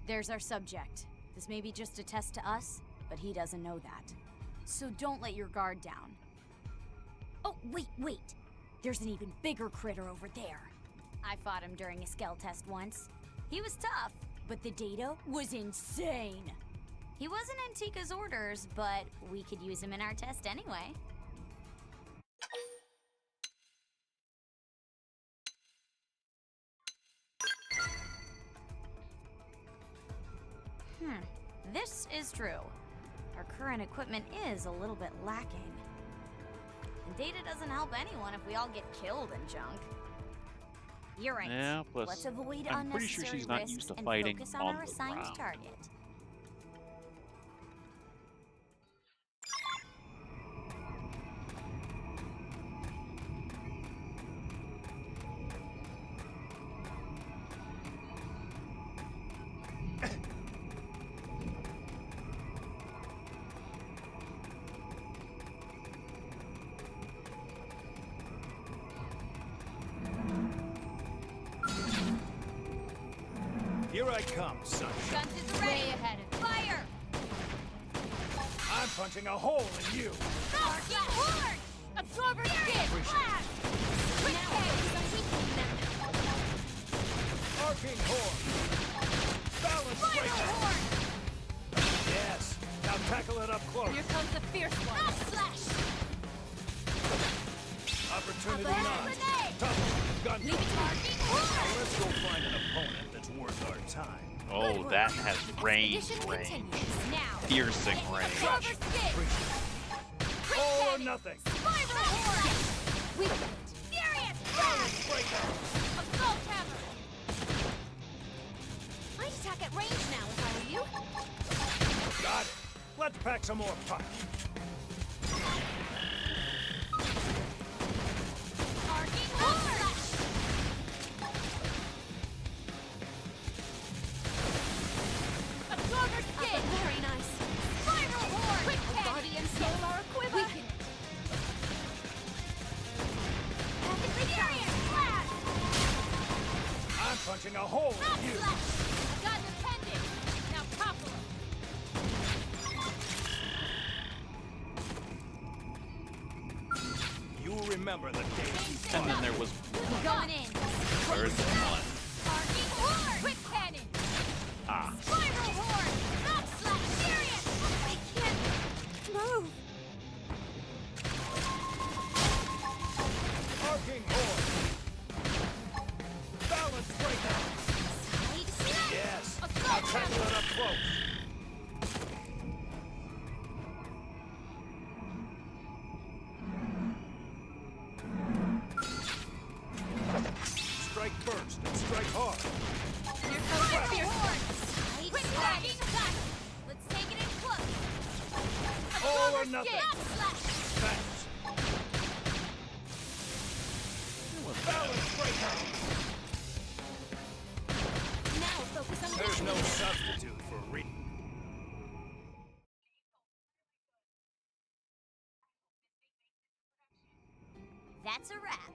There's our subject. This may be just a test to us, but he doesn't know that. So don't let your guard down. Oh, wait! There's an even bigger critter over there. I fought him during a skell test once. He was tough, but the data was insane. He wasn't Antika's orders, but we could use him in our test anyway. This is true. Our current equipment is a little bit lacking. And data doesn't help anyone if we all get killed in junk. You're right. Yeah, plus Let's avoid I'm pretty sure unnecessary she's not risks used to and fighting focus on on our the assigned ground. target. Here I come, sunshine. Guns is ready. Way ahead of you. Fire! I'm punching a hole in you. Arcing horn! Absorber skin! Flash! Quick Arcing horn. Balance breaker. horn! Yes. Now tackle it up close. Here comes the fierce one. Slash! Opportunity Banana knocked. grenade! Tough. Gun. Leave it to arcing horn! Let's go find an opponent that's worth our time. Oh, that has range. Expedition continues. Now. Piercing range. Absorber skin! All or nothing. Spiral horn! We did it! Furious Assault hammer! I'd attack at range now if I were you. Got it. Let's pack some more punch. Arcing horn! Absorber skin! Very nice. Spiral horn! Quick Guardian Solar Quiver. Weaken it! Furious blast! I'm punching a hole Rock in you. slash! I got your pendant! Now topple him! You remember the day you And then there was Going in! third one. Arcing horn! Quick cannon! Ah. Spiral horn! Rock slash! Furious! I can't move! arcing horn. Balance breaker. Side slash! Yes. I'll Assault tackle hammer! it up close. Strike first and strike hard. Here comes the horn! Quick cracking attack! Let's take it in close! All or Absorber nothing. skin! Rock slash! Thanks. Balance breaker. Now focus on There's no weakening. substitute for That's a wrap.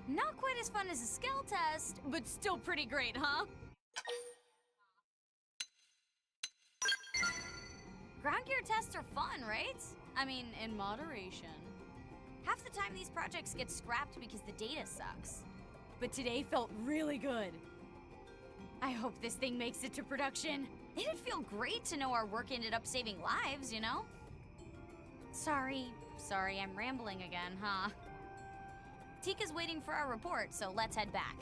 Not quite as fun as a skill test, but still pretty great, huh? Ground gear tests are fun, right? I mean, in moderation. Half the time these projects get scrapped because the data sucks. But today felt really good. I hope this thing makes it to production. It'd feel great to know our work ended up saving lives, you know? Sorry, I'm rambling again, huh? Tika's waiting for our report, so let's head back.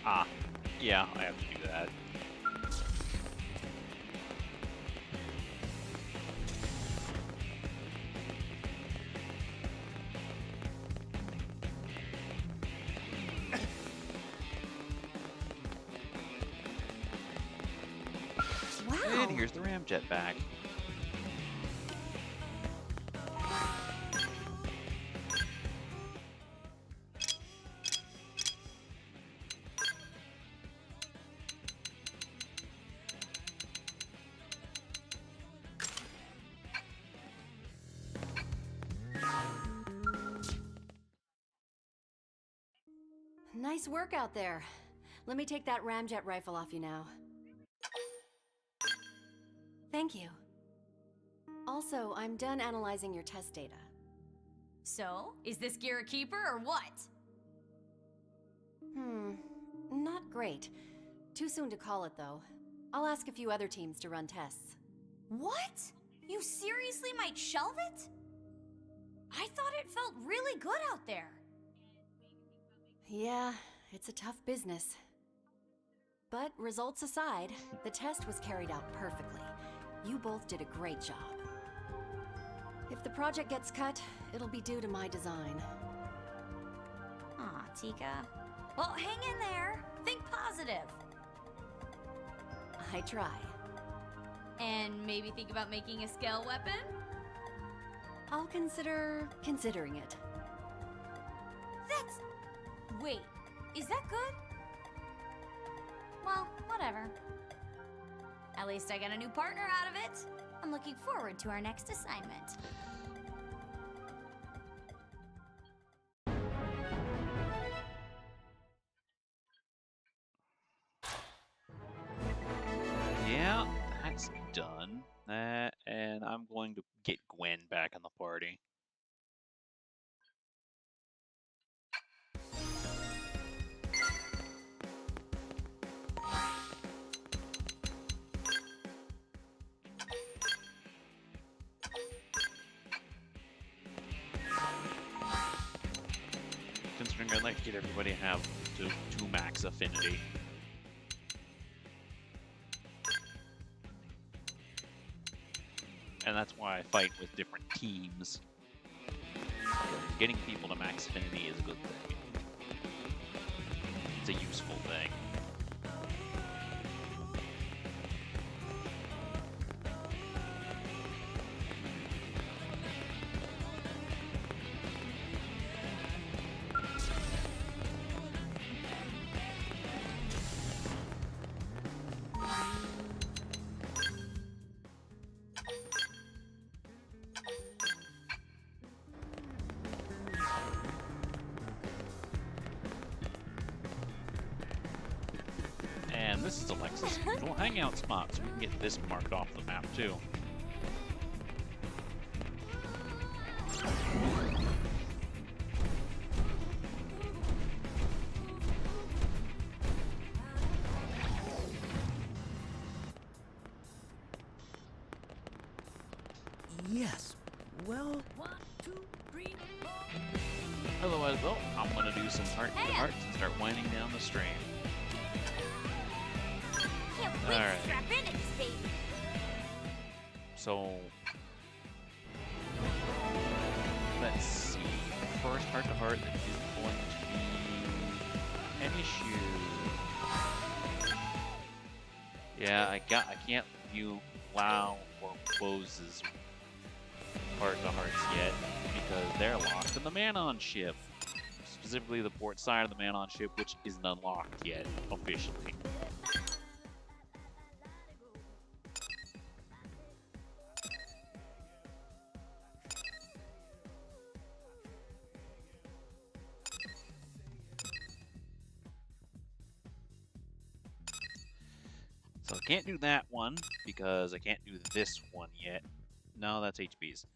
Ah. Yeah, I have to do that. Wow. And here's the ramjet back. Nice work out there. Let me take that ramjet rifle off you now. Thank you. Also, I'm done analyzing your test data. So, is this gear a keeper or what? Not great. Too soon to call it, though. I'll ask a few other teams to run tests. What? You seriously might shelve it? I thought it felt really good out there. Yeah, it's a tough business. But results aside, the test was carried out perfectly. You both did a great job. If the project gets cut, it'll be due to my design. Aw, Tika. Well, hang in there. Think positive. I try. And maybe think about making a scale weapon? I'll considering it. That's... Wait, is that good? Well, whatever. At least I got a new partner out of it. I'm looking forward to our next assignment. Yeah, that's And I'm going to get Gwen back in the party. Considering I'd like to get everybody to have two max affinity. And that's why I fight with different teams. Getting people to max affinity is a good thing. It's a useful thing. And this is Alexa's usual hangout spot, so we can get this marked off the map too. Yes. Well. Otherwise, well, I'm gonna do some heart-to-hearts and start winding down the stream. Can't wait to strap into this baby. So let's see. First heart-to-heart that isn't going to be an issue. Yeah, I can't view WoW or Close's heart-to-hearts yet because they're locked in the Manon ship. Specifically the port side of the Manon ship, which isn't unlocked yet officially. So I can't do that one because I can't do this one yet. No, that's HB's.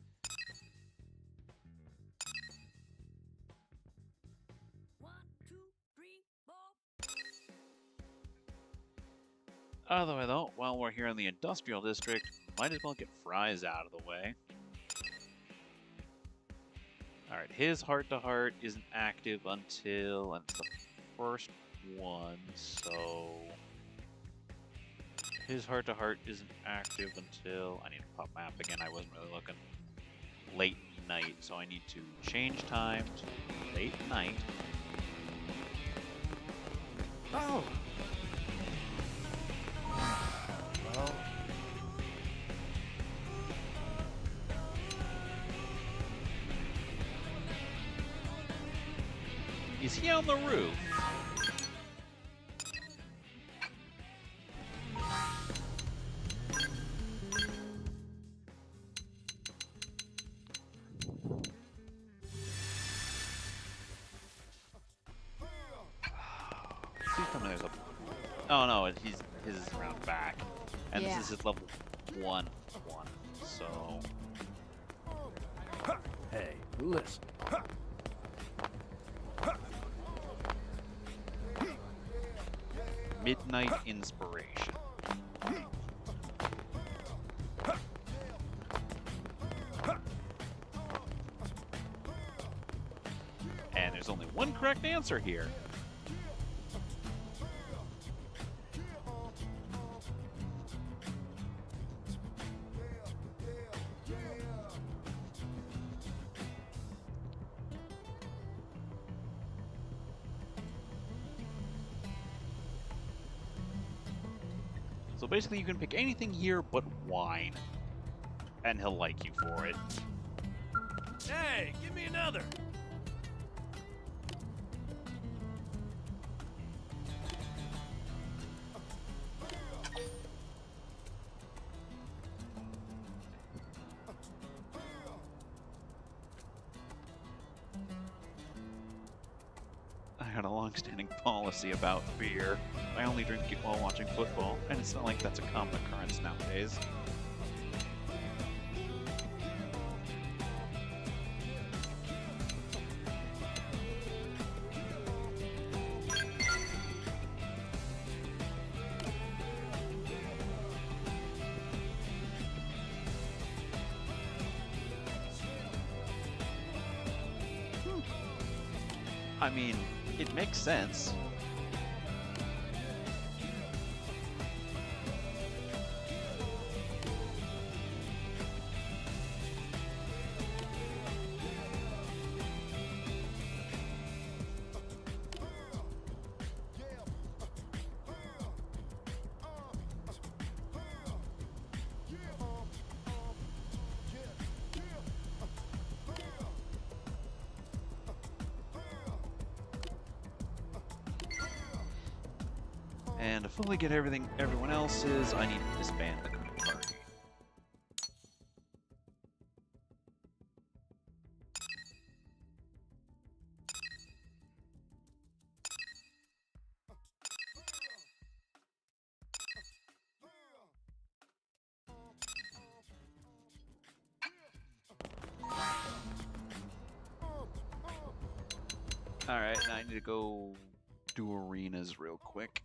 Other way though, while we're here in the industrial district, might as well get Fries out of the way. Alright, his heart-to-heart isn't active until, and it's the first one, so his heart-to-heart isn't active until, I need to pop map again, I wasn't really looking, late night, so I need to change time to late night. Oh! Well... Is he on the roof? Please tell me there's a... Oh no, his is around back. And Yeah. this is his level 1, so... Hey, listen. Midnight Inspiration. And there's only one correct answer here. So basically you can pick anything here but wine. And he'll like you for it. Hey, give me another. I got a long-standing policy about beer. I only drink it while watching football, and it's not like that's a common occurrence nowadays. I mean, it makes sense. And to fully get everyone else's, I need to disband the current party. Alright, now I need to go do arenas real quick.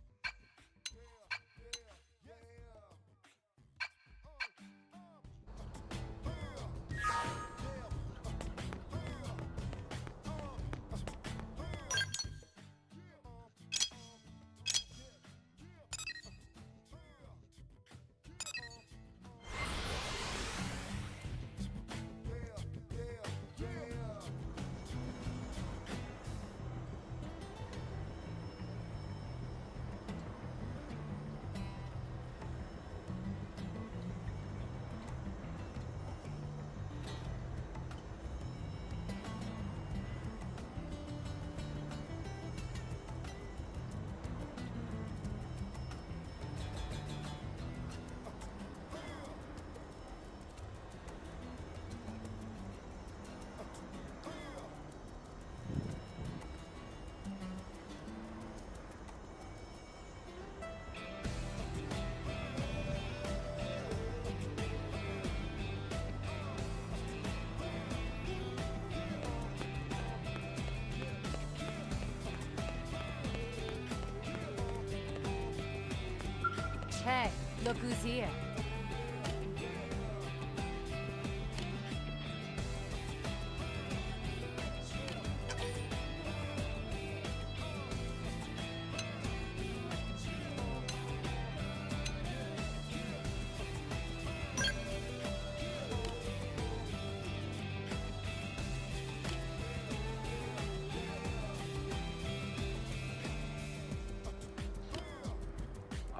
Hey, look who's here.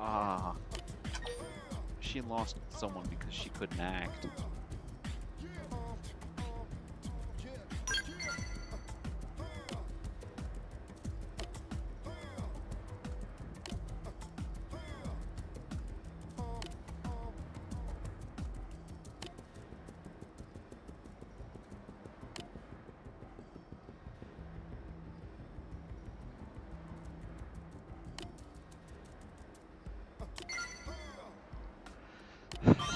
Ah. She lost someone because she couldn't act.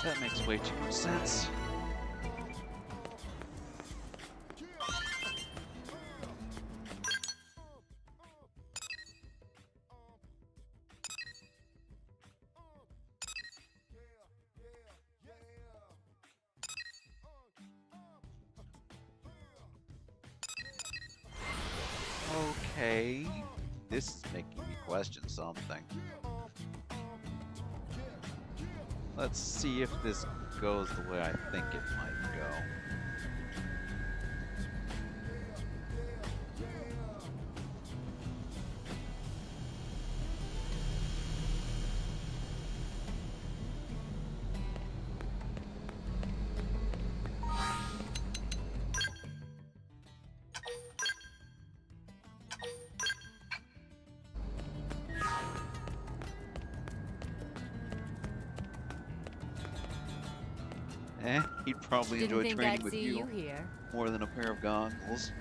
That makes way too much sense. Okay, this is making me question something. Let's see if this goes the way I think it might go. He'd probably Didn't enjoy think training I'd with see you you here. more than a pair of goggles.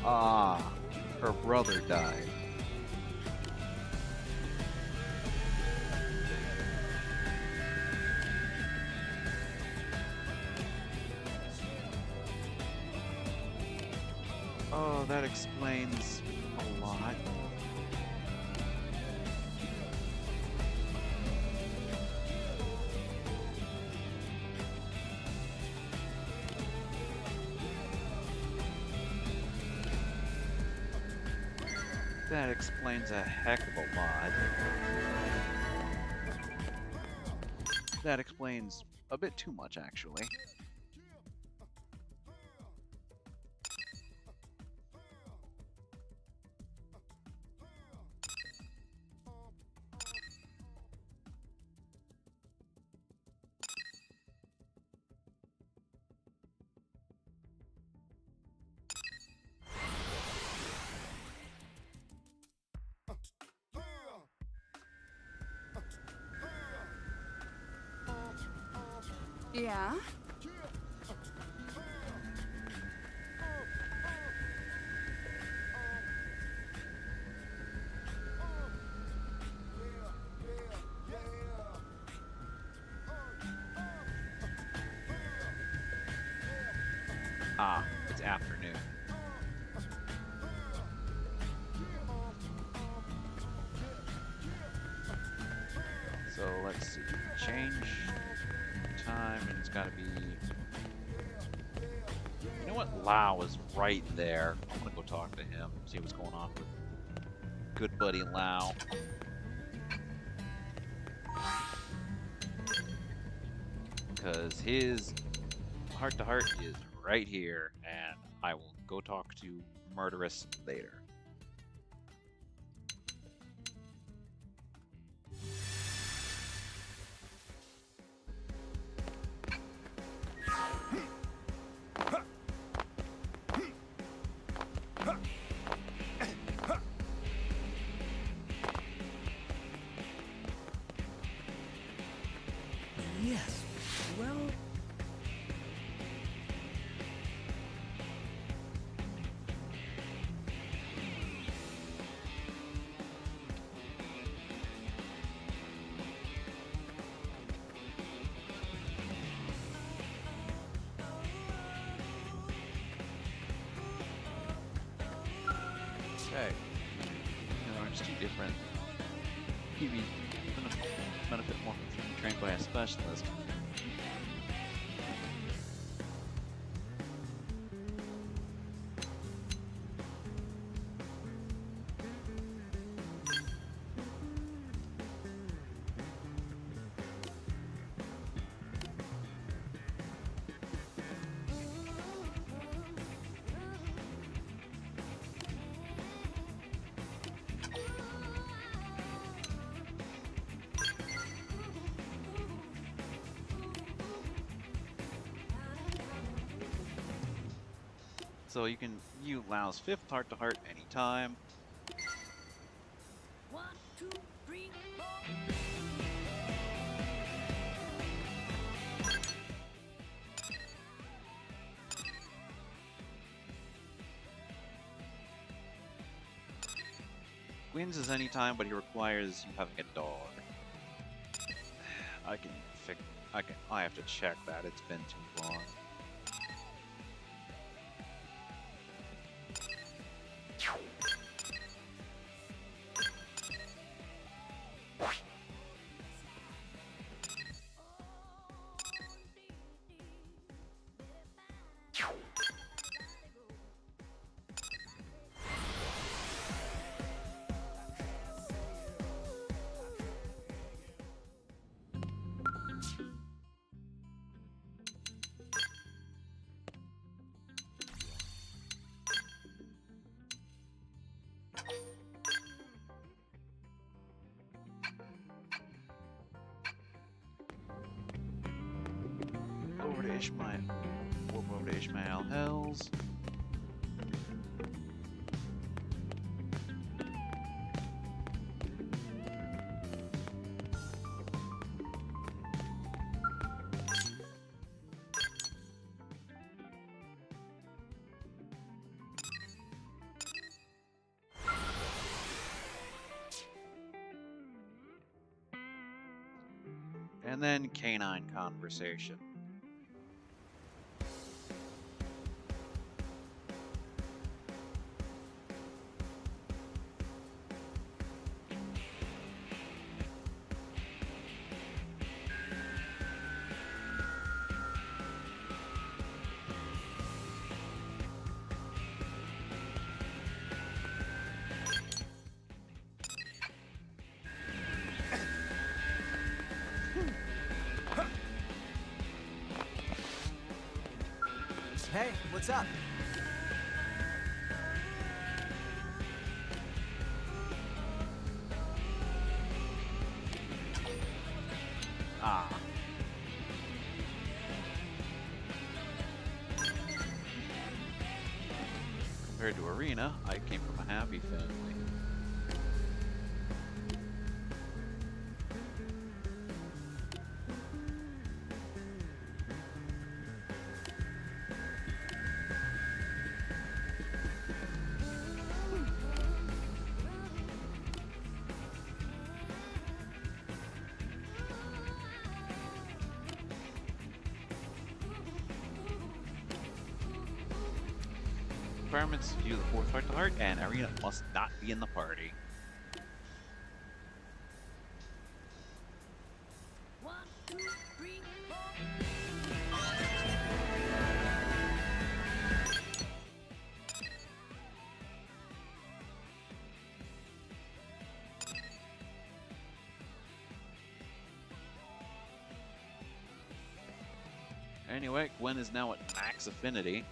Ah, her brother died. So that explains a lot. That explains a heck of a lot. That explains a bit too much, actually. Yeah? Ah, it's afternoon. So let's see. Change time, and it's gotta be. You know what? Lao is right there. I'm gonna go talk to him, see what's going on with good buddy Lao. Because his heart-to-heart is right here, and I will go talk to Murderous later. Yes. Well... Okay. No, it's too different. Kiwi benefit more from being trained by a specialist. So you can use Lao's fifth heart-to-heart anytime. 1, 2, 3, 4. Wins is anytime, but he requires you having a dog. I have to check that. It's been too long. Over to Ishmael. Over to Ishmael Hills. And then canine conversation. Hey, what's up? Ah. Compared to Arena, I came from a happy family. Requirements view the fourth heart to heart, and Arena must not be in the party. Anyway, Gwen is now at max affinity.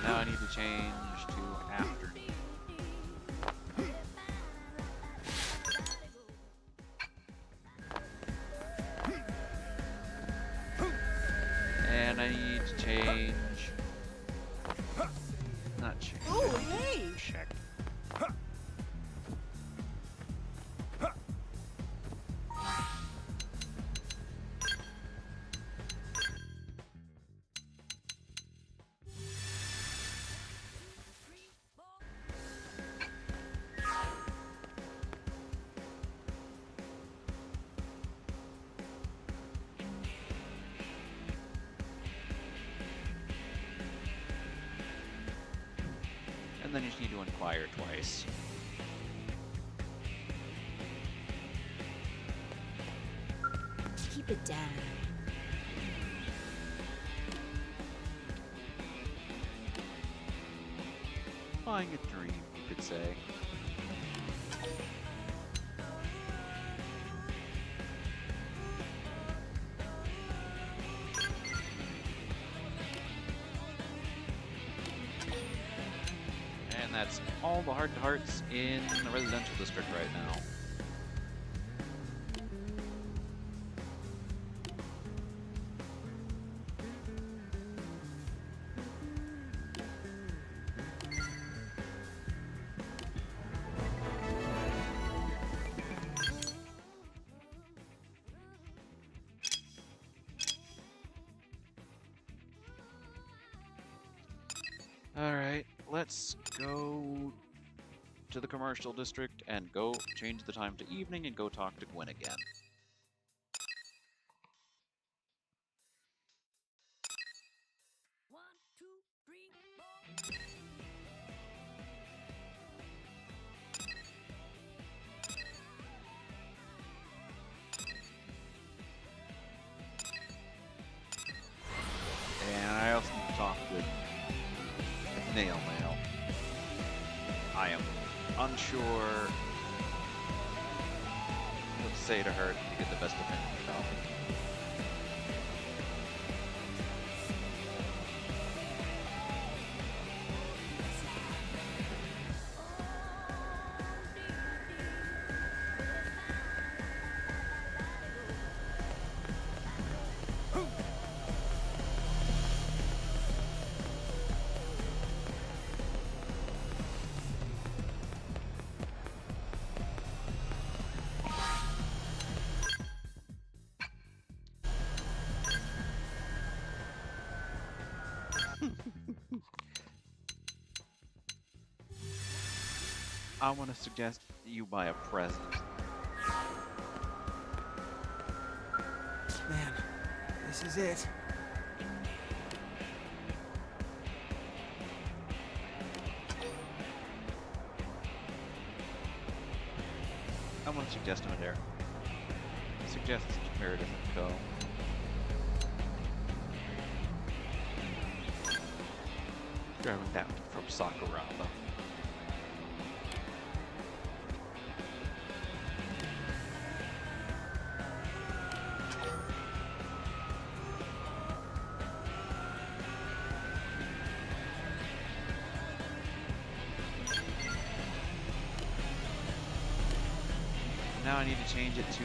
Now I need to change to afternoon. And I need to change. Not change. Oh, hey! Check. And then you just need to inquire twice. Keep it down. Buying a dream, you could say. And that's all the heart-to-hearts in the residential district right now. Alright, let's go to the commercial district and go change the time to evening and go talk to Gwen again. And I also need to talk with Nail Mail. I am unsure what to say to her to get the best opinion about it. I want to suggest you buy a present. Man, this is it. I want to suggest him there. Suggest Meredith and Co. Driving down from Sakuraba. Now I need to change it to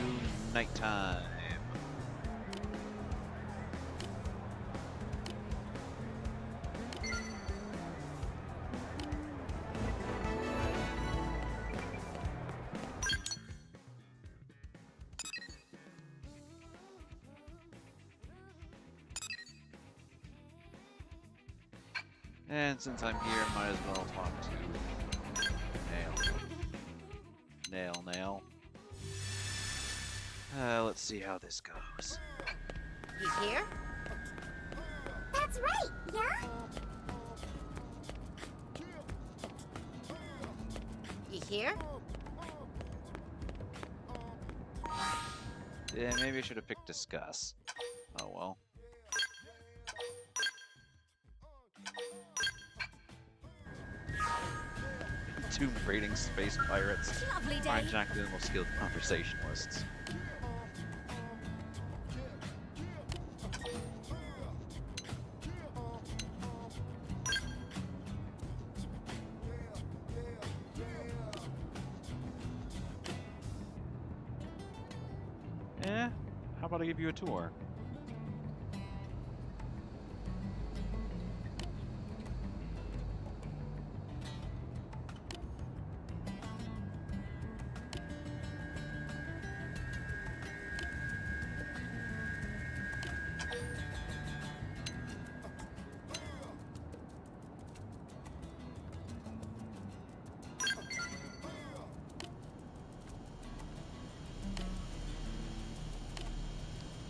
nighttime. And since I'm here, might as well talk to Nail. Let's see how this goes. You here? That's right, yeah? You here? Yeah, maybe I should have picked discuss. Oh well. Two raiding space pirates. Lovely day. Hijacked the most skilled conversationalists. How about I give you a tour?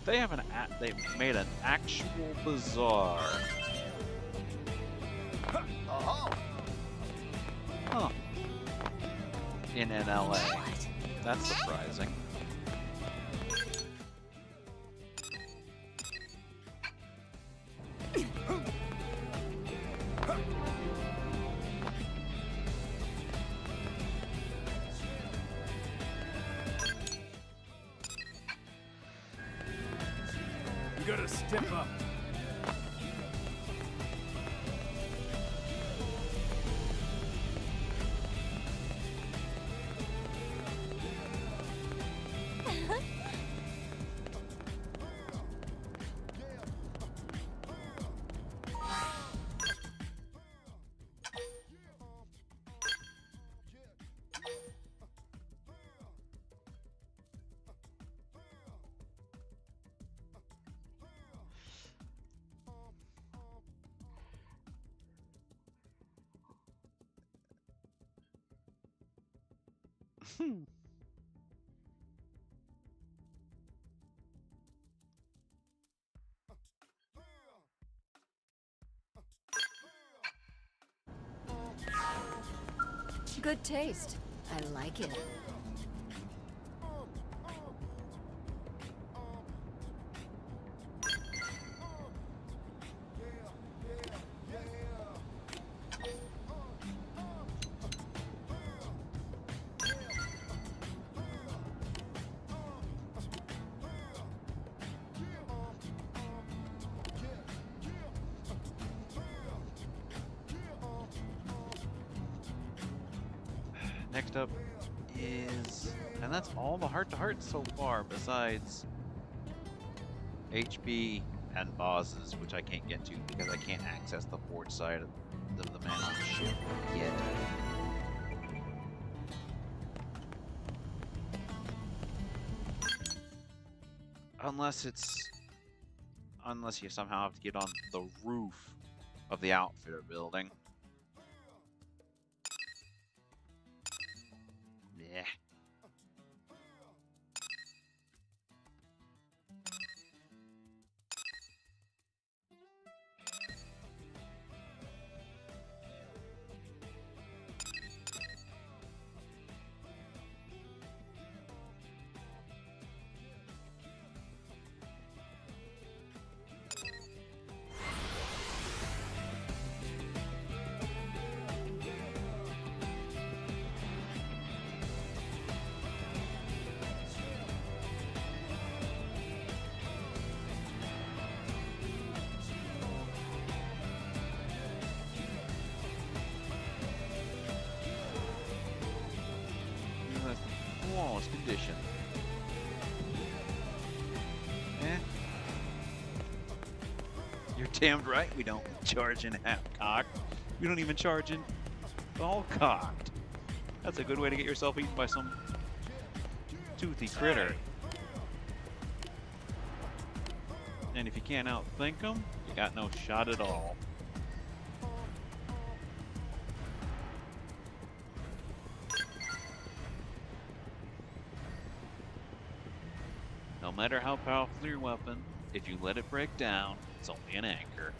They have they made an actual bazaar. Oh. Huh. In LA. That's surprising. You gotta step up. Good taste. I like it. Next up is, and that's all the heart-to-heart so far, besides HB and bosses, which I can't get to because I can't access the port side of the man on the ship yet. Unless you somehow have to get on the roof of the outfitter building. Yeah. smallest condition. Eh. You're damned right we don't charge in half-cocked. We don't even charge in all-cocked. That's a good way to get yourself eaten by some toothy critter. And if you can't outthink them, you got no shot at all. No matter how powerful your weapon, if you let it break down, it's only an anchor.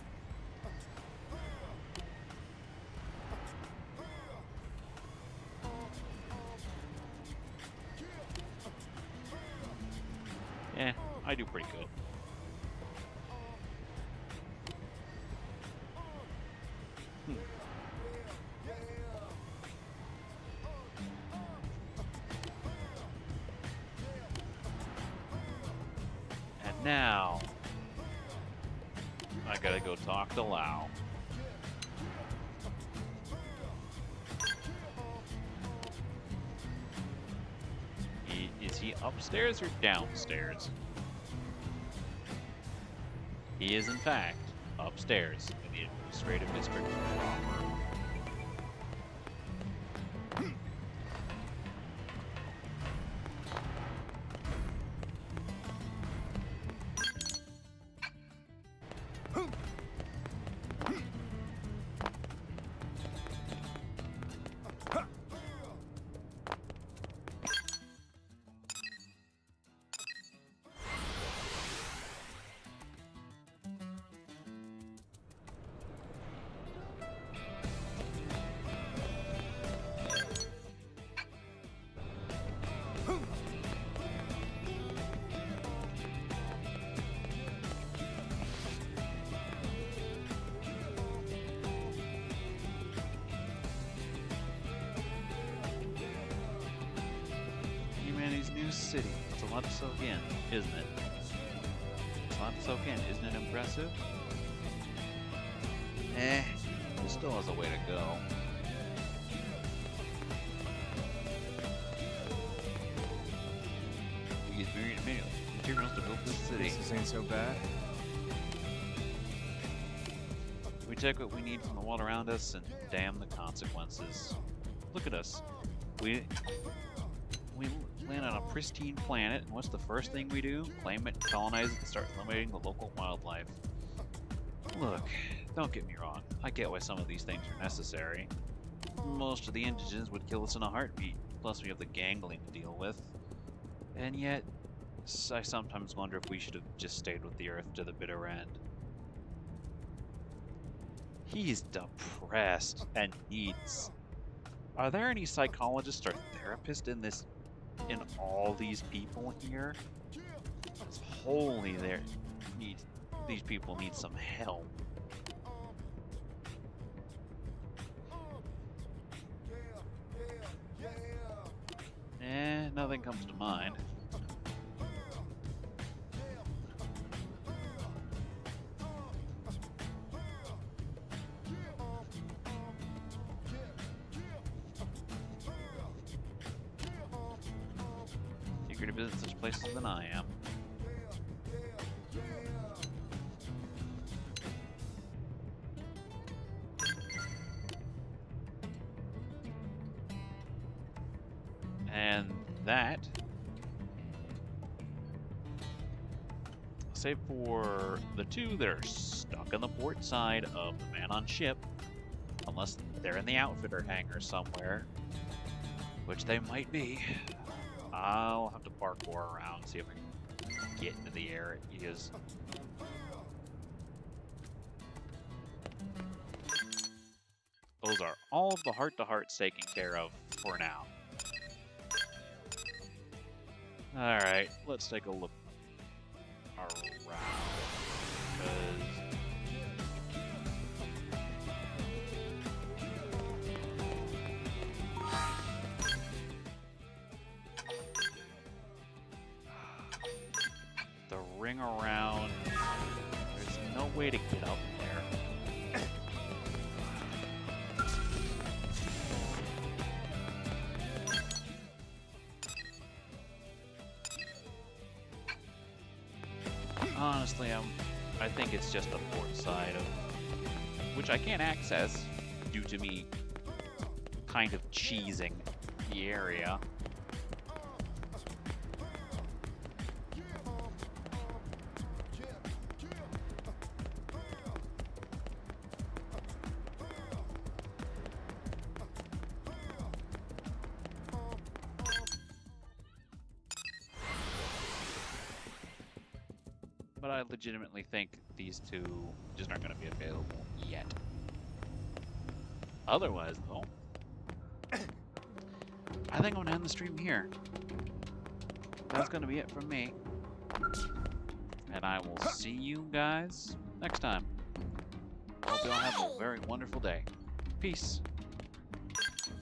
Yeah, I do pretty good. And now, I gotta go talk to Lau. Is he upstairs or downstairs? He is, in fact, upstairs in the administrative district proper. Humanity's new city. It's a lot to soak in, isn't it? It's a lot to soak in. Isn't it impressive? Eh, it still has a way to go. We get myriad materials to build this city. This ain't so bad. We take what we need from the world around us and damn the consequences. Look at us. We land on a pristine planet, and what's the first thing we do? Claim it, colonize it, and start eliminating the local wildlife. Look, don't get me wrong. I get why some of these things are necessary. Most of the indigents would kill us in a heartbeat, plus we have the gangling to deal with. And yet, I sometimes wonder if we should have just stayed with the Earth to the bitter end. He's depressed and needs... Are there any psychologists or therapists in all these people here? It's holy, these people need some help. Nothing comes to mind. Eager to visit such places than I am. And that, save for the two that are stuck on the port side of the man on ship, unless they're in the outfitter hangar somewhere, which they might be. I'll have to parkour around, see if I can get into the areas. Those are all of the heart-to-hearts taken care of for now. Alright, let's take a look around. 'Cause the ring around, there's no way to get up there. honestly, I think it's just the port side of which I can't access due to me kind of cheesing the area. But I legitimately think these two just aren't going to be available yet. Otherwise, though, I think I'm going to end the stream here. That's going to be it from me. And I will see you guys next time. Hope you all have a very wonderful day. Peace.